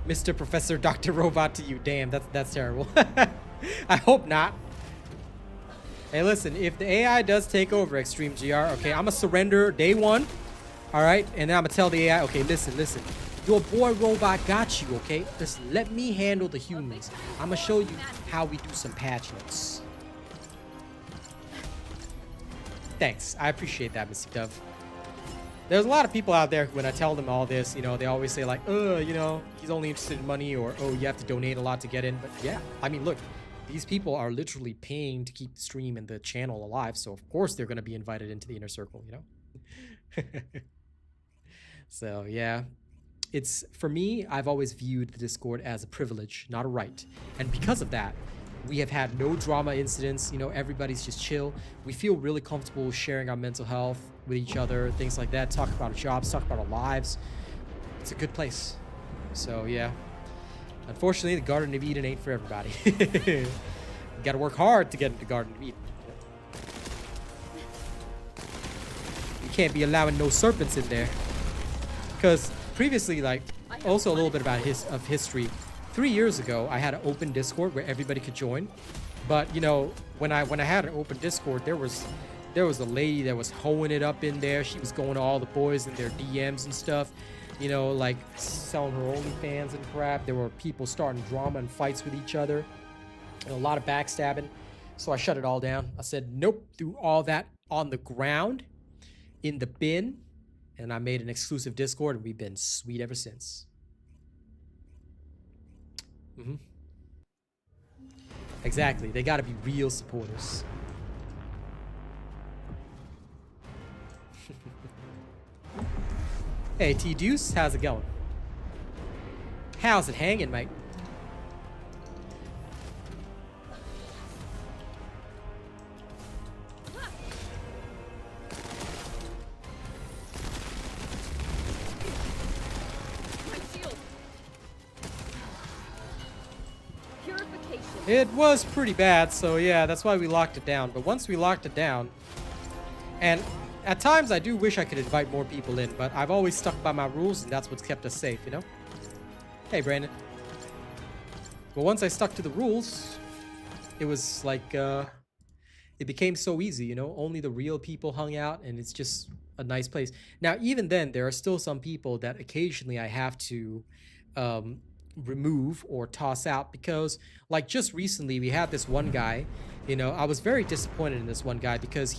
Mr. Professor Dr. Robot to you. Damn, that's terrible. I hope not. Hey, listen, if the AI does take over Extreme GR, okay, I'm gonna surrender day one, all right? And then I'm gonna tell the AI, okay, listen. Your boy Robot got you, okay? Just let me handle the humans. I'm gonna show you how we do some patch notes. Thanks, I appreciate that, Mr. Dove. There's a lot of people out there, when I tell them all this, you know, they always say like, you know, he's only interested in money, or, oh, you have to donate a lot to get in. But yeah, I mean, look. These people are literally paying to keep the stream and the channel alive, so of course they're going to be invited into the inner circle, you know? So, yeah. It's, for me, I've always viewed the Discord as a privilege, not a right. And because of that, we have had no drama incidents, you know, everybody's just chill. We feel really comfortable sharing our mental health with each other, things like that, talk about our jobs, talk about our lives. it's a good place. So yeah, unfortunately, the Garden of Eden ain't for everybody. You gotta work hard to get into Garden of Eden. You can't be allowing no serpents in there. Because previously, like, also a little bit about history. 3 years ago, I had an open Discord where everybody could join. But you know, when I had an open Discord, there was a lady that was hoeing it up in there. She was going to all the boys in their DMs and stuff. You know, like selling her OnlyFans and crap. There were people starting drama and fights with each other. And a lot of backstabbing. So I shut it all down. I said, nope, threw all that on the ground in the bin. And I made an exclusive Discord, and we've been sweet ever since. Exactly. They gotta be real supporters. Hey, T-Deuce, how's it going? How's it hanging, mate? It was pretty bad, so yeah, that's why we locked it down. But once we locked it down, and at times I do wish I could invite more people in, but I've always stuck by my rules, and that's what's kept us safe, you know? Hey, Brandon. But once I stuck to the rules, it was like, it became so easy, you know? Only the real people hung out, and it's just a nice place. Now, even then, there are still some people that occasionally I have to remove or toss out, because like just recently we had this one guy, you know, I was very disappointed in this one guy because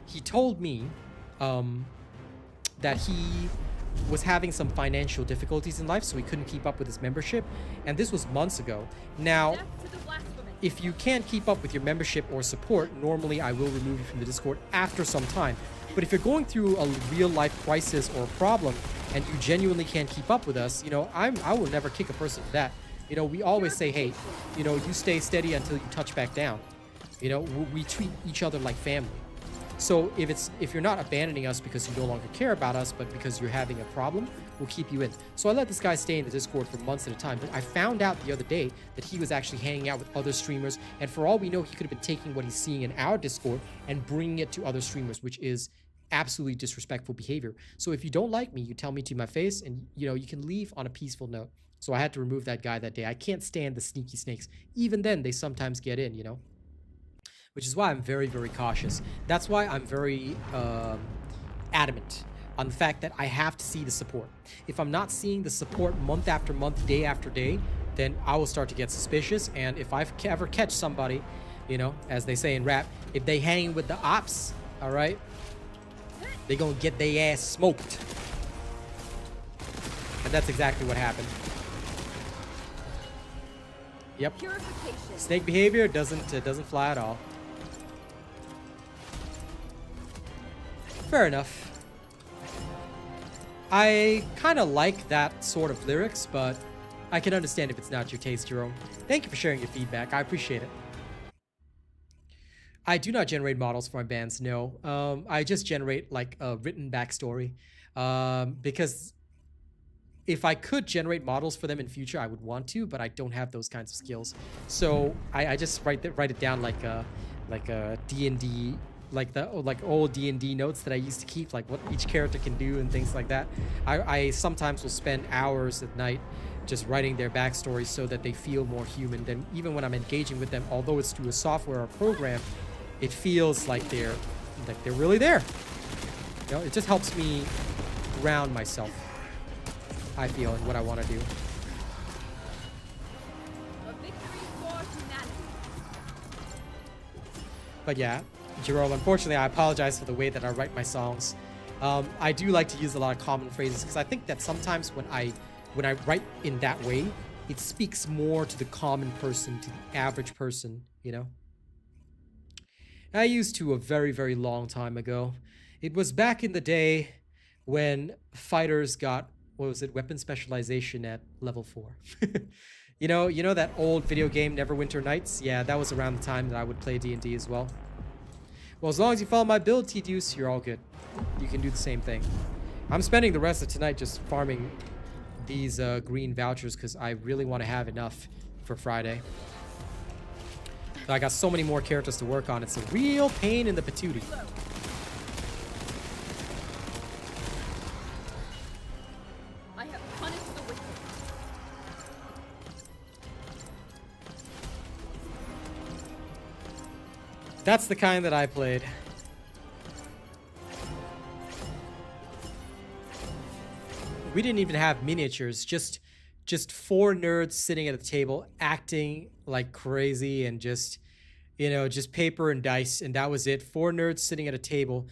he told me that he was having some financial difficulties in life, so he couldn't keep up with his membership, and this was months ago. Now, if you can't keep up with your membership or support, normally I will remove you from the Discord after some time. But if you're going through a real life crisis or problem and you genuinely can't keep up with us, you know, I will never kick a person for that. You know, we always say, hey, you know, you stay steady until you touch back down. You know, we treat each other like family. So if you're not abandoning us because you no longer care about us, but because you're having a problem, we'll keep you in. So I let this guy stay in the Discord for months at a time. But I found out the other day that he was actually hanging out with other streamers. And for all we know, he could have been taking what he's seeing in our Discord and bringing it to other streamers, which is absolutely disrespectful behavior. So if you don't like me, you tell me to my face, and you know, you can leave on a peaceful note. So I had to remove that guy that day. I can't stand the sneaky snakes. Even then, they sometimes get in, you know? Which is why I'm very, very cautious. That's why I'm very adamant on the fact that I have to see the support. If I'm not seeing the support month after month, day after day, then I will start to get suspicious. And if I ever catch somebody, you know, as they say in rap, if they hang with the ops, all right, they gonna get their ass smoked. And that's exactly what happened. Yep. Snake behavior doesn't fly at all. Fair enough. I kind of like that sort of lyrics, but I can understand if it's not your taste, Jerome. Thank you for sharing your feedback. I appreciate it. I do not generate models for my bands, no. I just generate like a written backstory. Because if I could generate models for them in future, I would want to, but I don't have those kinds of skills. So I just write it down like a D&D, like old D&D notes that I used to keep, like what each character can do and things like that. I sometimes will spend hours at night just writing their backstories so that they feel more human. Then even when I'm engaging with them, although it's through a software or program, it feels like they're really there. You know, it just helps me ground myself, I feel, in what I want to do. But yeah, Jerome, unfortunately, I apologize for the way that I write my songs. I do like to use a lot of common phrases because I think that sometimes when I write in that way, it speaks more to the common person, to the average person, you know? I used to a very, very long time ago. It was back in the day when fighters got, what was it, weapon specialization at level 4. You know that old video game, Neverwinter Nights? Yeah, that was around the time that I would play D&D as well. Well, as long as you follow my build, T-Deuce, you're all good. You can do the same thing. I'm spending the rest of tonight just farming these green vouchers because I really want to have enough for Friday. So I got so many more characters to work on. It's a real pain in the patootie. I have punished the wicked. That's the kind that I played. We didn't even have miniatures, just 4 nerds sitting at a table acting like crazy and just, you know, just paper and dice, and that was it. 4 nerds sitting at a table,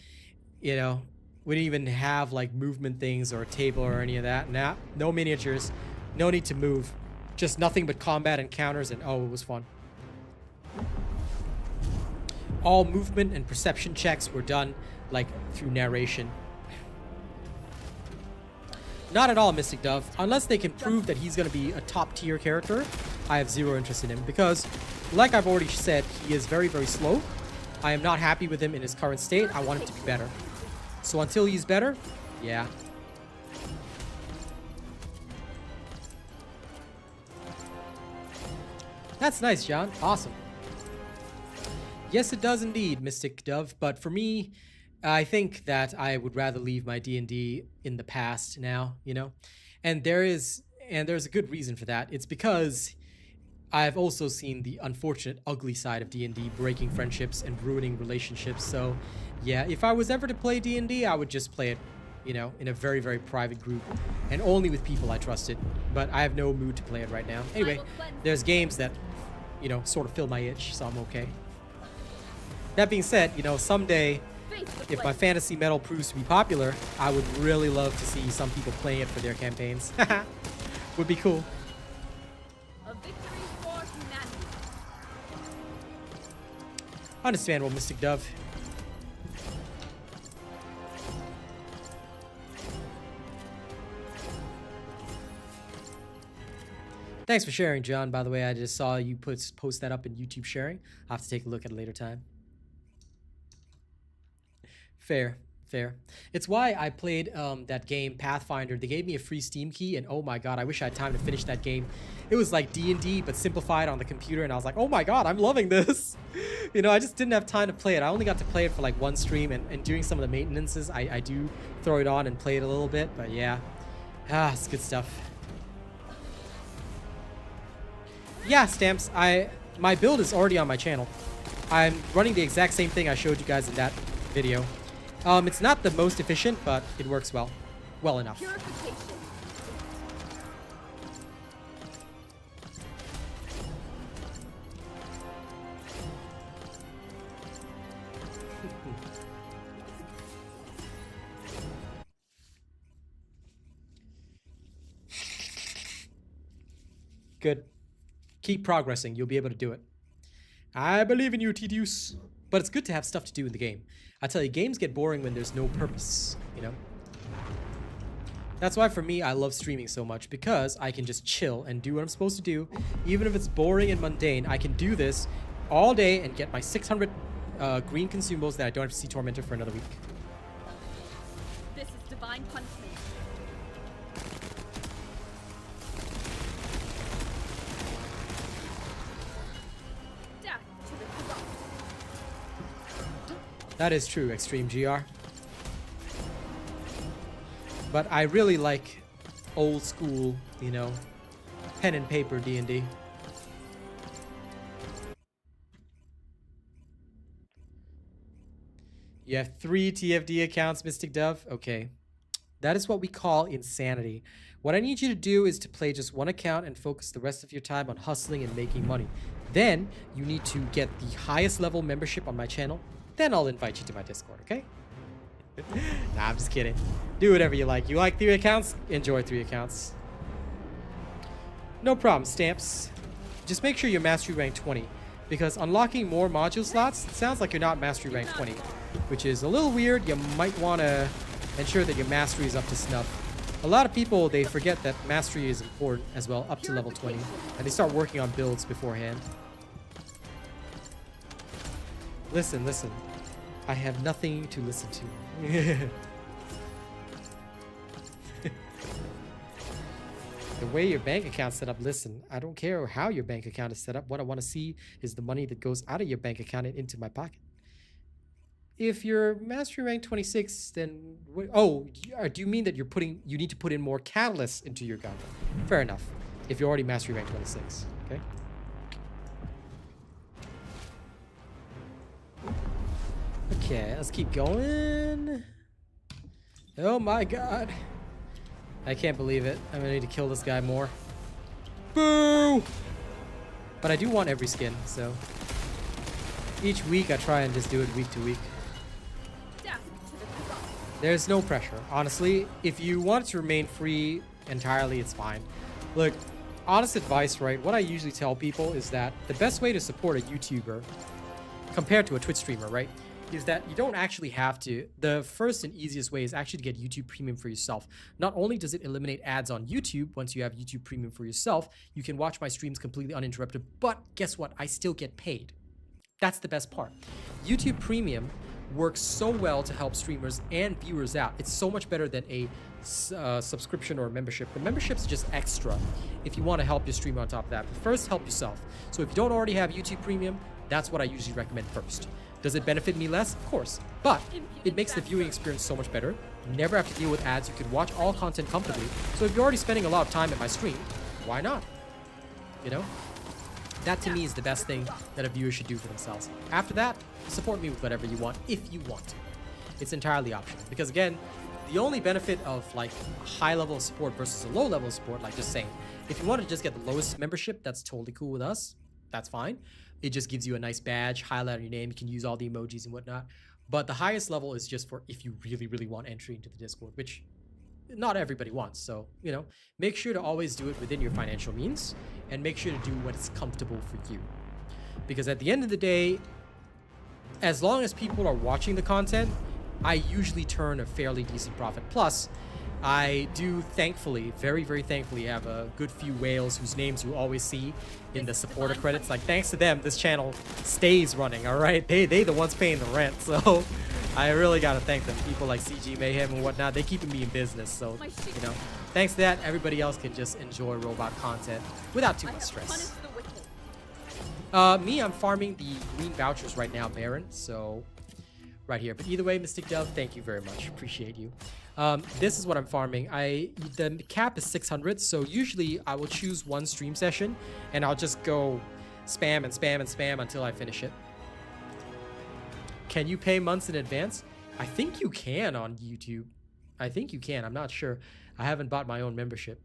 you know. We didn't even have like movement things or a table or any of that. Nah, no miniatures, no need to move, just nothing but combat encounters, and oh, it was fun. All movement and perception checks were done like through narration. Not at all, Mystic Dove. Unless they can prove that he's going to be a top tier character, I have zero interest in him. Because, like I've already said, he is very, very slow. I am not happy with him in his current state. I want him to be better. So until he's better, yeah. That's nice, John. Awesome. Yes, it does indeed, Mystic Dove. But for me, I think that I would rather leave my D&D in the past now, you know? And there's a good reason for that. It's because I've also seen the unfortunate, ugly side of D&D, breaking friendships and ruining relationships. So, yeah, if I was ever to play D&D, I would just play it, you know, in a very, very private group and only with people I trusted. But I have no mood to play it right now. Anyway, there's games that, you know, sort of fill my itch, so I'm okay. That being said, you know, someday, if my fantasy metal proves to be popular, I would really love to see some people playing it for their campaigns. Would be cool. A victory for humanity. Understandable, Mystic Dove. Thanks for sharing, John. By the way, I just saw you post that up in YouTube sharing. I'll have to take a look at a later time. Fair, fair. It's why I played that game, Pathfinder. They gave me a free Steam key, and oh my god, I wish I had time to finish that game. It was like D&D, but simplified on the computer, and I was like, oh my god, I'm loving this. You know, I just didn't have time to play it. I only got to play it for like 1 stream, and during some of the maintenances, I do throw it on and play it a little bit, but yeah. It's good stuff. Yeah, Stamps, my build is already on my channel. I'm running the exact same thing I showed you guys in that video. It's not the most efficient, but it works well. Well enough. Purification. Good. Keep progressing. You'll be able to do it. I believe in you, T.Deuce. But it's good to have stuff to do in the game. I tell you, games get boring when there's no purpose, you know? That's why for me, I love streaming so much, because I can just chill and do what I'm supposed to do. Even if it's boring and mundane, I can do this all day and get my 600 green consumables that I don't have to see Tormentor for another week. This is divine punishment. Death to the corrupt. That is true, Extreme GR. But I really like old school, you know, pen and paper D&D. You have 3 TFD accounts, Mystic Dove? Okay. That is what we call insanity. What I need you to do is to play just 1 account and focus the rest of your time on hustling and making money. Then, you need to get the highest level membership on my channel. Then I'll invite you to my Discord, okay? Nah, I'm just kidding. Do whatever you like. You like 3 accounts? Enjoy 3 accounts. No problem, Stamps. Just make sure you're Mastery Rank 20. Because unlocking more module slots, it sounds like you're not Mastery Rank 20. Which is a little weird. You might want to ensure that your Mastery is up to snuff. A lot of people, they forget that Mastery is important as well, up to level 20. And they start working on builds beforehand. Listen, listen. I have nothing to listen to. The way your bank account's set up, listen, I don't care how your bank account is set up. What I want to see is the money that goes out of your bank account and into my pocket. If you're mastery rank 26, then do you mean that you need to put in more catalysts into your gun? Fair enough. If you're already mastery rank 26, okay? Okay, let's keep going. Oh my god. I can't believe it. I'm gonna need to kill this guy more. Boo! But I do want every skin, so each week I try and just do it week to week. Death to the Kazan. There's no pressure. Honestly, if you want it to remain free entirely, it's fine. Look, honest advice, right? What I usually tell people is that the best way to support a YouTuber compared to a Twitch streamer, right, is that you don't actually have to. The first and easiest way is actually to get YouTube Premium for yourself. Not only does it eliminate ads on YouTube, once you have YouTube Premium for yourself, you can watch my streams completely uninterrupted, but guess what? I still get paid. That's the best part. YouTube Premium works so well to help streamers and viewers out. It's so much better than a subscription or a membership. The membership's just extra if you want to help your streamer on top of that. But first, help yourself. So if you don't already have YouTube Premium, that's what I usually recommend first. Does it benefit me less? Of course. But it makes the viewing experience so much better. You never have to deal with ads. You can watch all content comfortably. So if you're already spending a lot of time at my stream, why not? You know? That to me is the best thing that a viewer should do for themselves. After that, support me with whatever you want, if you want to. It's entirely optional. Because again, the only benefit of like a high level of support versus a low level of support, like just saying, if you want to just get the lowest membership, that's totally cool with us. That's fine. It just gives you a nice badge, highlight on your name. You can use all the emojis and whatnot. But the highest level is just for if you really, really want entry into the Discord, which not everybody wants. So, you know, make sure to always do it within your financial means and make sure to do what is comfortable for you. Because at the end of the day, as long as people are watching the content, I usually turn a fairly decent profit. Plus, I do thankfully, very, very thankfully, have a good few whales whose names you always see in the supporter credits. Like, thanks to them, this channel stays running, all right? They the ones paying the rent, so I really gotta thank them. People like CGMayhem and whatnot, they keeping me in business, so, you know. Thanks to that, everybody else can just enjoy robot content without too much stress. Me, I'm farming the green vouchers right now, Baron, so right here. But either way, Mystic Dove, thank you very much. Appreciate you. This is what I'm farming. The cap is 600, so usually I will choose one stream session and I'll just go spam and spam and spam until I finish it. Can you pay months in advance? I think you can on YouTube. I think you can. I'm not sure. I haven't bought my own membership,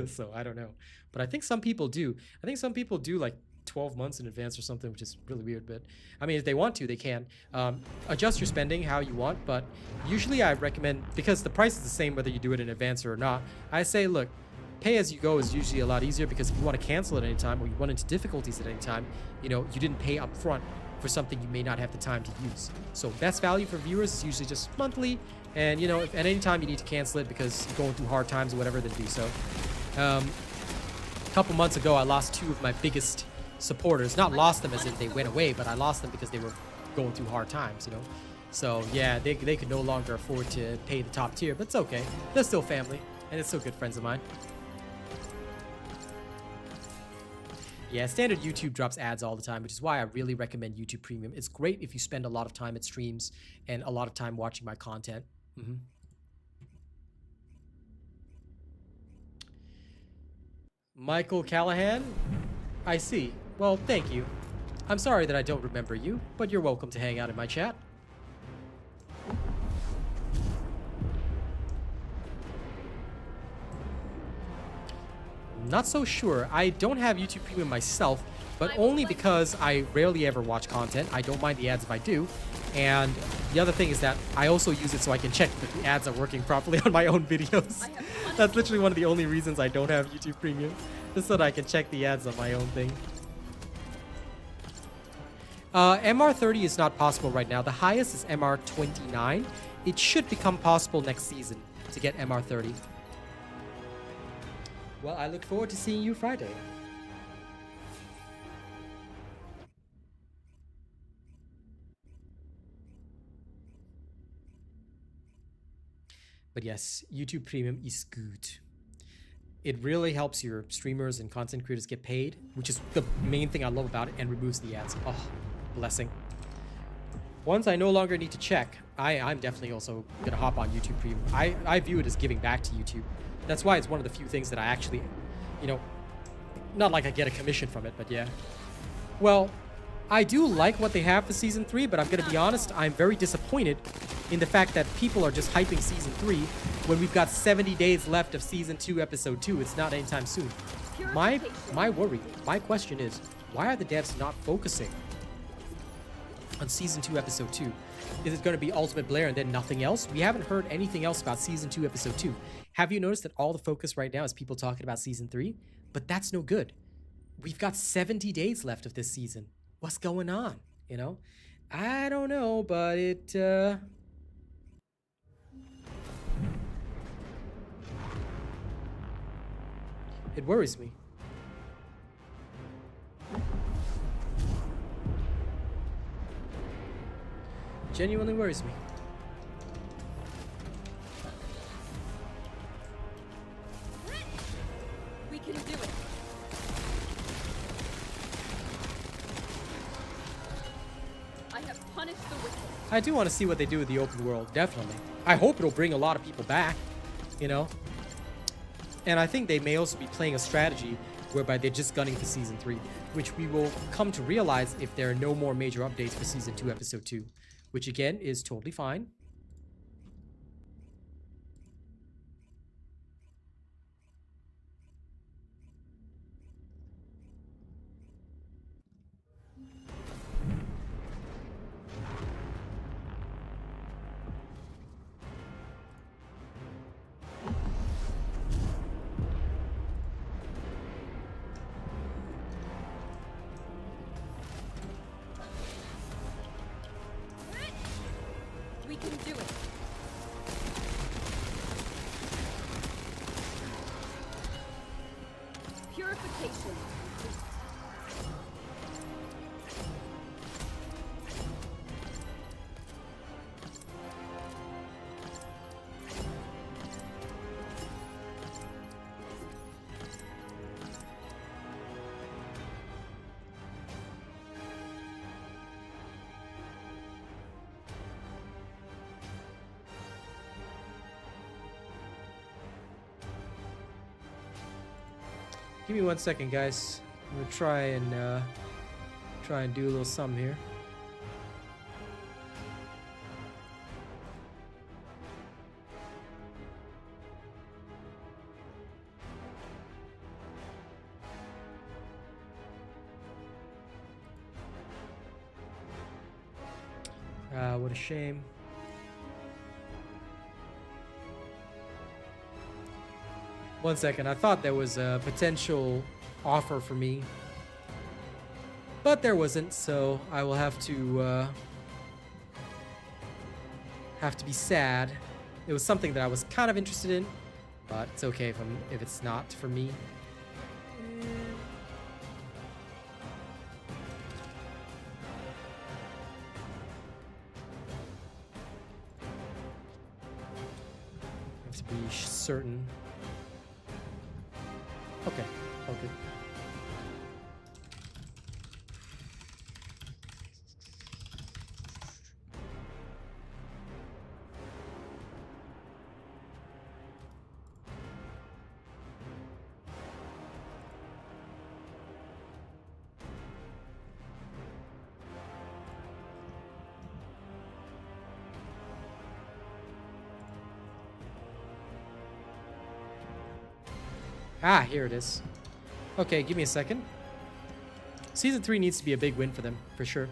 so I don't know. But I think some people do. I think some people do like 12 months in advance or something, which is really weird. But I mean, if they want to, they can. Adjust your spending how you want, but usually I recommend, because the price is the same whether you do it in advance or not, I say, look, pay as you go is usually a lot easier, because if you want to cancel at any time or you run into difficulties at any time, you know, you didn't pay up front for something you may not have the time to use. So best value for viewers is usually just monthly, and you know, if at any time you need to cancel it because you're going through hard times or whatever, then do so. A couple months ago, I lost two of my biggest supporters. Not lost them as if they went away, but I lost them because they were going through hard times, you know. So yeah, they could no longer afford to pay the top tier, but it's okay. They're still family, and it's still good friends of mine. Yeah, standard YouTube drops ads all the time, which is why I really recommend YouTube Premium. It's great if you spend a lot of time at streams and a lot of time watching my content. Michael Callahan? I see. Well, thank you. I'm sorry that I don't remember you, but you're welcome to hang out in my chat. Not so sure. I don't have YouTube Premium myself, but only because I rarely ever watch content. I don't mind the ads if I do. And the other thing is that I also use it so I can check that the ads are working properly on my own videos. That's literally one of the only reasons I don't have YouTube Premium, just so that I can check the ads on my own thing. MR30 is not possible right now. The highest is MR29. It should become possible next season to get MR30. Well, I look forward to seeing you Friday. But yes, YouTube Premium is good. It really helps your streamers and content creators get paid, which is the main thing I love about it, and removes the ads. Oh, blessing. Once I no longer need to check, I'm definitely also gonna hop on YouTube Premium. I view it as giving back to YouTube. That's why it's one of the few things that I actually, you know, not like I get a commission from it, but yeah. Well, I do like what they have for Season 3, but I'm gonna be honest, I'm very disappointed in the fact that people are just hyping Season 3 when we've got 70 days left of Season 2, Episode 2. It's not anytime soon. My worry, my question is, why are the devs not focusing on Season 2, Episode 2? Is it going to be Ultimate Blair and then nothing else? We haven't heard anything else about Season 2, Episode 2. Have you noticed that all the focus right now is people talking about Season 3? But that's no good. We've got 70 days left of this season. What's going on? You know? I don't know, but it, it worries me. Genuinely worries me. We can do it. I have punished the wicked. I do want to see what they do with the open world, definitely. I hope it'll bring a lot of people back, you know? And I think they may also be playing a strategy whereby they're just gunning for Season 3, which we will come to realize if there are no more major updates for Season 2, Episode 2, which again is totally fine. We can do it. Purification. Give me 1 second, guys. I'm gonna try and do a little something here. What a shame. One second, I thought there was a potential offer for me, but there wasn't, so I will have to be sad. It was something that I was kind of interested in, but it's okay if it's not for me. I have to be certain. Okay, okay. Ah, here it is. Okay, give me a second. Season 3 needs to be a big win for them, for sure.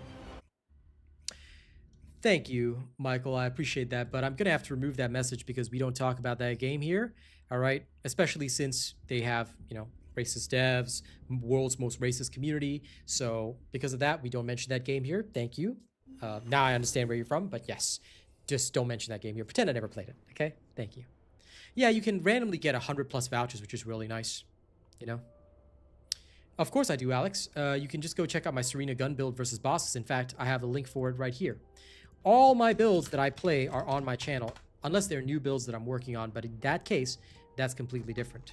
Thank you, Michael. I appreciate that, but I'm going to have to remove that message because we don't talk about that game here, all right? Especially since they have, you know, racist devs, world's most racist community. So because of that, we don't mention that game here. Thank you. Now I understand where you're from, but yes, just don't mention that game here. Pretend I never played it, okay? Thank you. Yeah, you can randomly get 100+ vouchers, which is really nice, you know? Of course I do, Alex. You can just go check out my Serena gun build versus bosses. In fact, I have a link for it right here. All my builds that I play are on my channel, unless they're new builds that I'm working on, but in that case, that's completely different.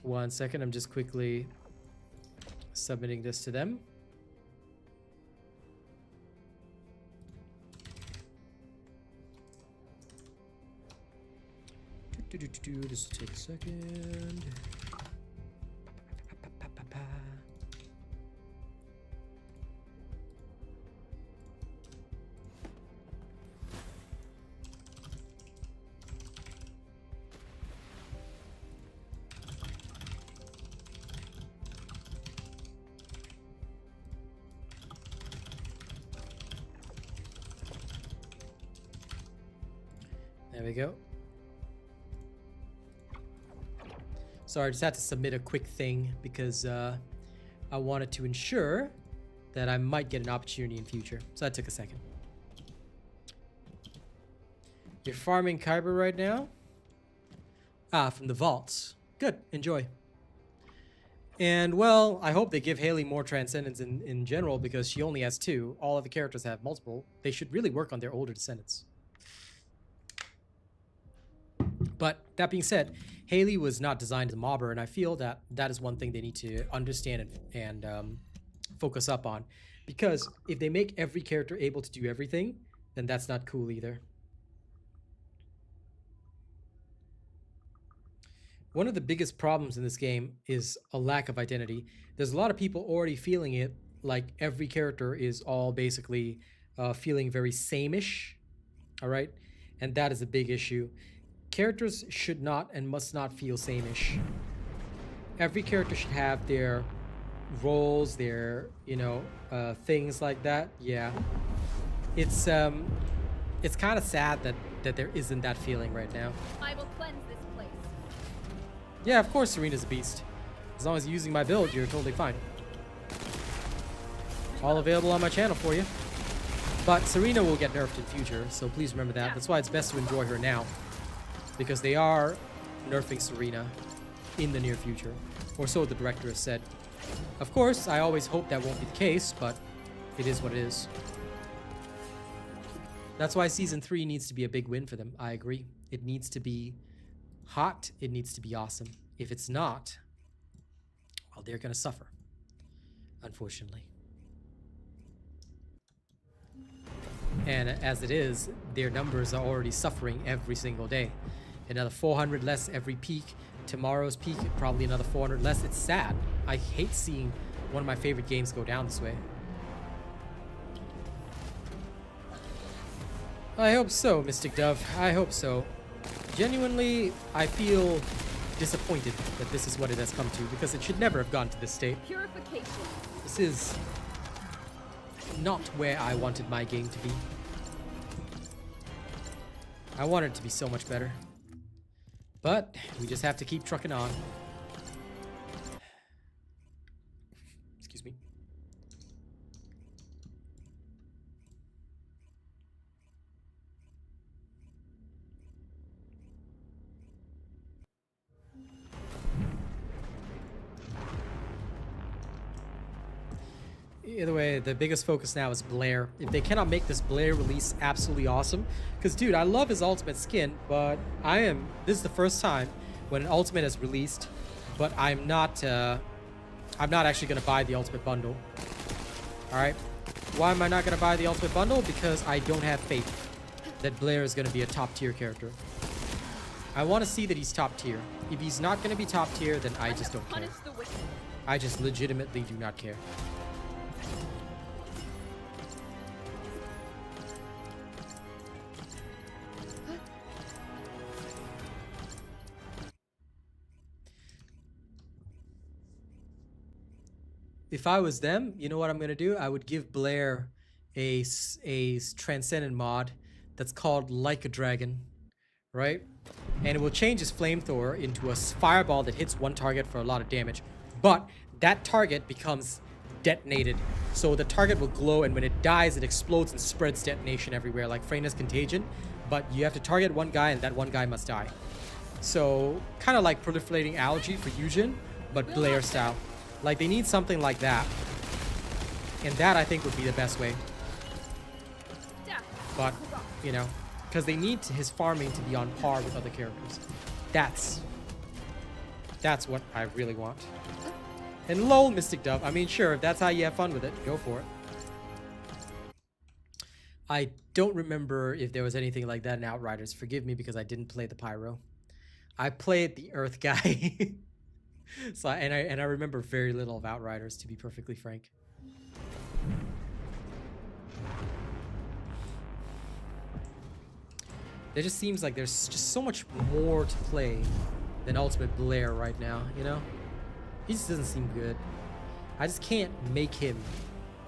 1 second. I'm just quickly submitting this to them. This will take a second. There we go. Sorry, I just had to submit a quick thing because I wanted to ensure that I might get an opportunity in future. So that took a second. You're farming Kyber right now? Ah, from the vaults. Good, enjoy. And well, I hope they give Haley more Transcendents in general because she only has 2. All of the characters have multiple. They should really work on their older Descendants. But that being said, Haley was not designed as a mobber, and I feel that that is one thing they need to understand and focus up on. Because if they make every character able to do everything, then that's not cool either. One of the biggest problems in this game is a lack of identity. There's a lot of people already feeling it, like every character is all basically feeling very same-ish, all right? And that is a big issue. Characters should not and must not feel same-ish. Every character should have their roles, their, you know, things like that. Yeah. It's kind of sad that there isn't that feeling right now. I will cleanse this place. Yeah, of course Serena's a beast. As long as you're using my build, you're totally fine. All available on my channel for you. But Serena will get nerfed in future, so please remember that. That's why it's best to enjoy her now. Because they are nerfing Serena in the near future. Or so the director has said. Of course, I always hope that won't be the case, but it is what it is. That's why Season 3 needs to be a big win for them. I agree. It needs to be hot. It needs to be awesome. If it's not, well, they're going to suffer. Unfortunately. And as it is, their numbers are already suffering every single day. Another 400 less every peak. Tomorrow's peak, probably another 400 less. It's sad. I hate seeing one of my favorite games go down this way. I hope so, Mystic Dove. I hope so. Genuinely, I feel disappointed that this is what it has come to, because it should never have gone to this state. Purification. This is not where I wanted my game to be. I wanted it to be so much better. But we just have to keep trucking on. Excuse me. Either way, the biggest focus now is Blair. If they cannot make this Blair release absolutely awesome, because dude, I love his ultimate skin, but this is the first time when an ultimate is released, but I'm not actually gonna buy the ultimate bundle. All right, why am I not gonna buy the ultimate bundle? Because I don't have faith that Blair is gonna be a top tier character. I want to see that he's top tier. If he's not gonna be top tier, then I just don't care. I just legitimately do not care. If I was them, you know what I'm going to do? I would give Blair a Transcendent mod that's called Like a Dragon, right? And it will change his flamethrower into a fireball that hits one target for a lot of damage. But that target becomes detonated. So the target will glow, and when it dies, it explodes and spreads detonation everywhere, like Freyna's Contagion. But you have to target one guy, and that one guy must die. So kind of like proliferating algae for Yujin, but Blair style. Like, they need something like that. And that, I think, would be the best way. But, you know, because they need his farming to be on par with other characters. That's That's what I really want. And lol, Mystic Dove. I mean, sure, if that's how you have fun with it, go for it. I don't remember if there was anything like that in Outriders. Forgive me because I didn't play the Pyro. I played the Earth guy. So I remember very little of Outriders, to be perfectly frank. It just seems like there's just so much more to play than Ultimate Blair right now, you know? He just doesn't seem good. I just can't make him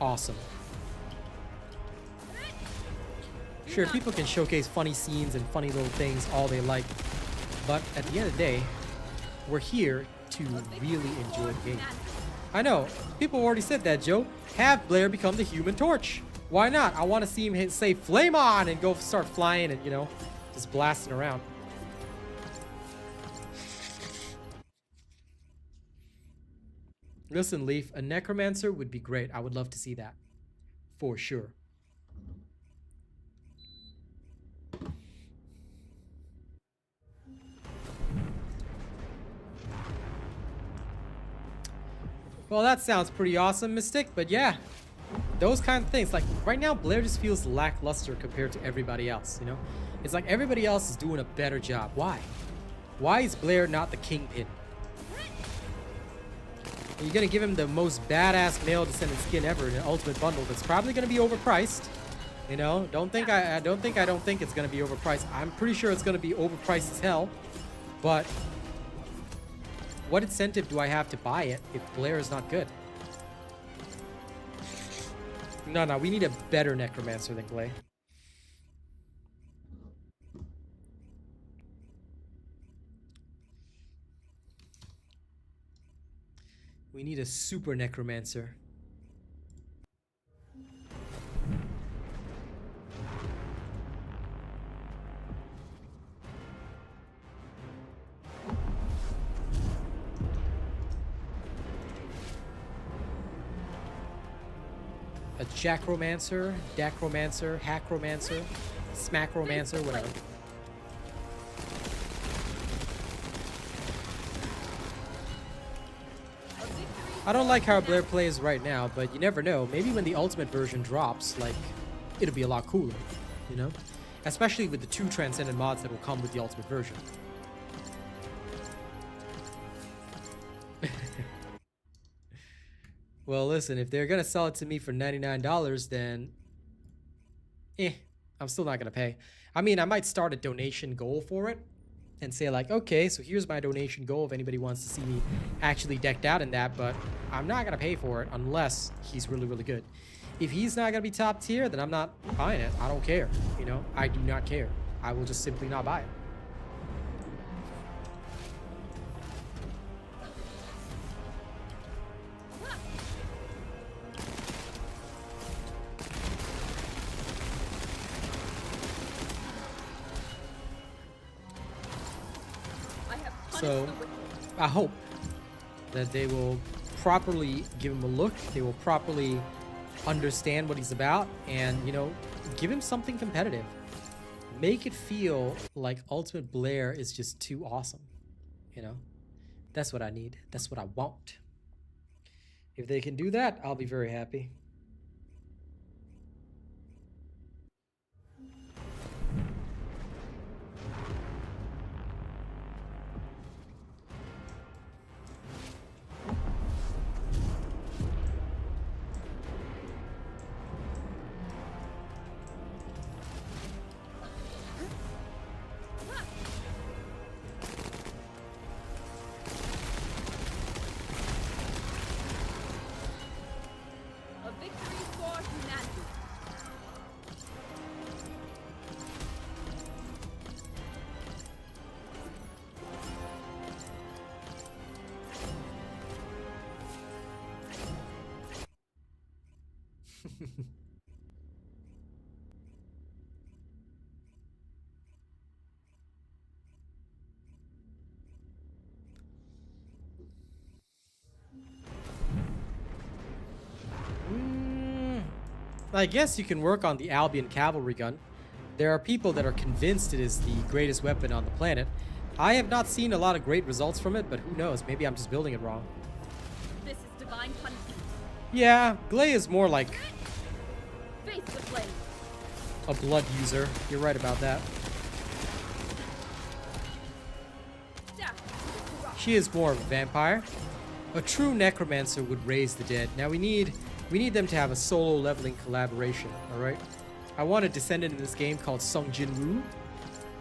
awesome. Sure, people can showcase funny scenes and funny little things all they like, but at the end of the day, we're here to really enjoy the game. I know, people already said that, Joe. Have Blair become the Human Torch. Why not? I want to see him say flame on and go start flying and, you know, just blasting around. Listen, Leaf, a necromancer would be great. I would love to see that. For sure. Well, that sounds pretty awesome, Mystic, but yeah. Those kind of things. Like, right now, Blair just feels lackluster compared to everybody else, you know? It's like everybody else is doing a better job. Why? Why is Blair not the Kingpin? You're gonna give him the most badass male Descendant skin ever in an Ultimate Bundle that's probably gonna be overpriced. You know, don't think I don't think it's gonna be overpriced. I'm pretty sure it's gonna be overpriced as hell. But what incentive do I have to buy it if Blair is not good? No, we need a better Necromancer than Clay. We need a super Necromancer. A Jackromancer, Dacromancer, Hackromancer, Smackromancer, whatever. I don't like how Blair plays right now, but you never know. Maybe when the ultimate version drops, like, it'll be a lot cooler, you know? Especially with the 2 Transcendent mods that will come with the ultimate version. Well, listen, if they're gonna sell it to me for $99, then I'm still not gonna pay. I mean, I might start a donation goal for it and say like, okay, so here's my donation goal if anybody wants to see me actually decked out in that, but I'm not gonna pay for it unless he's really, really good. If he's not gonna be top tier, then I'm not buying it. I don't care, you know? I do not care. I will just simply not buy it. So, I hope that they will properly give him a look. They will properly understand what he's about and, you know, give him something competitive. Make it feel like Ultimate Blair is just too awesome, you know? That's what I need. That's what I want. If they can do that, I'll be very happy. I guess you can work on the Albion cavalry gun. There are people that are convinced it is the greatest weapon on the planet. I have not seen a lot of great results from it, but who knows? Maybe I'm just building it wrong. This is divine punishment. Yeah, Glay is more like Face the flame. a blood user. You're right about that. She is more of a vampire. A true necromancer would raise the dead. Now we need them to have a solo leveling collaboration, alright? I want a descendant in this game called Sung Jin Woo,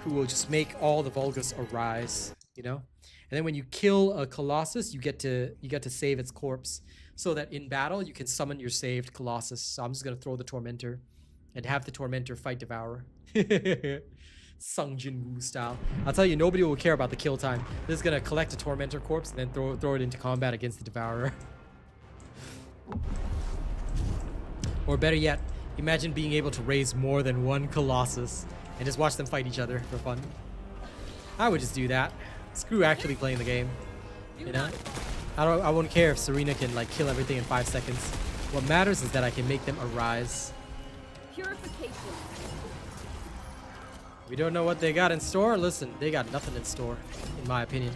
who will just make all the vulgars arise, you know? And then when you kill a colossus, you get to save its corpse, so that in battle you can summon your saved colossus. So I'm just gonna throw the tormentor and have the tormentor fight Devourer. Sung Jin Woo style. I'll tell you, nobody will care about the kill time. They're just gonna collect a tormentor corpse and then throw it into combat against the Devourer. Or better yet, imagine being able to raise more than one colossus and just watch them fight each other for fun. I would just do that. Screw actually playing the game. You know? I won't care if Serena can like kill everything in 5 seconds. What matters is that I can make them arise. Purification. We don't know what they got in store. Listen, they got nothing in store, in my opinion.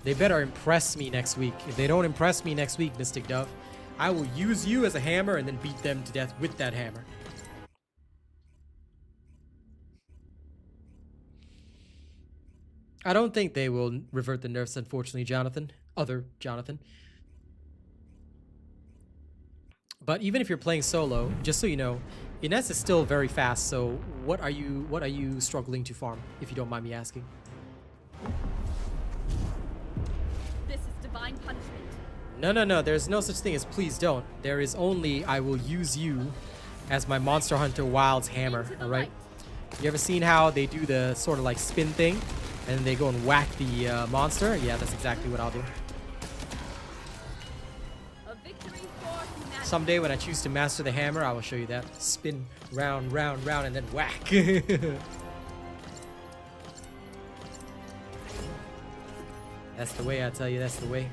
They better impress me next week. If they don't impress me next week, Mystic Dove, I will use you as a hammer and then beat them to death with that hammer. I don't think they will revert the nerfs, unfortunately, Jonathan. Other Jonathan. But even if you're playing solo, just so you know, Ines is still very fast, so what are you struggling to farm, if you don't mind me asking? This is divine punishment. No, there's no such thing as please don't. There is only I will use you as my Monster Hunter Wilds hammer, alright? You ever seen how they do the sort of like spin thing, and then they go and whack the monster? Yeah, that's exactly what I'll do. Someday when I choose to master the hammer, I will show you that. Spin round, round, round, and then whack. That's the way, I tell you, that's the way.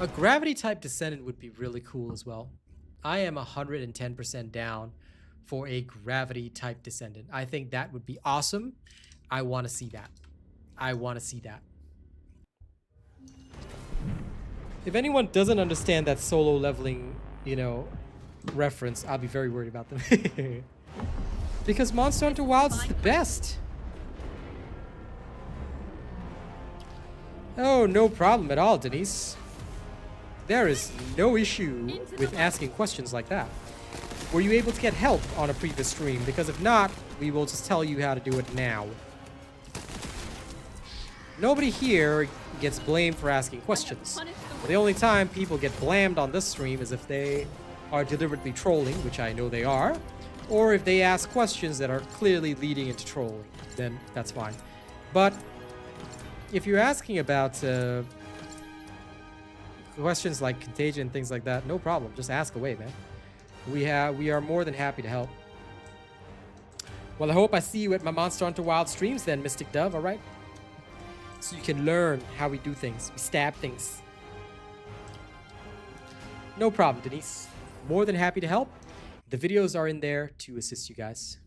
A gravity type descendant would be really cool as well. I am 110% down for a gravity type descendant. I think that would be awesome. I want to see that. I want to see that. If anyone doesn't understand that solo leveling, you know, reference, I'll be very worried about them. Because Monster Hunter Wilds is the best. Oh, no problem at all, Denise. There is no issue with asking questions like that. Were you able to get help on a previous stream? Because if not, we will just tell you how to do it now. Nobody here gets blamed for asking questions. The only time people get blamed on this stream is if they are deliberately trolling, which I know they are, or if they ask questions that are clearly leading into trolling, then that's fine. But if you're asking about questions like contagion and things like that, no problem. Just ask away, man. We are more than happy to help. Well, I hope I see you at my Monster Hunter Wild streams then, Mystic Dove, alright? So you can learn how we do things. We stab things. No problem, Denise. More than happy to help. The videos are in there to assist you guys.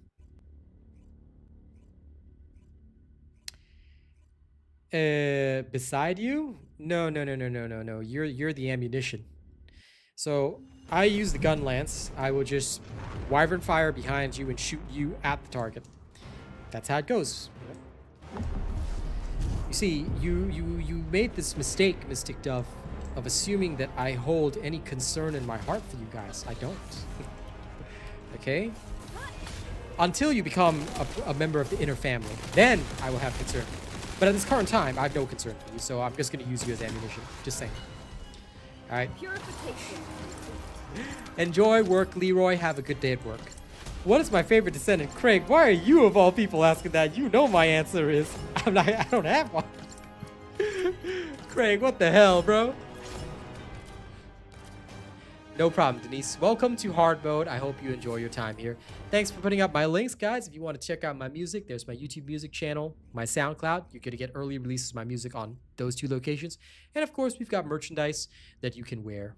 Beside you? No. You're the ammunition. So I use the gun lance. I will just wyvern fire behind you and shoot you at the target. That's how it goes. You see, you made this mistake, Mystic Dove, of assuming that I hold any concern in my heart for you guys. I don't. Okay? Until you become a member of the inner family. Then I will have concern. But at this current time, I have no concern for you, so I'm just going to use you as ammunition. Just saying. Alright? Enjoy work, Leroy. Have a good day at work. What is my favorite descendant? Craig, why are you of all people asking that? You know my answer is... I don't have one. Craig, what the hell, bro? No problem, Denise. Welcome to hard mode. I hope you enjoy your time here. Thanks for putting up my links, guys. If you want to check out my music, there's my YouTube music channel, my SoundCloud. You're going to get early releases of my music on those 2 locations. And of course, we've got merchandise that you can wear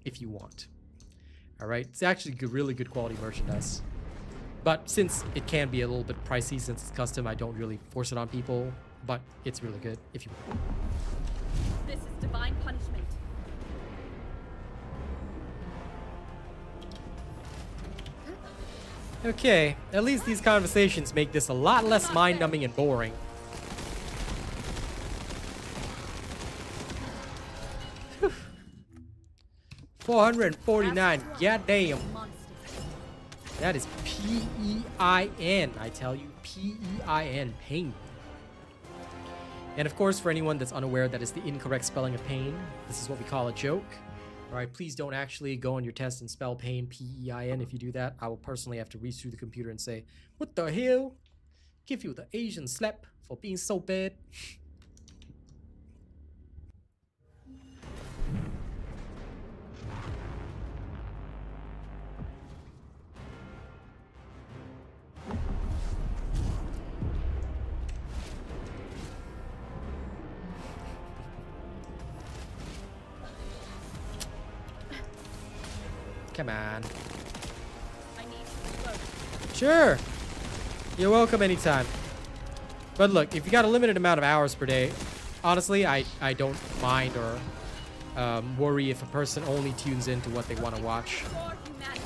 if you want. All right. It's actually good, really good quality merchandise. But since it can be a little bit pricey since it's custom, I don't really force it on people. But it's really good if you want. This is divine punishment. Okay, at least these conversations make this a lot less mind-numbing and boring. Whew. 449, goddamn. Monster. That is P-E-I-N, I tell you, P-E-I-N, pain. And of course, for anyone that's unaware, that is the incorrect spelling of pain. This is what we call a joke. All right, please don't actually go on your test and spell pain, P-E-I-N. If you do that, I will personally have to reach through the computer and say, what the hell? Give you the Asian slap for being so bad. Come on. I need to reload. Sure. You're welcome anytime. But look, if you got a limited amount of hours per day, honestly, I don't mind or worry if a person only tunes into what they want to watch. For humanity.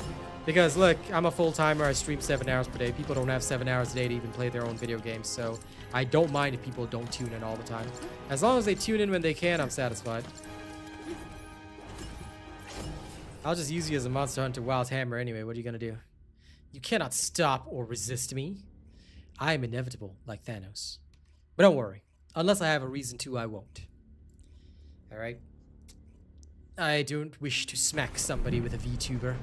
Because look, I'm a full-timer. I stream 7 hours per day. People don't have 7 hours a day to even play their own video games. So I don't mind if people don't tune in all the time. As long as they tune in when they can, I'm satisfied. I'll just use you as a Monster Hunter Wild's hammer anyway. What are you gonna do? You cannot stop or resist me. I am inevitable, like Thanos. But don't worry. Unless I have a reason to, I won't. Alright? I don't wish to smack somebody with a VTuber.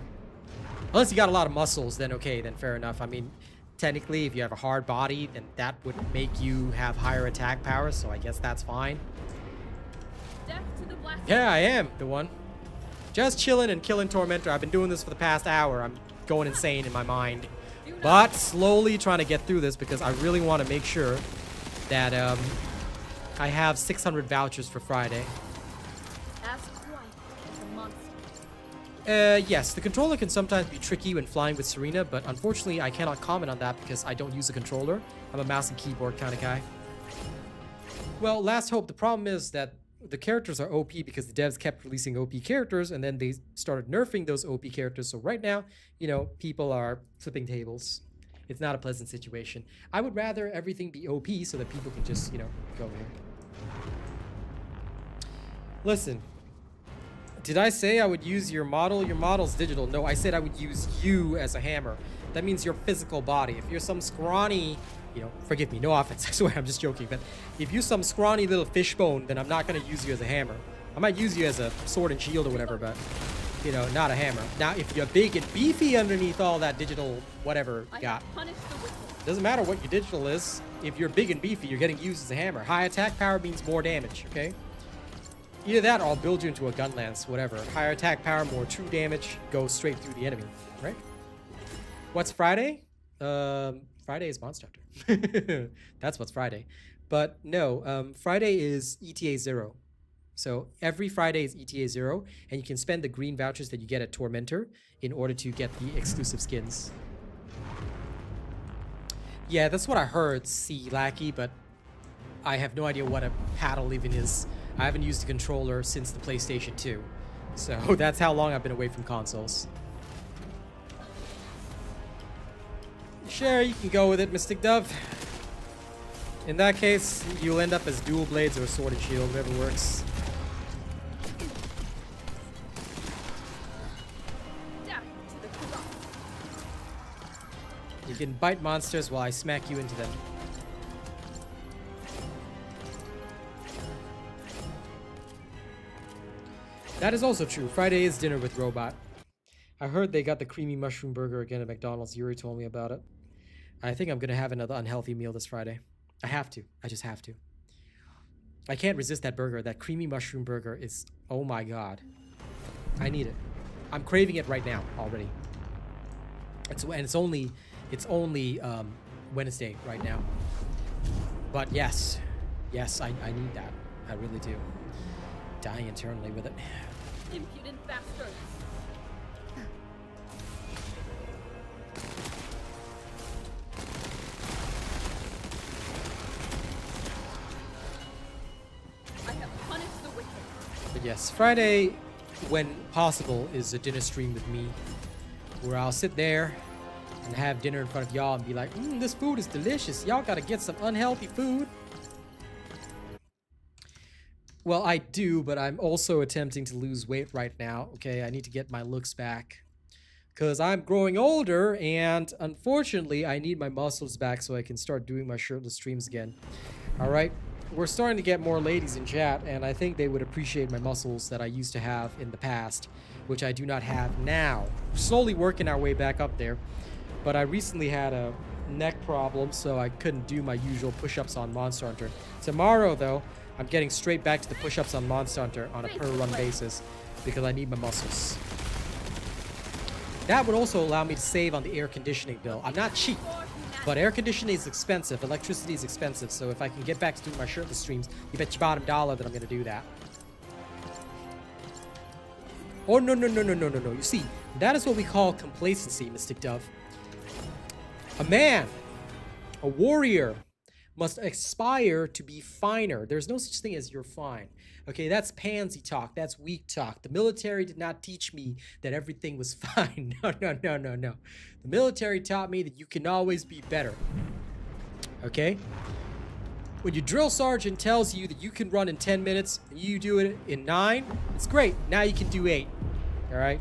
Unless you got a lot of muscles, then okay, then fair enough. I mean, technically, if you have a hard body, then that would make you have higher attack power, so I guess that's fine. Death to the blast. Yeah, I am the one. Just chilling and killing Tormentor. I've been doing this for the past hour. I'm going insane in my mind. But slowly trying to get through this because I really want to make sure that I have 600 vouchers for Friday. As quiet as a monster. Yes, the controller can sometimes be tricky when flying with Serena, but unfortunately I cannot comment on that because I don't use a controller. I'm a mouse and keyboard kind of guy. Well, last hope. The problem is that the characters are OP because the devs kept releasing OP characters and then they started nerfing those OP characters. So right now, you know, people are flipping tables. It's not a pleasant situation. I would rather everything be OP so that people can just, you know, go here. Listen, did I say I would use your model? Your model's digital. No, I said I would use you as a hammer. That means your physical body. If you're some scrawny, you know, forgive me, no offense, I swear, I'm just joking. But if you're some scrawny little fishbone, then I'm not going to use you as a hammer. I might use you as a sword and shield or whatever, but, you know, not a hammer. Now, if you're big and beefy underneath all that digital whatever you got, doesn't matter what your digital is. If you're big and beefy, you're getting used as a hammer. High attack power means more damage, okay? Either that or I'll build you into a gun lance, whatever. Higher attack power, more true damage, go straight through the enemy, right? What's Friday? Friday is Monster Hunter. That's what's Friday. But no, Friday is ETA 0. So every Friday is ETA 0, and you can spend the green vouchers that you get at Tormentor in order to get the exclusive skins. Yeah, that's what I heard, C Lackey, but I have no idea what a paddle even is. I haven't used a controller since the PlayStation 2. So that's how long I've been away from consoles. Sure, you can go with it, Mystic Dove. In that case, you'll end up as dual blades or sword and shield, whatever works. You can bite monsters while I smack you into them. That is also true. Friday is dinner with Robot. I heard they got the creamy mushroom burger again at McDonald's. Yuri told me about it. I think I'm going to have another unhealthy meal this Friday. I have to. I just have to. I can't resist that burger. That creamy mushroom burger is... Oh my god. I need it. I'm craving it right now already. It's only Wednesday right now. But yes. Yes, I need that. I really do. Dying internally with it. Impudent bastards. Yes, Friday, when possible, is a dinner stream with me, where I'll sit there and have dinner in front of y'all and be like, this food is delicious. Y'all gotta get some unhealthy food. Well, I do, but I'm also attempting to lose weight right now. Okay, I need to get my looks back. Because I'm growing older, and unfortunately, I need my muscles back so I can start doing my shirtless streams again. Alright, we're starting to get more ladies in chat, and I think they would appreciate my muscles that I used to have in the past, which I do not have now. We're slowly working our way back up there, but I recently had a neck problem, so I couldn't do my usual push-ups on Monster Hunter. Tomorrow, though, I'm getting straight back to the push-ups on Monster Hunter on a per-run basis, because I need my muscles. That would also allow me to save on the air conditioning bill. I'm not cheap, but air conditioning is expensive. Electricity is expensive. So if I can get back to doing my shirtless streams, you bet your bottom dollar that I'm going to do that. Oh, no. You see, that is what we call complacency, Mystic Dove. A man, a warrior, must aspire to be finer. There's no such thing as you're fine. Okay, that's pansy talk. That's weak talk. The military did not teach me that everything was fine. No. The military taught me that you can always be better. Okay? When your drill sergeant tells you that you can run in 10 minutes and you do it in 9, it's great. Now you can do 8. All right?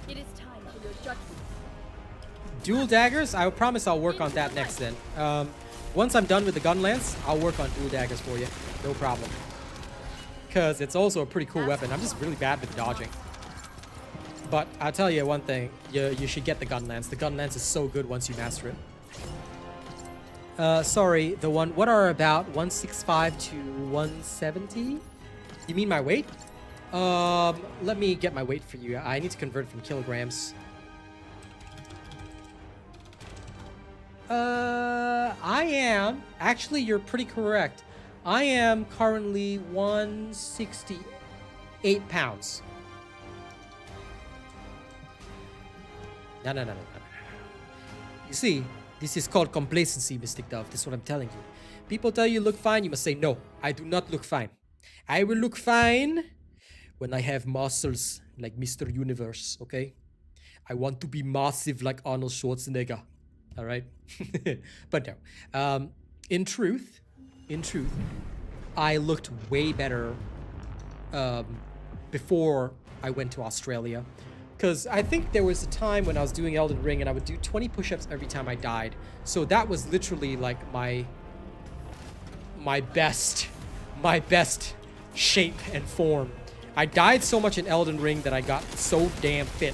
It is time for your judgment. Dual daggers? I promise I'll work on that next then. Once I'm done with the gun lance, I'll work on dual daggers for you. No problem. Because it's also a pretty cool weapon. I'm just really bad with dodging. But I'll tell you one thing. You should get the gun lance. The gun lance is so good once you master it. Sorry, the one... What are about 165 to 170? You mean my weight? Let me get my weight for you. I need to convert from kilograms. I am... Actually, you're pretty correct. I am currently 168 pounds. No. You see, this is called complacency, Mystic Dove. This is what I'm telling you. People tell you look fine, you must say, no, I do not look fine. I will look fine when I have muscles like Mr. Universe, okay? I want to be massive like Arnold Schwarzenegger. All right? But no. In truth, I looked way better before I went to Australia. Because I think there was a time when I was doing Elden Ring and I would do 20 push-ups every time I died. So that was literally like my best shape and form. I died so much in Elden Ring that I got so damn fit.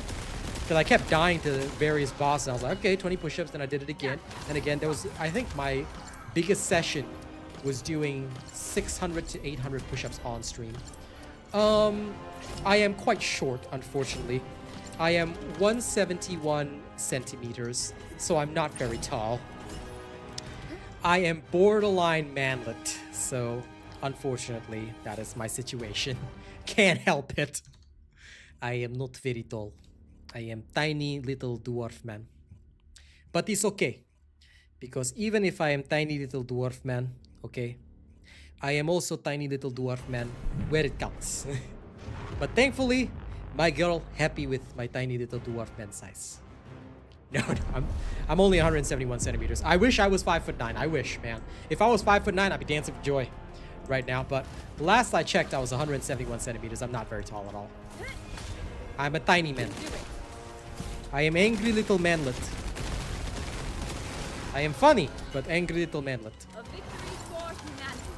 Because I kept dying to various bosses. I was like, okay, 20 push-ups, then I did it again. And again, there was, I think my biggest session was doing 600 to 800 push-ups on stream. I am quite short, unfortunately. I am 171 centimeters, so I'm not very tall. I am borderline manlet, so unfortunately, that is my situation. Can't help it. I am not very tall. I am tiny little dwarf man. But it's okay. Because even if I am tiny little dwarf man, okay, I am also tiny little dwarf man where it counts. But thankfully, my girl happy with my tiny little dwarf man size. No, I'm only 171 centimeters. I wish I was 5'9". I wish, man. If I was 5'9", I'd be dancing for joy right now. But last I checked, I was 171 centimeters. I'm not very tall at all. I'm a tiny man. I am angry little manlet. I am funny, but angry little manlet. A victory for humanity.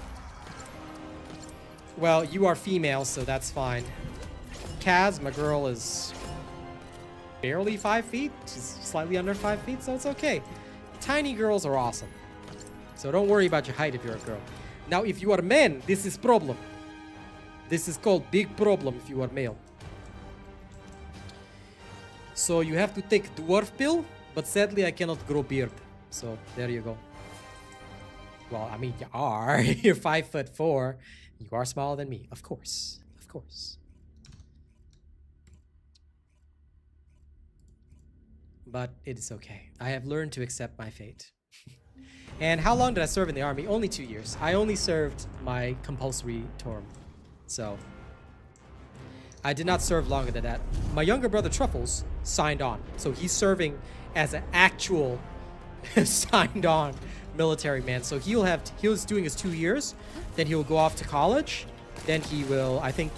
Well, you are female, so that's fine. Kaz, my girl, is barely 5 feet. She's slightly under 5 feet, so it's okay. Tiny girls are awesome. So don't worry about your height if you're a girl. Now, if you are a man, this is problem. This is called big problem if you are male. So you have to take dwarf pill, but sadly I cannot grow beard. So there you go. Well, I mean, you are. You're 5'4". You are smaller than me, of course. Of course. But it is okay. I have learned to accept my fate. And how long did I serve in the army? Only 2 years. I only served my compulsory term. So I did not serve longer than that. My younger brother Truffles signed on. So he's serving as an actual signed on military man. So he was doing his 2 years, then he will go off to college, then he will, I think,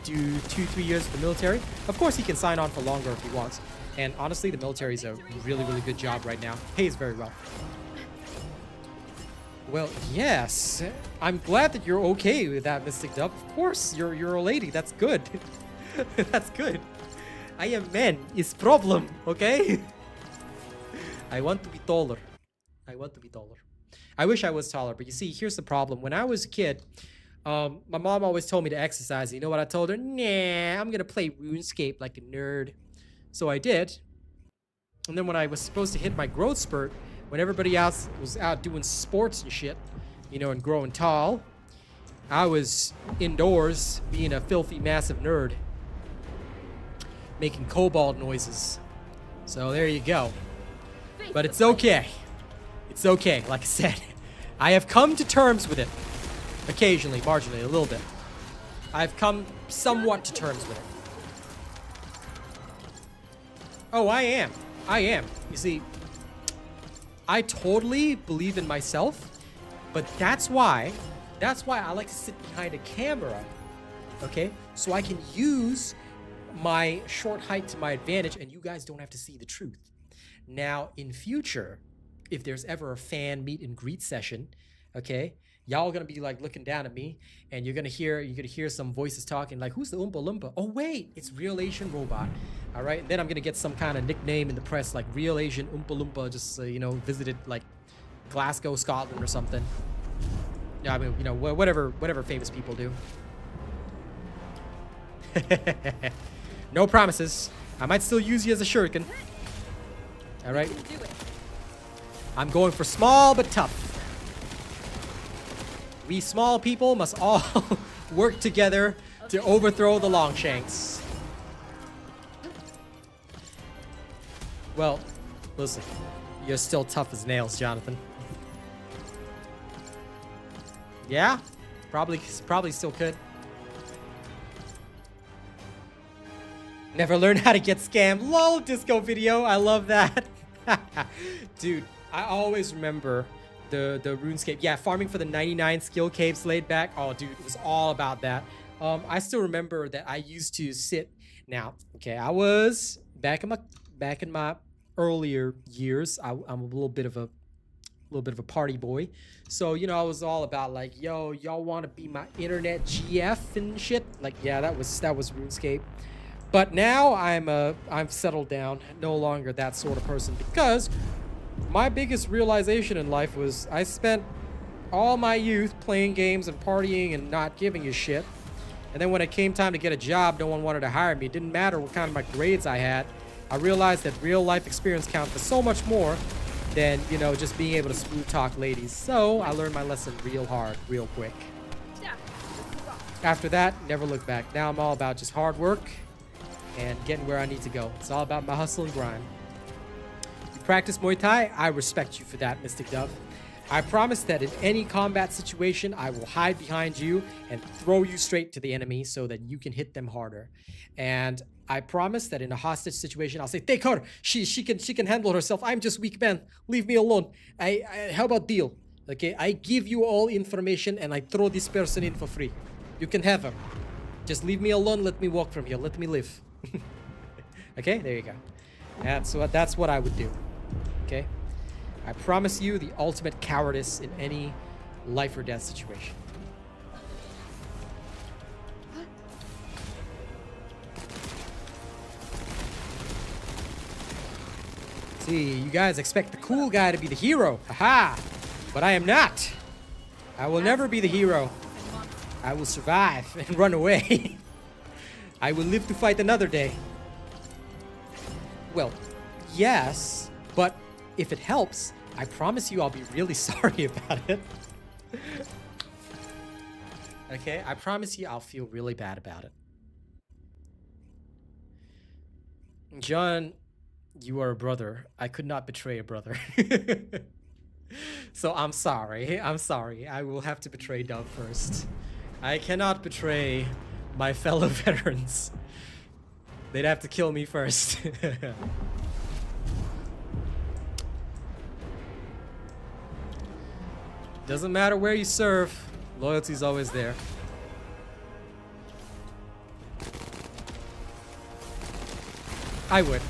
do 2-3 years of the military. Of course he can sign on for longer if he wants. And honestly, the military is a really, really good job right now. Pays very well. Well, yes. I'm glad that you're okay with that, Mystic Dove. Of course, you're a lady. That's good. That's good. I am man. Is problem, okay? I want to be taller. I want to be taller. I wish I was taller, but you see, here's the problem. When I was a kid, my mom always told me to exercise. You know what I told her? Nah, I'm gonna play RuneScape like a nerd. So I did. And then when I was supposed to hit my growth spurt, when everybody else was out doing sports and shit, you know, and growing tall, I was indoors being a filthy, massive nerd, making kobold noises. So there you go. But it's okay. It's okay, like I said. I have come to terms with it. Occasionally, marginally, a little bit. I've come somewhat to terms with it. Oh, I am. I am. You see, I totally believe in myself, but that's why I like to sit behind a camera, okay? So I can use my short height to my advantage and you guys don't have to see the truth. Now, in future, if there's ever a fan meet and greet session, okay, y'all are gonna be like looking down at me and you're gonna hear some voices talking like, who's the Oompa Loompa? Oh wait, it's Real Asian Robot. All right, and then I'm gonna get some kind of nickname in the press like Real Asian Oompa Loompa, just you know, visited like Glasgow, Scotland or something. Yeah, I mean, you know, whatever famous people do. No promises. I might still use you as a shuriken. All right. I'm going for small but tough. We small people must all work together to overthrow the Longshanks. Well, listen, you're still tough as nails, Jonathan. Yeah? Probably still could. Never learned how to get scammed. LOL, disco video. I love that. Dude, I always remember the RuneScape. Yeah, farming for the 99 skill caves laid back. Oh, dude, it was all about that. I still remember that I used to sit. Now, okay, I was back in my earlier years. I'm a little bit of a party boy. So, you know, I was all about like, yo, y'all want to be my internet GF and shit? Like, yeah, that was RuneScape. But now I'm settled down, no longer that sort of person, because my biggest realization in life was I spent all my youth playing games and partying and not giving a shit. And then when it came time to get a job, no one wanted to hire me. It didn't matter what kind of my grades I had. I realized that real life experience counts for so much more than, you know, just being able to smooth talk ladies. So I learned my lesson real hard, real quick. After that, never looked back. Now I'm all about just hard work and getting where I need to go. It's all about my hustle and grind. You practice Muay Thai? I respect you for that, Mystic Dove. I promise that in any combat situation, I will hide behind you and throw you straight to the enemy so that you can hit them harder. And I promise that in a hostage situation, I'll say, take her. She can handle herself. I'm just weak man. Leave me alone. How about deal? Okay, I give you all information and I throw this person in for free. You can have her. Just leave me alone. Let me walk from here. Let me live. Okay, there you go. That's what I would do. Okay, I promise you the ultimate cowardice in any life or death situation. See, you guys expect the cool guy to be the hero. Haha! But I am not. I will never be the hero. I will survive and run away. I will live to fight another day. Well, yes, but if it helps, I promise you I'll be really sorry about it. Okay, I promise you I'll feel really bad about it. John, you are a brother. I could not betray a brother. So I'm sorry. I'm sorry. I will have to betray Dove first. I cannot betray my fellow veterans. They'd have to kill me first. Doesn't matter where you serve, loyalty's always there. I would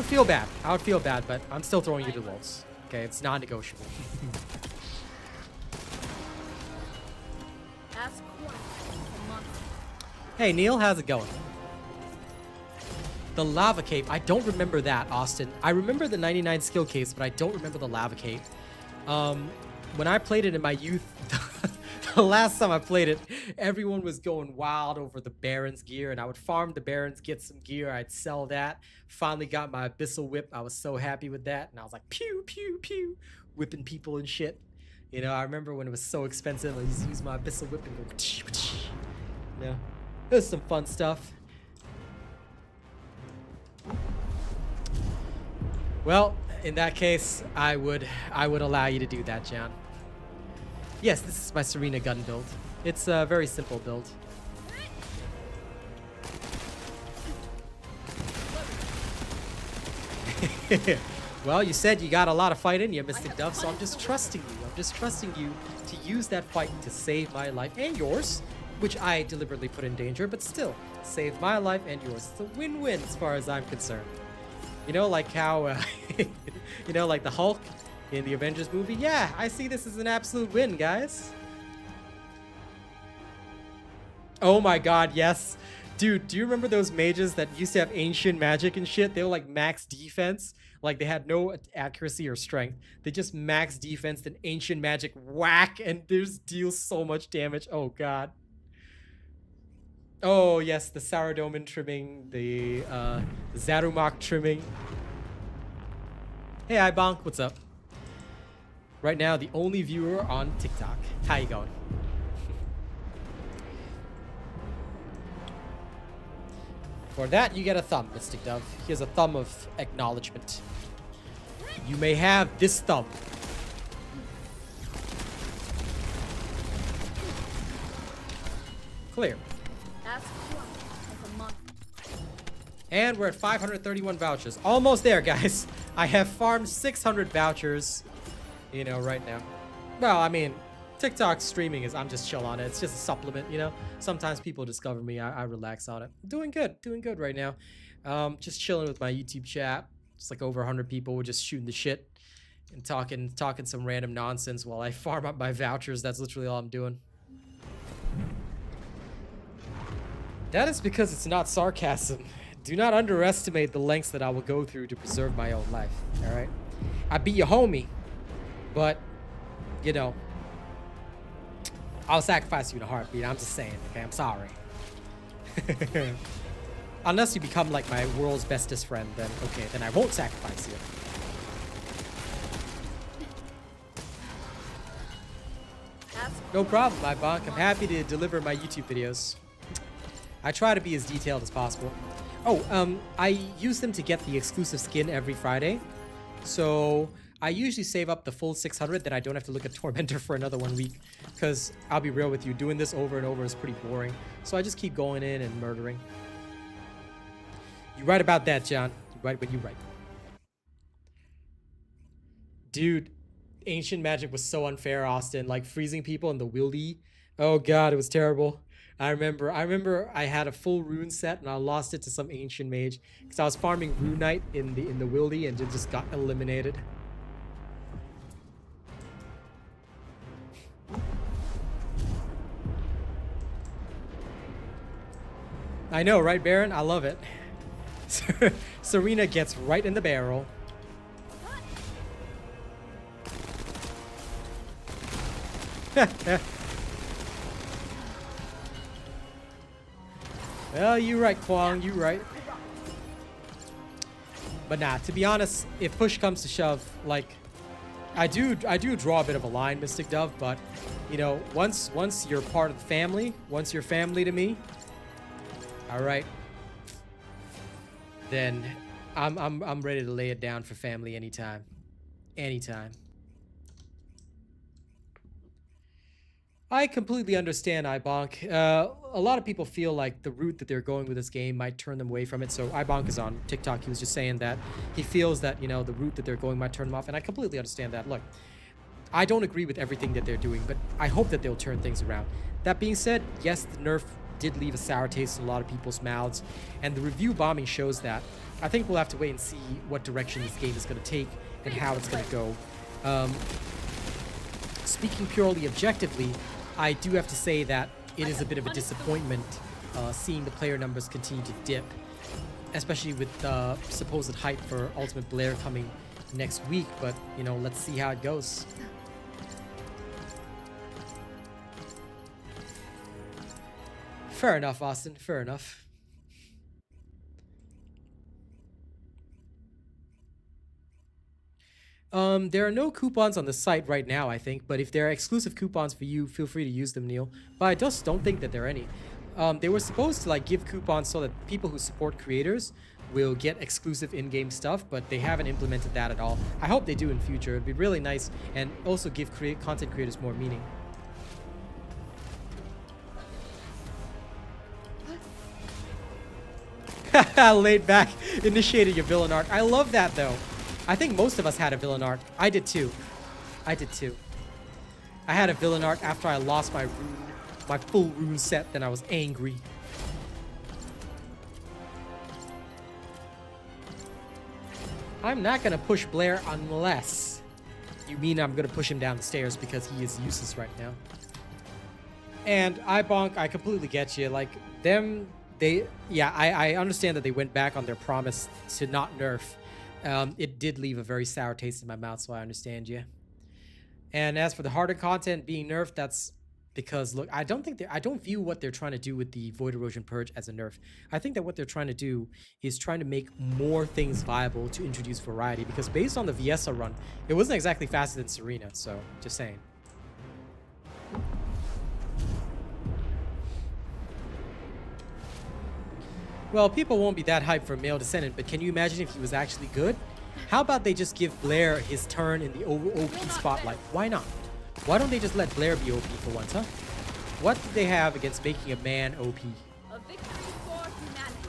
feel bad. I would feel bad, but I'm still throwing you to the wolves. Okay, it's non-negotiable. Ask one. A monster. Hey, Neil, how's it going? The lava cape. I don't remember that, Austin. I remember the 99 skill case, but I don't remember the lava cape. When I played it in my youth, the last time I played it, everyone was going wild over the Baron's gear, and I would farm the Barons, get some gear, I'd sell that. Finally got my Abyssal Whip. I was so happy with that, and I was like, pew, pew, pew, whipping people and shit. You know, I remember when it was so expensive, I used to use my Abyssal Whip and go, you know, it was some fun stuff. Well, in that case, I would allow you to do that, John. Yes, this is my Serena gun build. It's a very simple build. Well, you said you got a lot of fight in you, Mystic Dove, so I'm just trusting you. I'm just trusting you to use that fight to save my life and yours, which I deliberately put in danger, but still, save my life and yours. It's a win-win as far as I'm concerned. You know, like how, you know, like the Hulk in the Avengers movie? Yeah, I see this as an absolute win, guys. Oh my god, yes. Dude, do you remember those mages that used to have ancient magic and shit? They were like max defense. Like they had no accuracy or strength. They just max defense, then ancient magic whack, and just deals so much damage. Oh god. Oh yes, the Saradomin trimming, the Zarumak trimming. Hey iBonk, what's up? Right now, the only viewer on TikTok. How you going? For that, you get a thumb, Mystic Dove. Here's a thumb of acknowledgement. You may have this thumb. Clear. Ask one. As a monster. And we're at 531 vouchers. Almost there, guys. I have farmed 600 vouchers, you know, right now. Well, I mean, TikTok streaming is, I'm just chill on it. It's just a supplement, you know. Sometimes people discover me. I relax on it. Doing good right now. Just chilling with my YouTube chat. It's like over 100 people. We're just shooting the shit and talking some random nonsense while I farm up my vouchers. That's literally all I'm doing. That is because it's not sarcasm. Do not underestimate the lengths that I will go through to preserve my own life, alright? I be your homie, but, you know, I'll sacrifice you in a heartbeat. I'm just saying, okay? I'm sorry. Unless you become like my world's bestest friend, then okay, then I won't sacrifice you. No problem, my bonk. I'm happy to deliver my YouTube videos. I try to be as detailed as possible. Oh, I use them to get the exclusive skin every Friday. So I usually save up the full 600, then I don't have to look at Tormentor for another 1 week. Because I'll be real with you, doing this over and over is pretty boring. So I just keep going in and murdering. You're right about that, John. You're right when you're right. Dude, ancient magic was so unfair, Austin. Like freezing people in the wildy. Oh god, it was terrible. I remember I had a full rune set and I lost it to some ancient mage because I was farming Rune Knight in the wildy and it just got eliminated. I know, right, Baron? I love it. Serena gets right in the barrel. Well, you right, Kwong, you right. But nah, to be honest, if push comes to shove, like, I do draw a bit of a line, Mystic Dove, but, you know, once you're part of the family, once you're family to me, alright, then I'm ready to lay it down for family anytime. Anytime. I completely understand iBonk. A lot of people feel like the route that they're going with this game might turn them away from it. So iBonk is on TikTok. He was just saying that he feels that, you know, the route that they're going might turn them off. And I completely understand that. Look, I don't agree with everything that they're doing, but I hope that they'll turn things around. That being said, yes, the nerf did leave a sour taste in a lot of people's mouths. And the review bombing shows that. I think we'll have to wait and see what direction this game is going to take and how it's going to go. Speaking purely objectively, I do have to say that it is a bit of a disappointment seeing the player numbers continue to dip, especially with the supposed hype for Ultimate Blair coming next week. But, you know, let's see how it goes. Fair enough, Austin. Fair enough. There are no coupons on the site right now, I think, but if there are exclusive coupons for you, feel free to use them, Neil. But I just don't think that there are any. They were supposed to like give coupons so that people who support creators will get exclusive in-game stuff, but they haven't implemented that at all. I hope they do in future. It'd be really nice and also give content creators more meaning. Laid back, initiating your villain arc. I love that though. I think most of us had a villain arc. I did too. I had a villain arc after I lost my full rune set, then I was angry. I'm not gonna push Blair unless you mean I'm gonna push him down the stairs because he is useless right now. And iBonk, I completely get you. Like them, I understand that they went back on their promise to not nerf. It did leave a very sour taste in my mouth, so I understand you. And as for the harder content being nerfed, that's because, look, I don't view what they're trying to do with the Void Erosion Purge as a nerf. I think that what they're trying to do is trying to make more things viable to introduce variety, because based on the Viesa run, it wasn't exactly faster than Serena, so just saying. Well, people won't be that hyped for male Descendant, but can you imagine if he was actually good? How about they just give Blair his turn in the OP spotlight? Why not? Why don't they just let Blair be OP for once, huh? What do they have against making a man OP? A victory for humanity.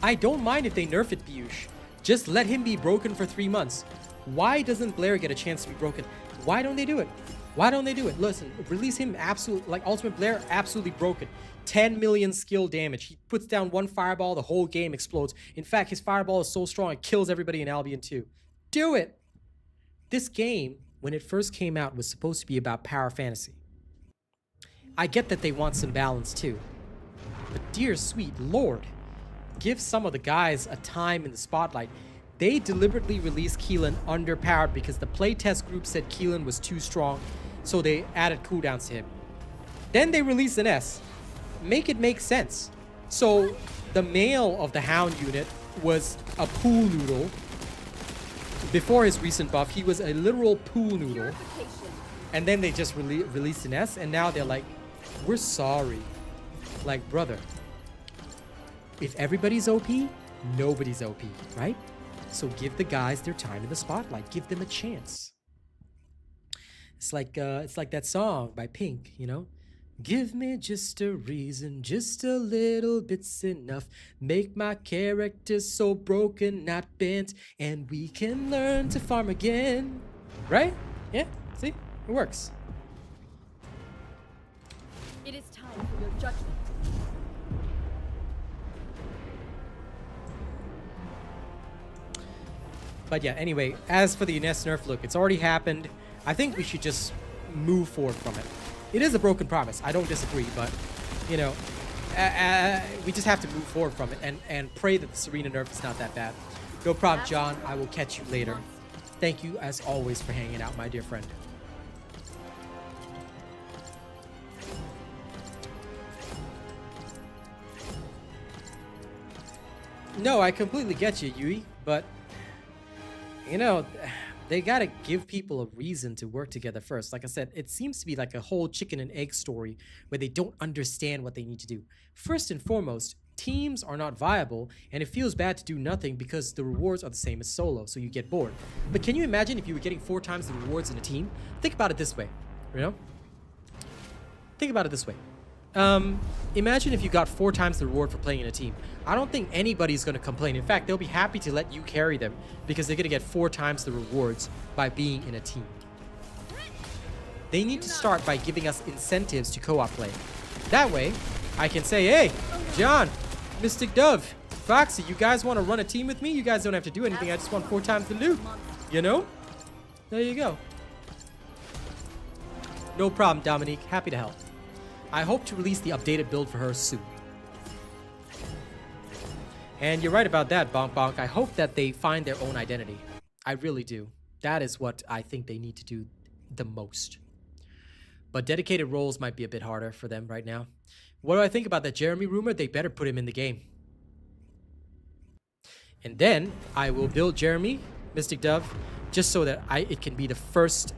I don't mind if they nerf it, Piyush. Just let him be broken for 3 months. Why doesn't Blair get a chance to be broken? Why don't they do it? Why don't they do it? Listen, release him absolute, like Ultimate Blair, absolutely broken. 10 million skill damage. He puts down one fireball, the whole game explodes. In fact, his fireball is so strong, it kills everybody in Albion too. Do it! This game, when it first came out, was supposed to be about power fantasy. I get that they want some balance too. But dear sweet lord, give some of the guys a time in the spotlight. They deliberately released Keelan underpowered because the playtest group said Keelan was too strong, so they added cooldowns to him. Then they released an S. Make it make sense. So the male of the Hound unit was a pool noodle. Before his recent buff, he was a literal pool noodle. And then they just released an S, and now they're like, we're sorry. Like, brother, if everybody's OP, nobody's OP, right? So give the guys their time in the spotlight. Give them a chance. It's like that song by Pink, you know? Give me just a reason, just a little bit's enough. Make my character so broken, not bent, and we can learn to farm again. Right? Yeah, see? It works. It is time for your judgment. But yeah, anyway, as for the Ines nerf, look, it's already happened. I think we should just move forward from it. It is a broken promise. I don't disagree, but, you know, we just have to move forward from it and pray that the Serena nerf is not that bad. No problem, John. I will catch you later. Thank you, as always, for hanging out, my dear friend. No, I completely get you, Yui, but, you know, they gotta give people a reason to work together first. Like I said, it seems to be like a whole chicken and egg story where they don't understand what they need to do. First and foremost, teams are not viable, and it feels bad to do nothing because the rewards are the same as solo, so you get bored. But can you imagine if you were getting 4 times the rewards in a team? Think about it this way, you know? Think about it this way. Imagine if you got 4 times the reward for playing in a team. I don't think anybody's going to complain. In fact, they'll be happy to let you carry them because they're going to get 4 times the rewards by being in a team. They need to start by giving us incentives to co-op play. That way, I can say, hey, John, Mystic Dove, Foxy, you guys want to run a team with me? You guys don't have to do anything. I just want 4 times the loot. You know? There you go. No problem, Dominique. Happy to help. I hope to release the updated build for her soon. And you're right about that, Bonk Bonk. I hope that they find their own identity. I really do. That is what I think they need to do the most. But dedicated roles might be a bit harder for them right now. What do I think about that Jeremy rumor? They better put him in the game. And then I will build Jeremy, Mystic Dove, just so that it can be the first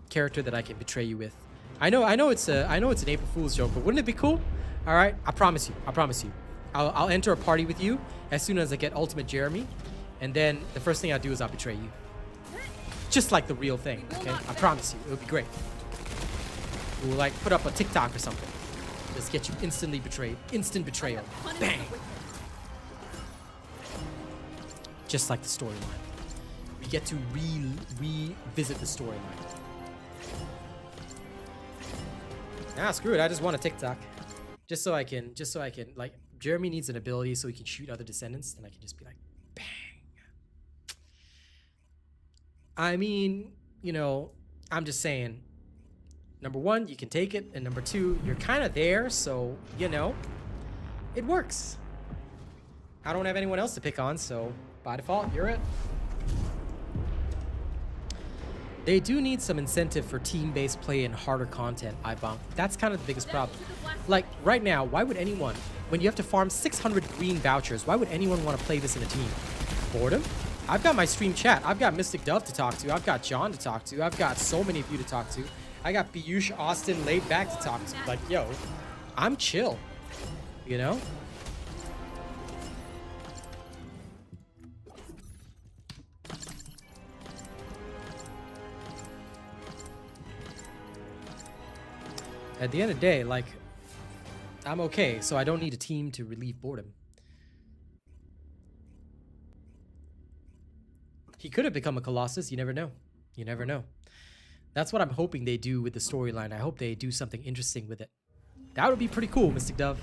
character that I can betray you with. I know it's an April Fool's joke, but wouldn't it be cool? All right, I promise you. I'll enter a party with you as soon as I get Ultimate Jeremy, and then the first thing I do is I'll betray you. Just like the real thing, okay? I promise you, it'll be great. We'll like put up a TikTok or something. Just get you instantly betrayed. Instant betrayal. Bang! Just like the storyline. We get to revisit the storyline. Nah, screw it. I just want a TikTok. Just so I can, like, Jeremy needs an ability so he can shoot other Descendants, and I can just be like, bang. I mean, you know, I'm just saying, number 1, you can take it, and number 2, you're kind of there, so, you know, it works. I don't have anyone else to pick on, so by default, you're it. They do need some incentive for team-based play and harder content, iBomb. That's kind of the biggest problem. Like, right now, why would anyone, when you have to farm 600 green vouchers, why would anyone want to play this in a team? Boredom? I've got my stream chat. I've got Mystic Dove to talk to. I've got John to talk to. I've got so many of you to talk to. I got Piyush, Austin, laid back to talk to. Like, yo, I'm chill, you know? At the end of the day, like, I'm okay, so I don't need a team to relieve boredom. He could have become a Colossus. You never know. You never know. That's what I'm hoping they do with the storyline. I hope they do something interesting with it. That would be pretty cool, Mystic Dove.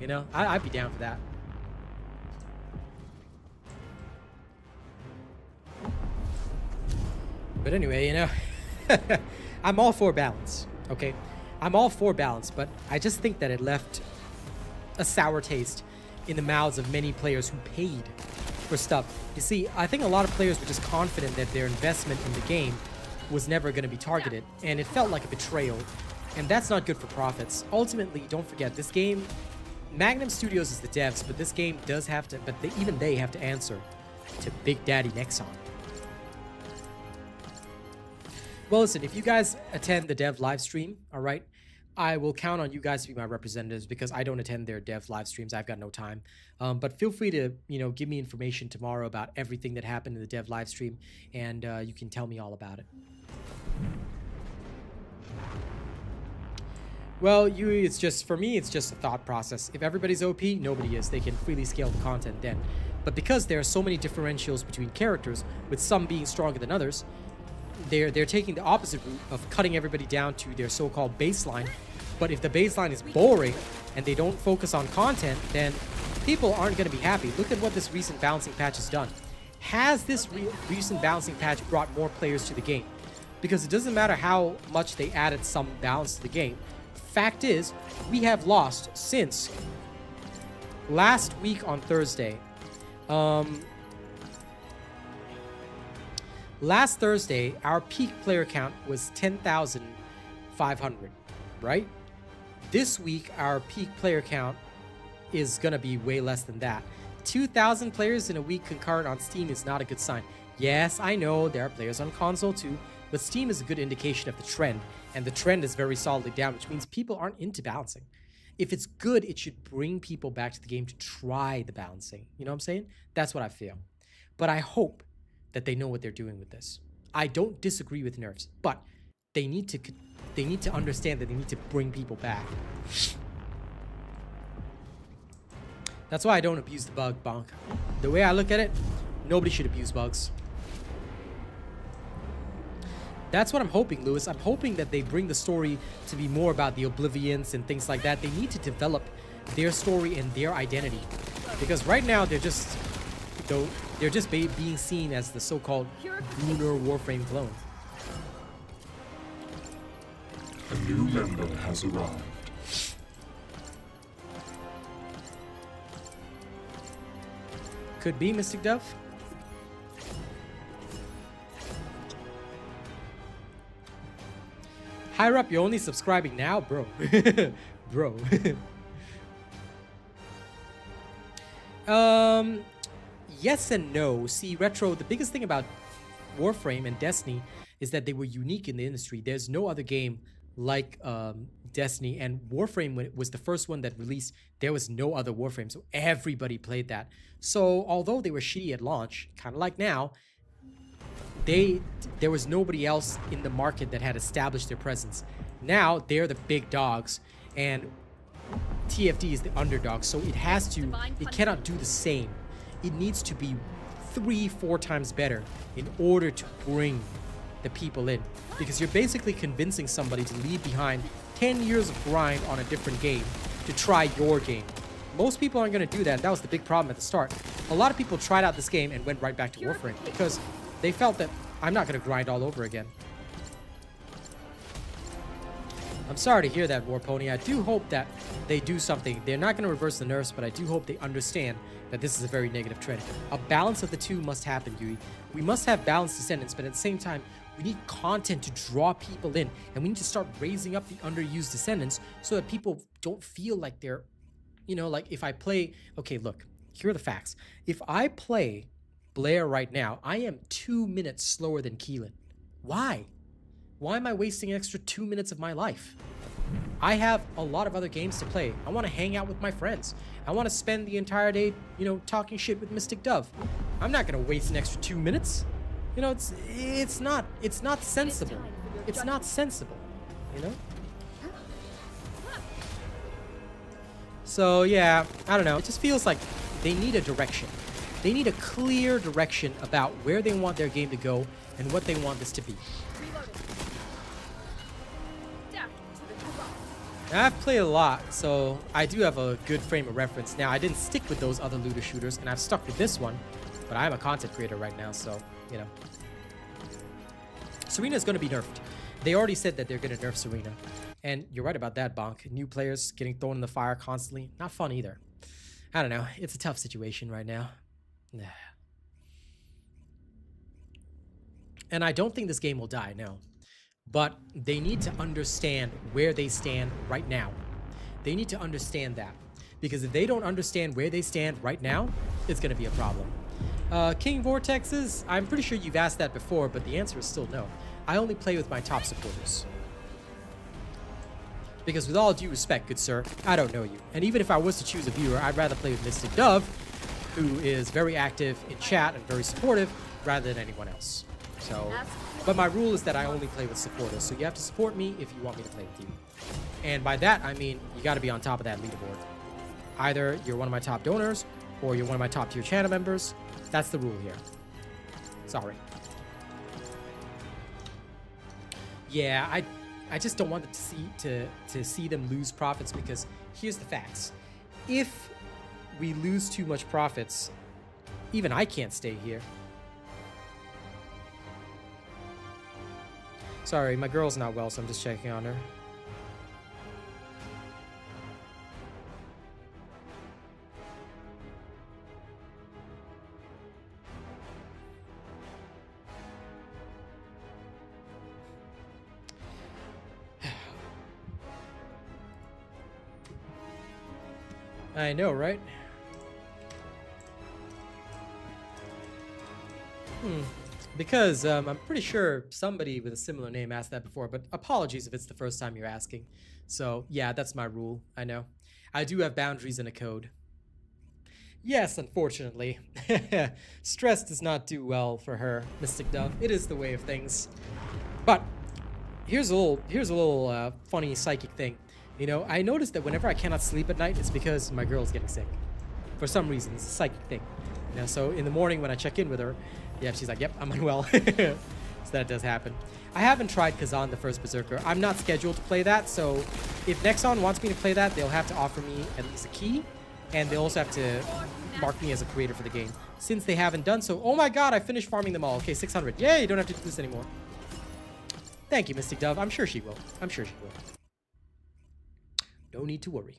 You know, I'd be down for that. But anyway, you know, I'm all for balance, okay? I'm all for balance, but I just think that it left a sour taste in the mouths of many players who paid for stuff. You see, I think a lot of players were just confident that their investment in the game was never going to be targeted, and it felt like a betrayal, and that's not good for profits. Ultimately, don't forget, this game, Magnum Studios is the devs, but this game does have to, even they have to answer to Big Daddy Nexon. Well, listen, if you guys attend the dev live stream, all right, I will count on you guys to be my representatives because I don't attend their dev live streams. I've got no time. But feel free to, you know, give me information tomorrow about everything that happened in the dev live stream, and you can tell me all about it. Well, it's just, for me, it's just a thought process. If everybody's OP, nobody is. They can freely scale the content then. But because there are so many differentials between characters, with some being stronger than others, they're taking the opposite route of cutting everybody down to their so-called baseline. But if the baseline is boring and they don't focus on content, then people aren't going to be happy. Look at what this recent balancing patch has done. Has this recent balancing patch brought more players to the game? Because it doesn't matter how much they added some balance to the game. Fact is, we have lost since last week on Thursday. Last Thursday, our peak player count was 10,500, right? This week, our peak player count is going to be way less than that. 2,000 players in a week concurrent on Steam is not a good sign. Yes, I know there are players on console too, but Steam is a good indication of the trend, and the trend is very solidly down, which means people aren't into balancing. if it's good, it should bring people back to the game to try the balancing. You know what I'm saying? That's what I feel. But I hope that they know what they're doing with this. I don't disagree with nerfs, but they need to understand that they need to bring people back. That's why I don't abuse the bug, bonk. The way I look at it, nobody should abuse bugs. That's what I'm hoping, Lewis. I'm hoping that they bring the story to be more about the Oblivions and things like that. They need to develop their story and their identity. Because right now, they're just being seen as the so-called lunar Warframe clone. A new member has arrived. Could be Mystic Dove. Higher up, you're only subscribing now, bro. Bro. Yes and no. See, Retro, the biggest thing about Warframe and Destiny is that they were unique in the industry. There's no other game like Destiny, and Warframe, when it was the first one that released, there was no other Warframe, so everybody played that. So although they were shitty at launch, kind of like now, there was nobody else in the market that had established their presence. Now they're the big dogs, and TFD is the underdog, so it cannot do the same. It needs to be 3-4 times better in order to bring the people in, because you're basically convincing somebody to leave behind 10 years of grind on a different game to try your game. Most people aren't going to do that, and that was the big problem at the start. A lot of people tried out this game and went right back to Warframe because they felt that I'm not going to grind all over again. I'm sorry to hear that, Warpony. I do hope that they do something. They're not going to reverse the nerfs, but I do hope they understand that this is a very negative trend. A balance of the two must happen, Yui. We must have balanced Descendants, but at the same time, we need content to draw people in, and we need to start raising up the underused Descendants so that people don't feel like they're, you know, like if I play, okay, look, here are the facts. If I play Blair right now, I am 2 minutes slower than Keelan. Why? Why am I wasting an extra 2 minutes of my life? I have a lot of other games to play. I want to hang out with my friends. I want to spend the entire day, you know, talking shit with Mystic Dove. I'm not going to waste an extra 2 minutes. You know, it's not sensible. It's not sensible, you know? So, yeah, I don't know. It just feels like they need a direction. They need a clear direction about where they want their game to go and what they want this to be. I've played a lot, so I do have a good frame of reference. Now, I didn't stick with those other looter shooters, and I've stuck with this one, but I'm a content creator right now, so, you know. Serena's going to be nerfed. They already said that they're going to nerf Serena. And you're right about that, Bonk. New players getting thrown in the fire constantly. Not fun either. I don't know. It's a tough situation right now. And I don't think this game will die, no. But they need to understand where they stand right now. They need to understand that. Because if they don't understand where they stand right now, it's going to be a problem. King Vortexes, I'm pretty sure you've asked that before, but the answer is still no. I only play with my top supporters. Because with all due respect, good sir, I don't know you. And even if I was to choose a viewer, I'd rather play with Mystic Dove, who is very active in chat and very supportive, rather than anyone else. So, but my rule is that I only play with supporters, so you have to support me if you want me to play with you. And by that, I mean, you gotta be on top of that leaderboard. Either you're one of my top donors, or you're one of my top tier channel members. That's the rule here. Sorry. Yeah, I just don't want to see them lose profits, because here's the facts. If we lose too much profits, even I can't stay here. Sorry, my girl's not well, so I'm just checking on her. I know, right? Because I'm pretty sure somebody with a similar name asked that before, but apologies if it's the first time you're asking. So yeah, that's my rule, I know. I do have boundaries and a code. Yes, unfortunately. Stress does not do well for her, Mystic Dove. It is the way of things. But here's a little funny psychic thing. You know, I noticed that whenever I cannot sleep at night, it's because my girl's getting sick. For some reason, it's a psychic thing. You know, so in the morning when I check in with her, yeah, she's like, yep, I'm unwell. So that does happen. I haven't tried Kazan the First Berserker. I'm not scheduled to play that, so if Nexon wants me to play that, they'll have to offer me at least a key, and they'll also have to mark me as a creator for the game. Since they haven't done so, oh my god, I finished farming them all. Okay, 600. Yay, you don't have to do this anymore. Thank you, Mystic Dove. I'm sure she will. I'm sure she will. No need to worry.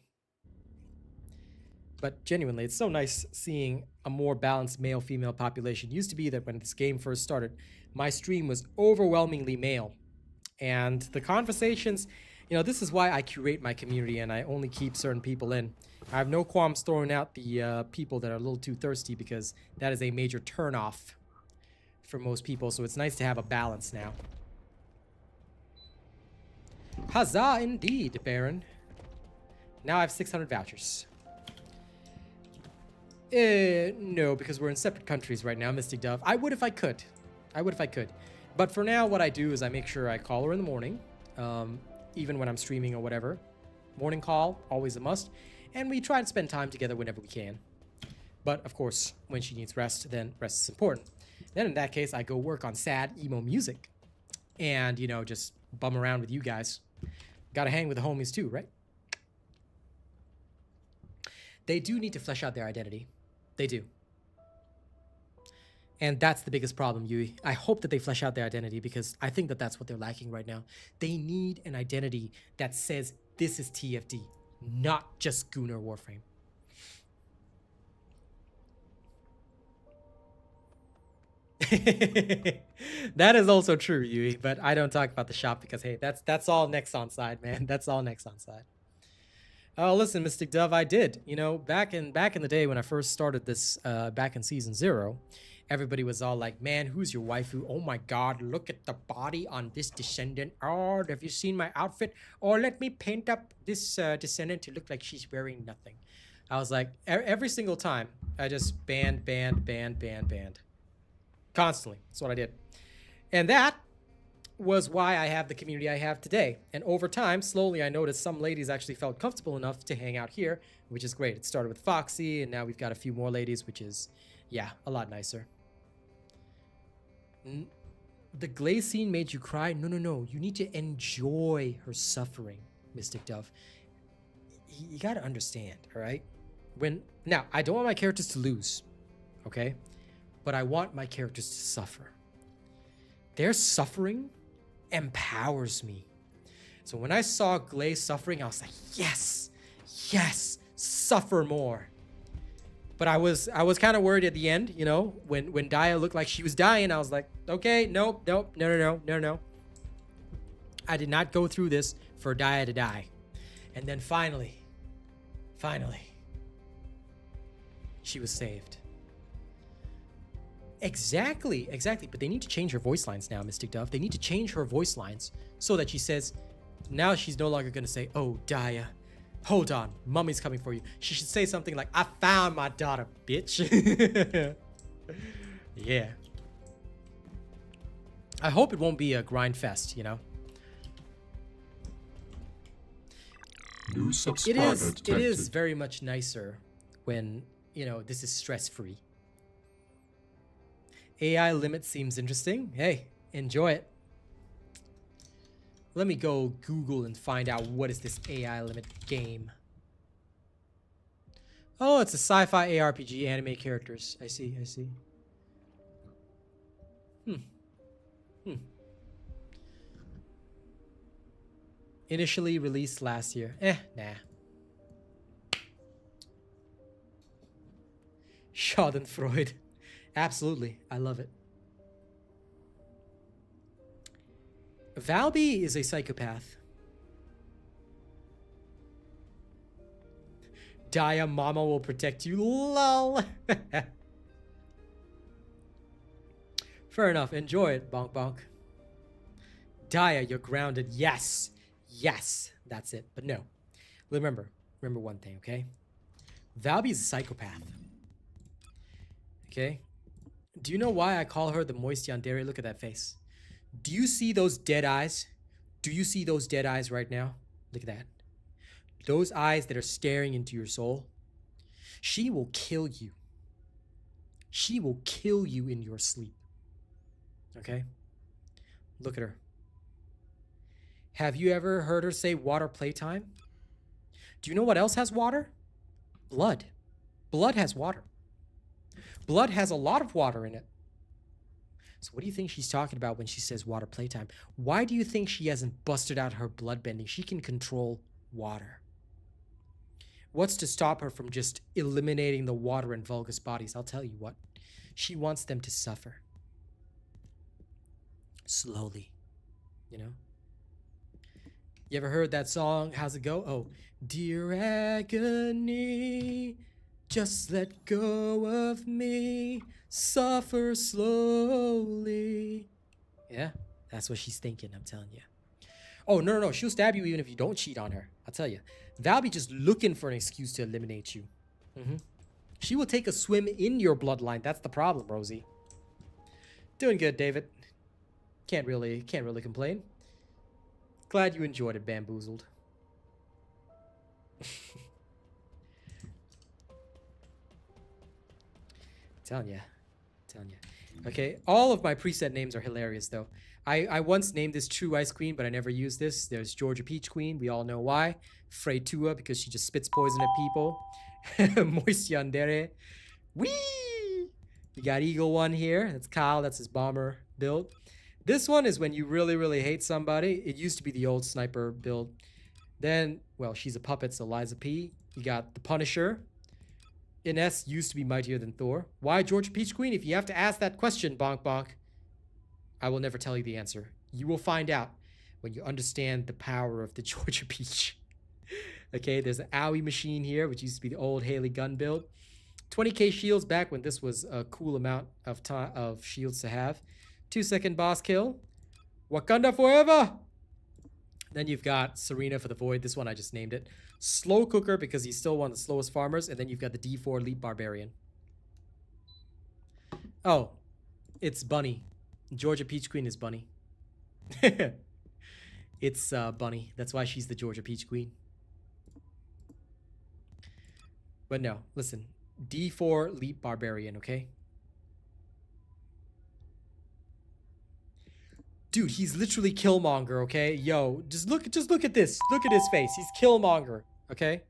But genuinely, it's so nice seeing a more balanced male-female population. It used to be that when this game first started, my stream was overwhelmingly male. And the conversations, you know, this is why I curate my community and I only keep certain people in. I have no qualms throwing out the people that are a little too thirsty, because that is a major turnoff for most people. So it's nice to have a balance now. Huzzah indeed, Baron. Now I have 600 vouchers. No, because we're in separate countries right now, Mystic Dove. I would if I could. I would if I could. But for now, what I do is I make sure I call her in the morning, even when I'm streaming or whatever. Morning call, always a must. And we try to spend time together whenever we can. But, of course, when she needs rest, then rest is important. Then in that case, I go work on sad emo music. And, you know, just bum around with you guys. Gotta hang with the homies too, right? They do need to flesh out their identity. They do. And that's the biggest problem, Yui. I hope that they flesh out their identity, because I think that that's what they're lacking right now. They need an identity that says, this is TFD, not just Gunnar Warframe. That is also true, Yui, but I don't talk about the shop because, hey, that's all Nexon side, man. That's all Nexon side. Oh, listen, Mystic Dove, I did. You know, back in the day when I first started this, back in Season 0, everybody was all like, man, who's your waifu? Oh my god, look at the body on this Descendant. Oh, have you seen my outfit? Or let me paint up this Descendant to look like she's wearing nothing. I was like, every single time, I just banned. Constantly. That's what I did. And that was why I have the community I have today. And over time, slowly, I noticed some ladies actually felt comfortable enough to hang out here, which is great. It started with Foxy, and now we've got a few more ladies, which is, yeah, a lot nicer. The Glaze scene made you cry? No. You need to enjoy her suffering, Mystic Dove. You gotta understand, all right? Now, I don't want my characters to lose, okay? But I want my characters to suffer. Their suffering empowers me. So when I saw Glaze suffering, I was like, yes, suffer more. But I was kind of worried at the end, you know, when Daya looked like she was dying. I was like, okay, nope, no. I did not go through this for Daya to die. And then finally, she was saved. Exactly. But they need to change her voice lines now, Mystic Dove. They need to change her voice lines so that she says, now she's no longer going to say, oh, Daya, hold on, Mummy's coming for you. She should say something like, I found my daughter, bitch. Yeah. I hope it won't be a grind fest, you know? New subscriber detected. It is very much nicer when, you know, this is stress-free. AI limit seems interesting. Hey, enjoy it. Let me go Google and find out what is this AI limit game. Oh, it's a sci-fi ARPG anime characters. I see. Initially released last year. Nah. Schadenfreude. Absolutely. I love it. Valby is a psychopath. Daya, mama will protect you. Lol. Fair enough. Enjoy it, bonk bonk. Daya, you're grounded. Yes. That's it. But no. Remember, remember one thing, okay? Valby is a psychopath. Okay? Do you know why I call her the moist yandere? Look at that face. Do you see those dead eyes? Do you see those dead eyes right now? Look at that. Those eyes that are staring into your soul. She will kill you. She will kill you in your sleep. Okay? Look at her. Have you ever heard her say water playtime? Do you know what else has water? Blood. Blood has water. Blood has a lot of water in it. So what do you think she's talking about when she says water playtime? Why do you think she hasn't busted out her blood bending? She can control water. What's to stop her from just eliminating the water in Vulgus bodies? I'll tell you what. She wants them to suffer. Slowly. You know? You ever heard that song? How's it go? Oh, dear agony, just let go of me, suffer slowly. Yeah, that's what she's thinking, I'm telling you. Oh, no. She'll stab you even if you don't cheat on her. I'll tell you. Val be just looking for an excuse to eliminate you. She will take a swim in your bloodline. That's the problem, Rosie. Doing good, David. Can't really complain. Glad you enjoyed it, Bamboozled. Telling ya. Okay, all of my preset names are hilarious, though. I once named this True Ice Queen, but I never used this. There's Georgia Peach Queen. We all know why. Freitua, because she just spits poison at people. Moist Yandere. Whee! You got Eagle One here. That's Kyle. That's his bomber build. This one is when you really hate somebody. It used to be the old sniper build. Then, well, she's a puppet, so Liza P. You got the Punisher. Ines used to be mightier than Thor. Why Georgia Peach Queen? If you have to ask that question, bonk bonk, I will never tell you the answer. You will find out when you understand the power of the Georgia Peach. Okay, there's an Owie machine here, which used to be the old Haley gun build. 20k shields back when this was a cool amount of time of shields to have. 2-second boss kill. Wakanda forever! Then you've got Serena for the Void. This one I just named it. Slow Cooker because he's still one of the slowest farmers. And then you've got the D4 Elite Barbarian. Oh, it's Bunny. Georgia Peach Queen is Bunny. It's Bunny. That's why she's the Georgia Peach Queen. But no, listen. D4 Elite Barbarian, okay? Dude, he's literally Killmonger, okay? Yo, just look at this. Look at his face. He's Killmonger, okay?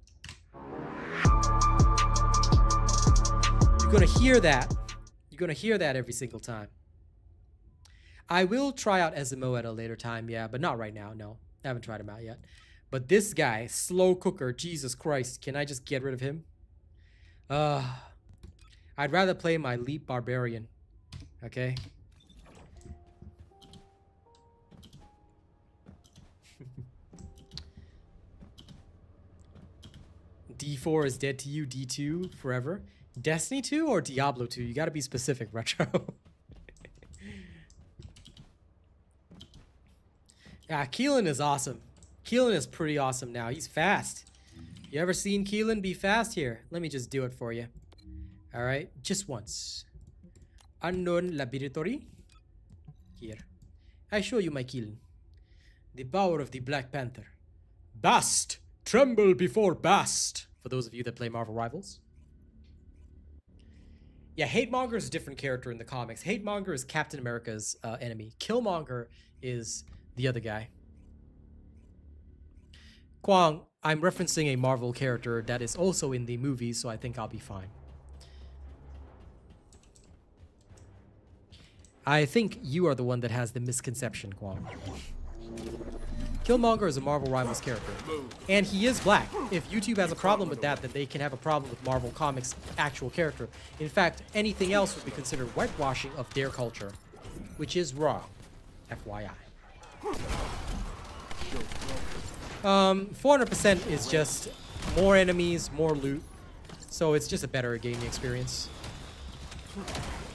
You're gonna hear that. You're gonna hear that every single time. I will try out SMO at a later time, yeah, but not right now, no. I haven't tried him out yet. But this guy, Slow Cooker, Jesus Christ, can I just get rid of him? I'd rather play my Elite Barbarian, okay? D4 is dead to you, D2 forever. Destiny 2 or Diablo 2? You gotta be specific, Retro. Yeah, Keelan is awesome. Keelan is pretty awesome now. He's fast. You ever seen Keelan be fast? Here, let me just do it for you. Alright, just once. Unknown laboratory. Here. I show you my Keelan. The power of the Black Panther. Bast! Tremble before Bast! For those of you that play Marvel Rivals. Yeah, Hatemonger is a different character in the comics. Hatemonger is Captain America's enemy. Killmonger is the other guy. Kwang, I'm referencing a Marvel character that is also in the movie, so I think I'll be fine. I think you are the one that has the misconception, Kwang. Killmonger is a Marvel Rivals character, and he is black. If YouTube has a problem with that, then they can have a problem with Marvel Comics' actual character. In fact, anything else would be considered whitewashing of their culture, which is wrong. FYI. 400% is just more enemies, more loot, so it's just a better gaming experience.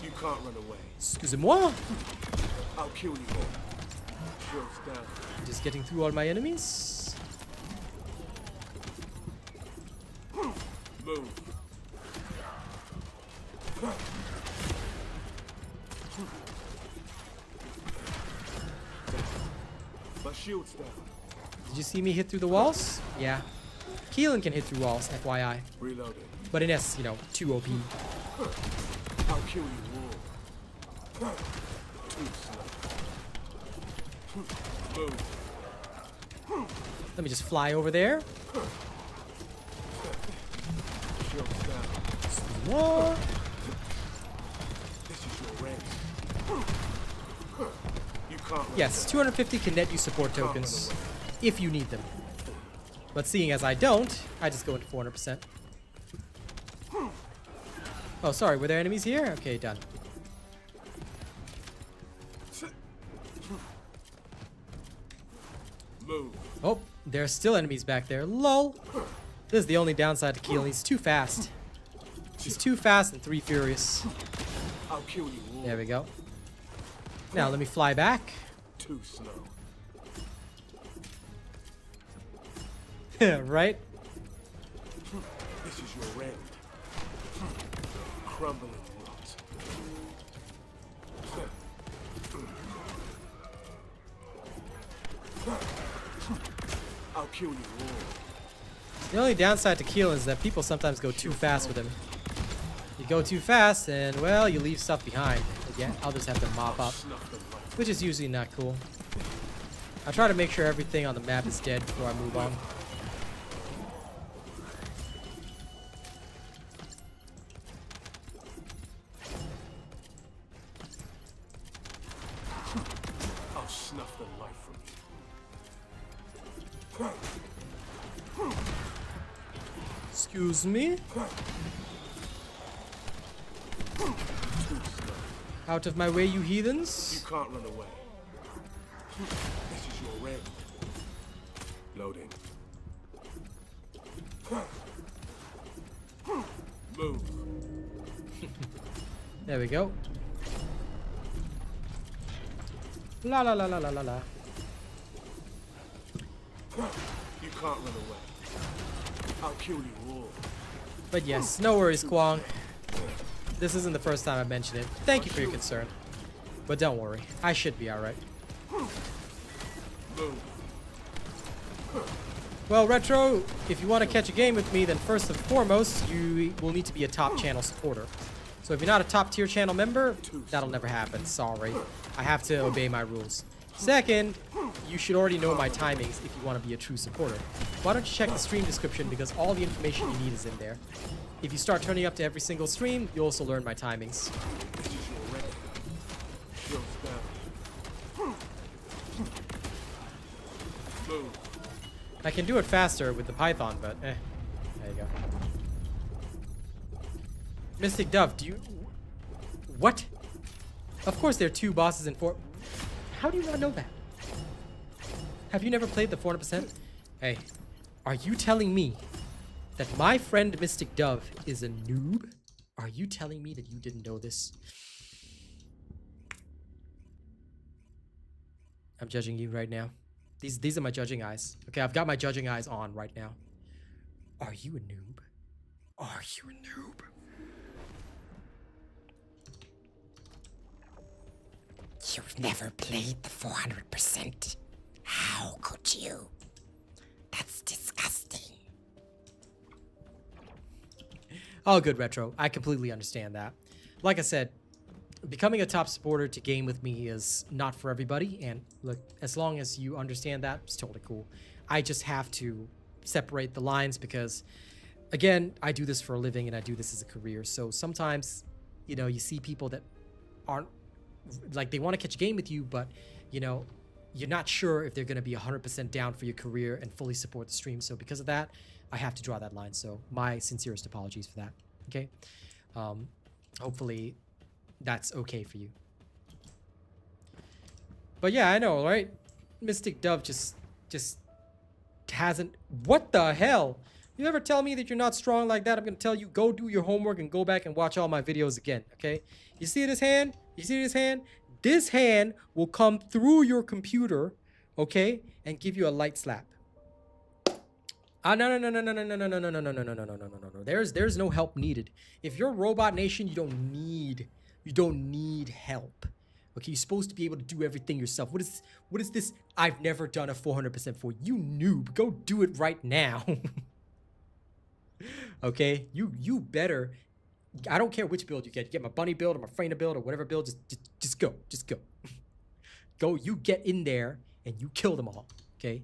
You can't run away. Excusez-moi. I'll kill you all. Joke's down. Just getting through all my enemies. Move. My shield's down. Did you see me hit through the walls? Yeah. Keelan can hit through walls, FYI. Reloading. But in S, you know, 2 OP. I'll kill you all. Too slow. Move. Let me just fly over there. Shield's down. What? This is your range. You can't. Yes, 250 can net you support tokens if you need them. But seeing as I don't, I just go into 400%. Oh, sorry, were there enemies here? Okay, done. Move. Oh, there's still enemies back there. Lol. This is the only downside to Keelan. He's too fast. He's too fast and 3 furious. I'll kill you all. There we go. Now let me fly back. Too slow. Right? This is your end. Crumbling rot. I'll kill you all. The only downside to Keelan is that people sometimes go too fast with him. You go too fast and, well, you leave stuff behind. Again, I'll just have to mop up, which is usually not cool. I try to make sure everything on the map is dead before I move on. I'll snuff the life from you. Excuse me? Out of my way, you heathens. You can't run away. This is your end. Loading. Move. There we go. La la la la la la la. You can't run away. I'll kill you all. But yes, no worries, Kwong. This isn't the first time I've mentioned it. Thank you for your concern. But don't worry, I should be alright. Move. Well, Retro, if you want to catch a game with me, then first and foremost, you will need to be a top channel supporter. So if you're not a top tier channel member, that'll never happen. Sorry. I have to obey my rules. Second, you should already know my timings if you want to be a true supporter. Why don't you check the stream description, because all the information you need is in there. If you start turning up to every single stream, you'll also learn my timings. This is your end. Shield's down. Move. I can do it faster with the Python, but There you go. Mystic Dove, do you... What? Of course there are 2 bosses in 4... How do you not know that? Have you never played the 400%? Hey, are you telling me that my friend Mystic Dove is a noob? Are you telling me that you didn't know this? I'm judging you right now. These are my judging eyes. Okay, I've got my judging eyes on right now. Are you a noob? Are you a noob? You've never played the 400%. How could you? That's disgusting. Oh, good, Retro. I completely understand that. Like I said, becoming a top supporter to game with me is not for everybody. And look, as long as you understand that, it's totally cool. I just have to separate the lines because, again, I do this for a living and I do this as a career. So sometimes, you know, you see people that aren't, like, they want to catch a game with you, but, you know, you're not sure if they're going to be 100% down for your career and fully support the stream. So because of that, I have to draw that line. So my sincerest apologies for that. Okay. Hopefully that's okay for you. But yeah, I know, right? Mystic Dove just hasn't... What the hell? You ever tell me that you're not strong like that, I'm going to tell you, go do your homework and go back and watch all my videos again, okay? You see this hand? You see this hand? This hand will come through your computer, okay? And give you a light slap. No. There's no help needed. If you're Robot Nation, you don't need help. Okay, you're supposed to be able to do everything yourself. What is this? I've never done a 400% for. You noob, go do it right now. Okay, you better. I don't care which build you get. You get my bunny build or my Freyna build or whatever build. Just go. Go. You get in there and you kill them all. Okay.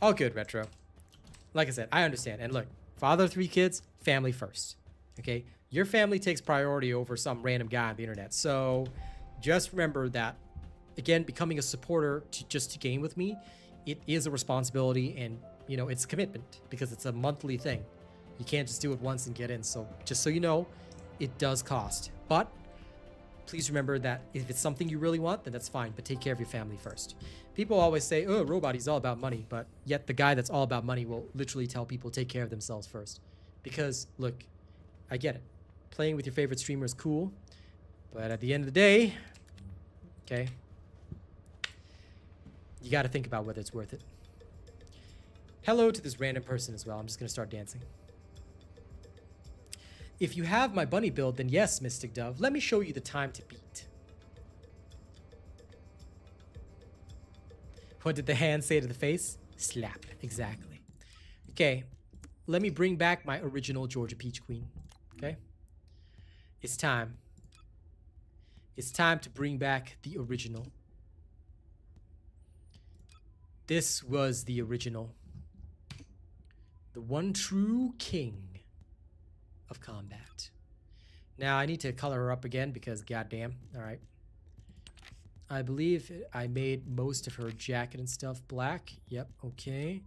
All good, Retro. Like I said, I understand. And look, father of 3 kids, family first. Okay? Your family takes priority over some random guy on the internet. So just remember that, again, becoming a supporter just to game with me, it is a responsibility and, you know, it's a commitment because it's a monthly thing. You can't just do it once and get in. So just so you know, it does cost. But please remember that if it's something you really want, then that's fine. But take care of your family first. People always say, oh, Robot, he's all about money. But yet the guy that's all about money will literally tell people take care of themselves first. Because, look, I get it. Playing with your favorite streamer is cool. But at the end of the day, okay, you got to think about whether it's worth it. Hello to this random person as well. I'm just going to start dancing. If you have my bunny build, then yes, Mystic Dove. Let me show you the time to beat. What did the hand say to the face? Slap. Exactly. Okay. Let me bring back my original Georgia Peach Queen. Okay. It's time. It's time to bring back the original. This was the original. The one true king of combat. Now I need to color her up again because goddamn. All right. I believe I made most of her jacket and stuff black. Yep. Okay.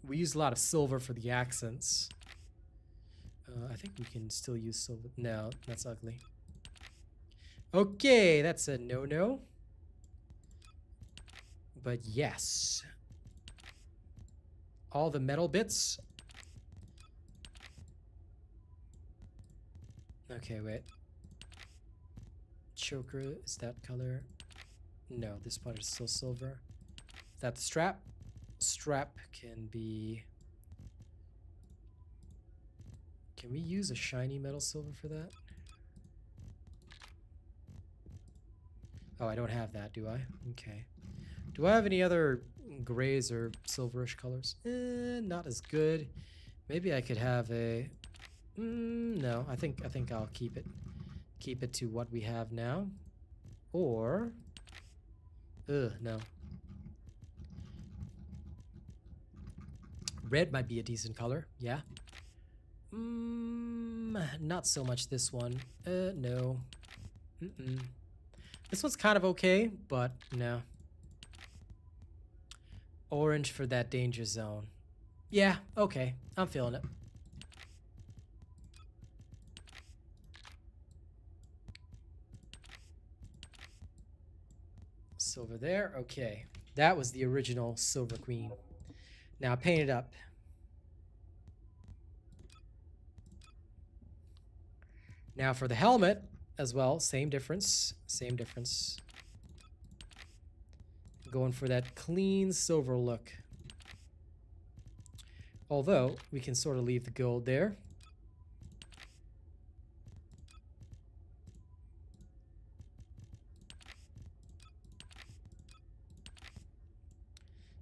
We use a lot of silver for the accents. I think we can still use silver. No, that's ugly. Okay, that's a no-no. But yes. All the metal bits. Okay, wait. Choker, is that color? No, this part is still silver. Is that the strap? Strap can be... Can we use a shiny metal silver for that? Oh, I don't have that, do I? Okay. Do I have any other grays or silverish colors? Not as good. Maybe I could have a... no, I think I'll keep it. Keep it to what we have now. Or... no. Red might be a decent color, yeah. Not so much this one. No. This one's kind of okay, but no. Orange for that danger zone. Yeah, okay. I'm feeling it. Silver there. Okay. That was the original Silver Queen. Now paint it up. Now for the helmet as well, same difference. Same difference. Going for that clean silver look. Although, we can sort of leave the gold there.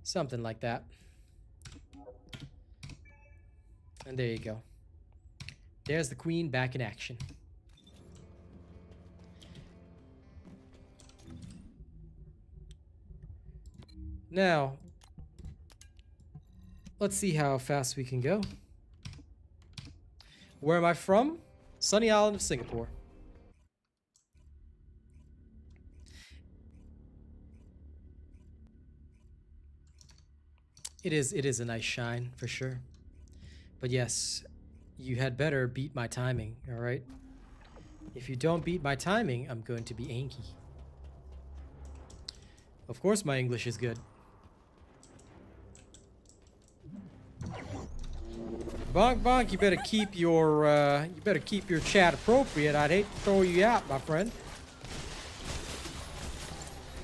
Something like that. And there you go. There's the queen back in action. Now, let's see how fast we can go. Where am I from? Sunny Island of Singapore. It is a nice shine for sure. But yes, you had better beat my timing, all right? If you don't beat my timing, I'm going to be angry. Of course my English is good. Bonk bonk, you better keep your chat appropriate. I'd hate to throw you out, my friend.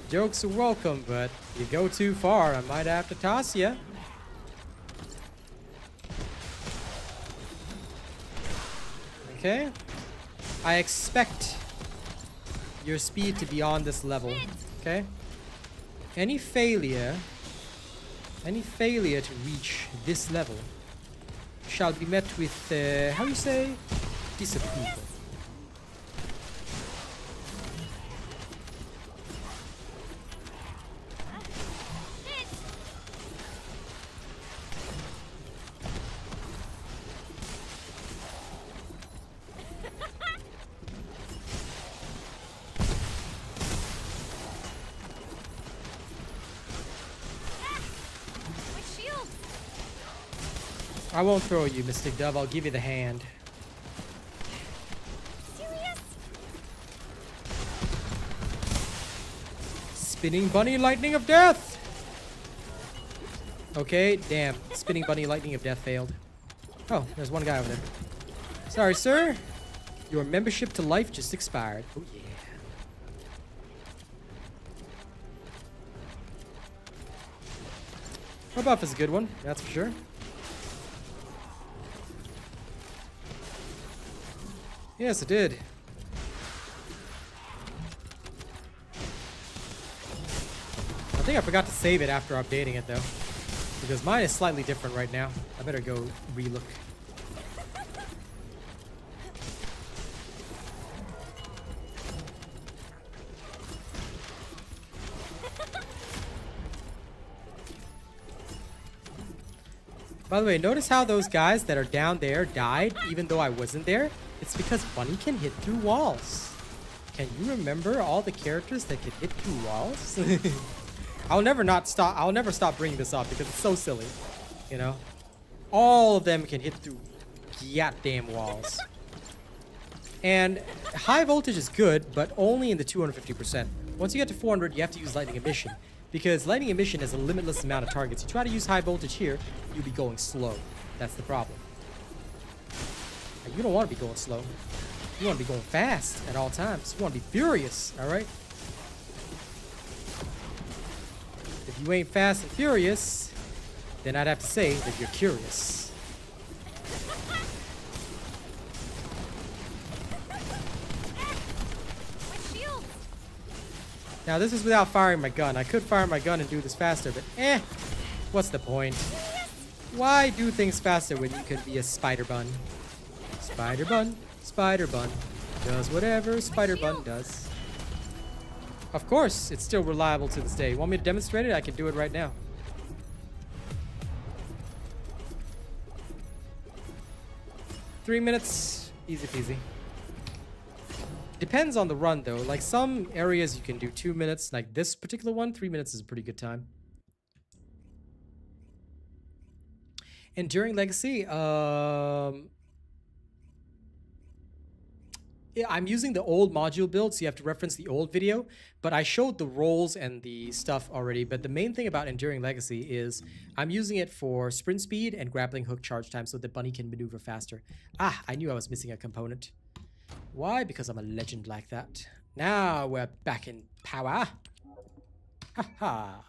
Jokes are welcome, but you go too far, I might have to toss you. Okay. I expect your speed to be on this level. Okay. Any failure to reach this level shall be met with, how do you say? Disapproval. I won't throw you, Mystic Dove. I'll give you the hand. Serious? Spinning Bunny Lightning of Death! Okay, damn. Spinning Bunny Lightning of Death failed. Oh, there's one guy over there. Sorry, sir. Your membership to life just expired. Oh, yeah. Our buff is a good one, that's for sure. Yes, it did. I think I forgot to save it after updating it, though. Because mine is slightly different right now. I better go relook. By the way, notice how those guys that are down there died even though I wasn't there? It's because Bunny can hit through walls. Can you remember all the characters that can hit through walls? I'll never stop bringing this up because it's so silly. You know? All of them can hit through goddamn walls. And high voltage is good, but only in the 250%. Once you get to 400, you have to use lightning emission. Because lightning emission has a limitless amount of targets. You try to use high voltage here, you'll be going slow. That's the problem. You don't want to be going slow. You want to be going fast at all times. You want to be furious, alright? If you ain't fast and furious, then I'd have to say that you're curious. Now this is without firing my gun. I could fire my gun and do this faster, but what's the point? Why do things faster when you can be a spider bun? Spider bun does whatever spider bun does. Of course, it's still reliable to this day. You want me to demonstrate it? I can do it right now. Three minutes, easy peasy. Depends on the run though. Like some areas you can do 2 minutes. Like this particular one, 3 minutes is a pretty good time. Enduring Legacy, yeah, I'm using the old module build, so you have to reference the old video, but I showed the roles and the stuff already. But the main thing about Enduring Legacy is I'm using it for sprint speed and grappling hook charge time so that Bunny can maneuver faster. Ah, I knew I was missing a component. Why? Because I'm a legend like that. Now we're back in power. Haha.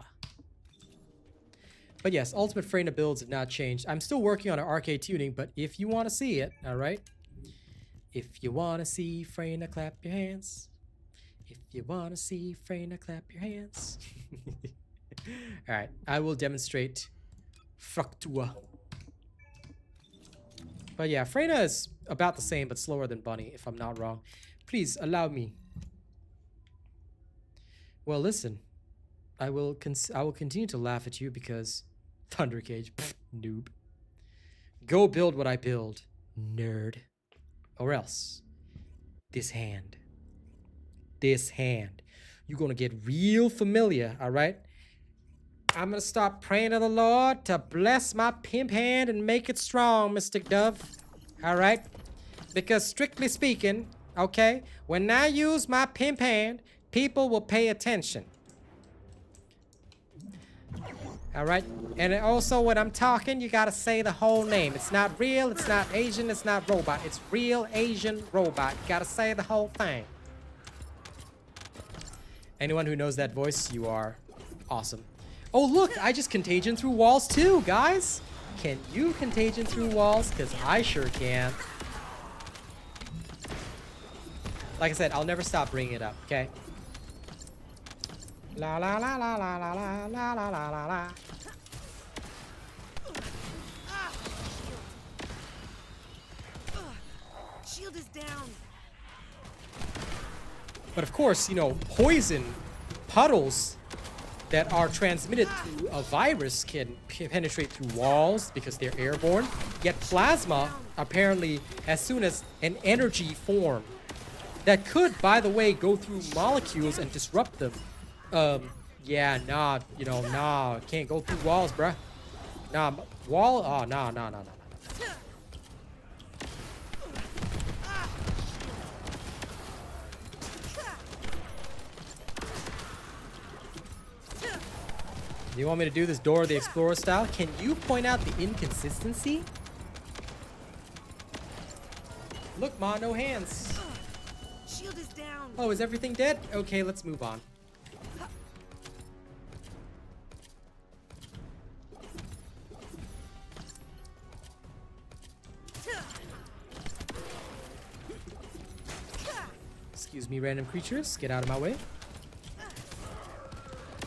But yes, Ultimate Freyna builds have not changed. I'm still working on an arcade tuning, but if you want to see it, alright? If you want to see Freyna, clap your hands. If you want to see Freyna, clap your hands. Alright, I will demonstrate Fructua. But yeah, Freyna is about the same, but slower than Bunny, if I'm not wrong. Please, allow me. Well, listen. I will continue to laugh at you because Thunder Cage, pfft, noob. Go build what I build, nerd. Or else, this hand. You're gonna get real familiar, alright? I'm gonna start praying to the Lord to bless my pimp hand and make it strong, Mystic Dove. Alright? Because strictly speaking, okay, when I use my pimp hand, people will pay attention. Alright? And also when I'm talking, you gotta say the whole name. It's not real, it's not Asian, it's not robot. It's real Asian robot. You gotta say the whole thing. Anyone who knows that voice, you are awesome. Oh, look, I just contagion through walls too, guys. Can you contagion through walls? Because I sure can. Like I said, I'll never stop bringing it up, okay? La la la la la la la la la la la la. Shield is down. But of course, you know, poison puddles that are transmitted through a virus can penetrate through walls because they're airborne. Yet plasma, apparently, as soon as an energy form that could, by the way, go through molecules and disrupt them. Yeah, nah, you know, nah, can't go through walls, bruh. Nah, wall, oh, nah. Do you want me to do this Dora the Explorer style? Can you point out the inconsistency? Look, Ma, no hands. Shield is down. Oh, is everything dead? Okay, let's move on. Excuse me, random creatures. Get out of my way.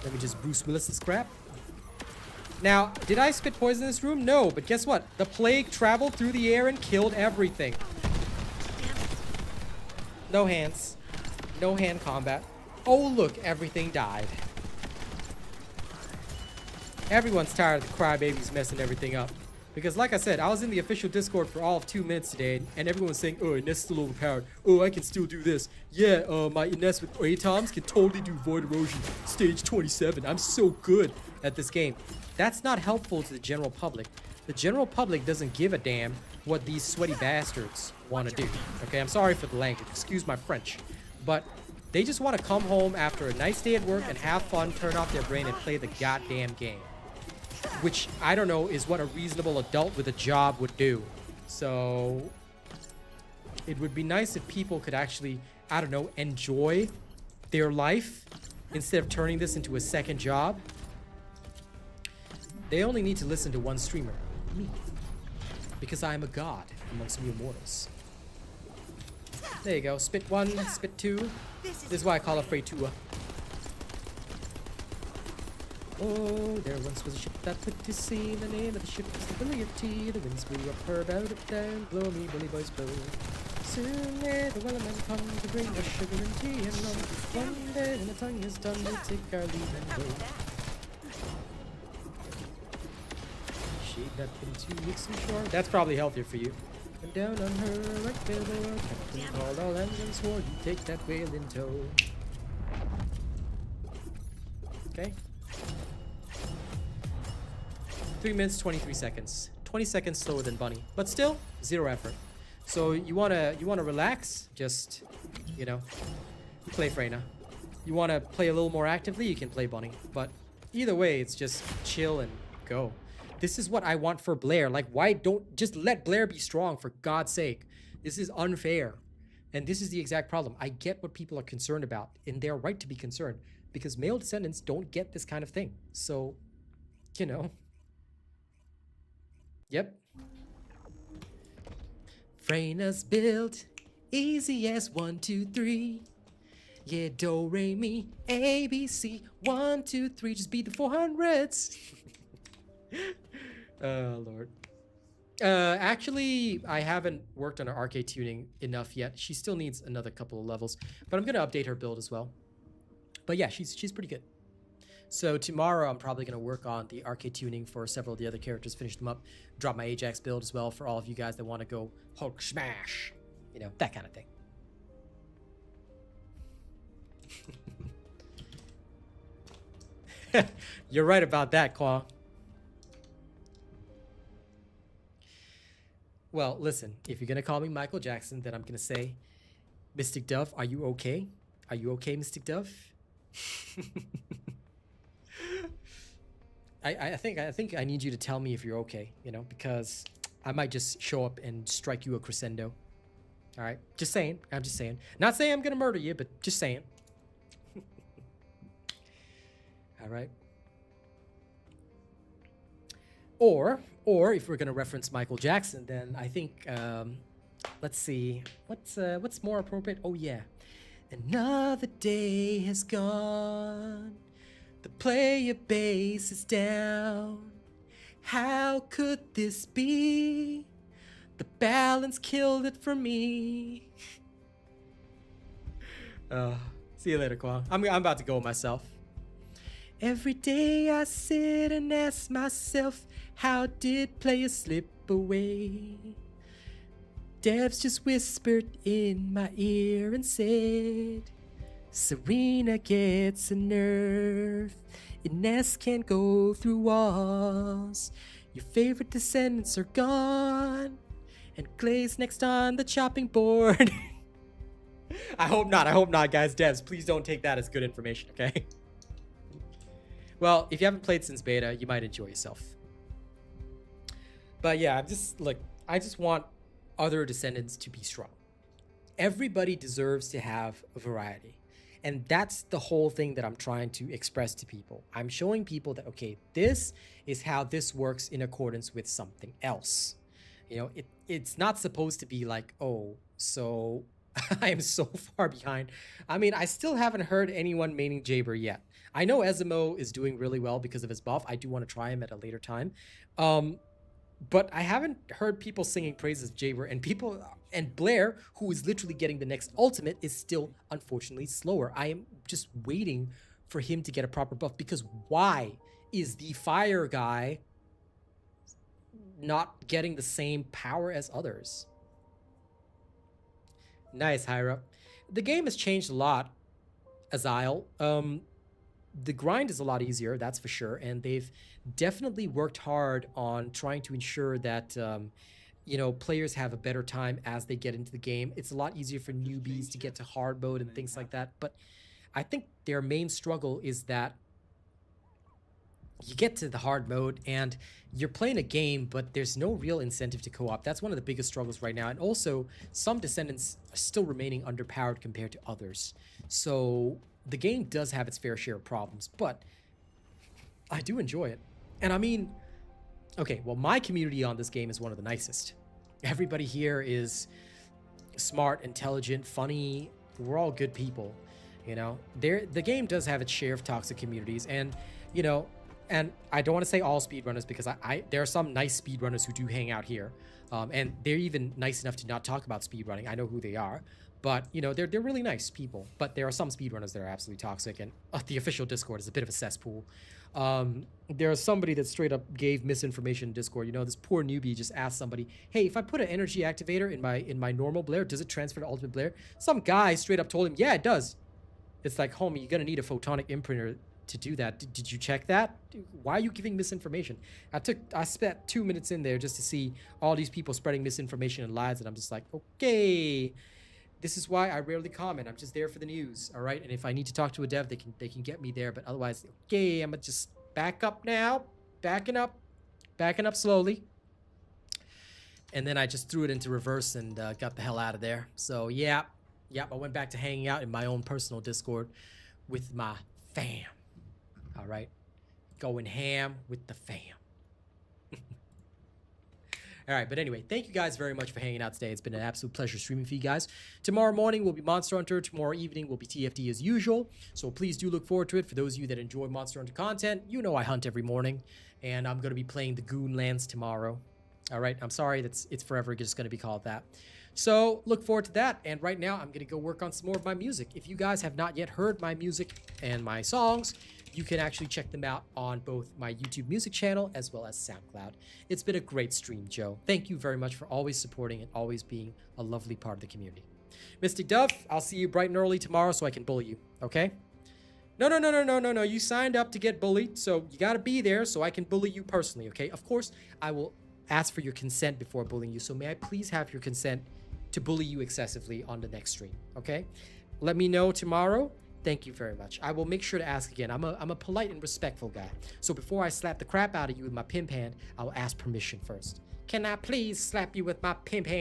Let me just Bruce Willis this crap. Now, did I spit poison in this room? No, but guess what? The plague traveled through the air and killed everything. No hands. No hand combat. Oh, look, everything died. Everyone's tired of the crybabies messing everything up. Because like I said, I was in the official Discord for all of 2 minutes today, and everyone was saying, oh, Iness is still overpowered. Oh, I can still do this. Yeah, my Iness with ATOMs can totally do Void Erosion stage 27. I'm so good at this game. That's not helpful to the general public. The general public doesn't give a damn what these sweaty bastards want to do. Okay, I'm sorry for the language. Excuse my French. But they just want to come home after a nice day at work and have fun, turn off their brain, and play the goddamn game. Which, I don't know, is what a reasonable adult with a job would do. So, it would be nice if people could actually, I don't know, enjoy their life instead of turning this into a second job. They only need to listen to one streamer, me. Because I am a god amongst mere mortals. There you go, spit 1, spit 2. This is why I call it Freytua. Oh, there once was a ship that put to sea. The name of the ship was the Billy of Tea. The winds blew up her bow up down. Blow me, bully boys, blow. Soon may the wellerman come to bring us sugar and tea and rum. One day when the tongue is done, we'll take our leave and go. She'd not been 2 weeks from shore. That's probably healthier for you. And down on her right billboard, Captain called all hands and swore he'd take that whale in tow. Okay. 3 minutes, 23 seconds. 20 seconds slower than Bunny, but still 0 effort. So you wanna relax? Just, you know, play Freyna. You wanna play a little more actively? You can play Bunny. But either way, it's just chill and go. This is what I want for Blair. Like, why don't just let Blair be strong, for God's sake? This is unfair. And this is the exact problem. I get what people are concerned about, and they're right to be concerned, because male descendants don't get this kind of thing. So, you know. Yep. Freyna's built easy as 1, 2, 3. Yeah, do, re, mi, A, B, C. 1, 2, 3. Just beat the 400s. Oh, Lord. Actually, I haven't worked on her arcade tuning enough yet. She still needs another couple of levels, but I'm gonna update her build as well. But yeah, she's pretty good. So tomorrow I'm probably going to work on the arcade tuning for several of the other characters, finish them up, drop my Ajax build as well for all of you guys that want to go Hulk smash, you know, that kind of thing. You're right about that, Qua. Well, listen, if you're going to call me Michael Jackson, then I'm going to say, Mystic Dove, are you okay? Are you okay, Mystic Dove? I think I need you to tell me if you're okay, you know, because I might just show up and strike you a crescendo. All right, just saying. I'm just saying. Not saying I'm gonna murder you, but just saying. All right. Or if we're gonna reference Michael Jackson, then I think let's see, what's more appropriate? Oh yeah, another day has gone. The player base is down. How could this be? The balance killed it for me. See you later, Kwang. I'm about to go myself. Every day I sit and ask myself, how did players slip away? Devs just whispered in my ear and said, Serena gets a nerf. Ines can't go through walls. Your favorite descendants are gone. And Clay's next on the chopping board. I hope not, guys. Devs, please don't take that as good information, okay? Well, if you haven't played since beta, you might enjoy yourself. But yeah, I just want other descendants to be strong. Everybody deserves to have a variety. And that's the whole thing that I'm trying to express to people. I'm showing people that, okay, this is how this works in accordance with something else. You know, it's not supposed to be like, oh, so I am so far behind. I mean, I still haven't heard anyone maining Jaber yet. I know Ezimo is doing really well because of his buff. I do want to try him at a later time. But I haven't heard people singing praises of Jaber, and Blair, who is literally getting the next ultimate, is still unfortunately slower. I am just waiting for him to get a proper buff, because why is the fire guy not getting the same power as others? Nice, Hyra. The game has changed a lot, Azile. The grind is a lot easier, that's for sure, and they've definitely worked hard on trying to ensure that you know, players have a better time as they get into the game. It's a lot easier for newbies to get to hard mode and things like that, but I think their main struggle is that you get to the hard mode and you're playing a game, but there's no real incentive to co-op. That's one of the biggest struggles right now. And also, some descendants are still remaining underpowered compared to others. So the game does have its fair share of problems, but I do enjoy it. And I mean, okay, well, my community on this game is one of the nicest. Everybody here is smart, intelligent, funny. We're all good people, you know. The game does have its share of toxic communities, and you know, and I don't want to say all speedrunners, because there are some nice speedrunners who do hang out here, and they're even nice enough to not talk about speedrunning. I know who they are, but you know, they're really nice people. But there are some speedrunners that are absolutely toxic, and the official Discord is a bit of a cesspool. There's somebody that straight up gave misinformation in Discord. You know, this poor newbie just asked somebody, hey, if I put an energy activator in my normal Blair, does it transfer to ultimate Blair? Some guy straight up told him, yeah, it does. It's like, homie, you're gonna need a photonic imprinter to do that. Did you check that? Why are you giving misinformation? I spent 2 minutes in there just to see all these people spreading misinformation and lies, and I'm just like, okay, this is why I rarely comment. I'm just there for the news, all right? And if I need to talk to a dev, they can get me there, but otherwise, okay, I'm gonna just back up now, backing up slowly. And then I just threw it into reverse and got the hell out of there. So yeah, I went back to hanging out in my own personal Discord with my fam. All right, going ham with the fam. All right, but anyway, thank you guys very much for hanging out today. It's been an absolute pleasure streaming for you guys. Tomorrow morning will be Monster Hunter. Tomorrow evening will be TFD as usual. So please do look forward to it. For those of you that enjoy Monster Hunter content, you know I hunt every morning, and I'm going to be playing the Goonlands tomorrow. All right, I'm sorry, it's forever just going to be called that. So look forward to that. And right now, I'm going to go work on some more of my music. If you guys have not yet heard my music and my songs, you can actually check them out on both my YouTube music channel as well as SoundCloud. It's been a great stream, Joe. Thank you very much for always supporting and always being a lovely part of the community. Mystic Dove, I'll see you bright and early tomorrow so I can bully you, okay? No. You signed up to get bullied, so you got to be there so I can bully you personally, okay? Of course, I will ask for your consent before bullying you, so may I please have your consent to bully you excessively on the next stream, okay? Let me know tomorrow. Thank you very much. I will make sure to ask again. I'm a polite and respectful guy. So before I slap the crap out of you with my pimp hand, I will ask permission first. Can I please slap you with my pimp hand?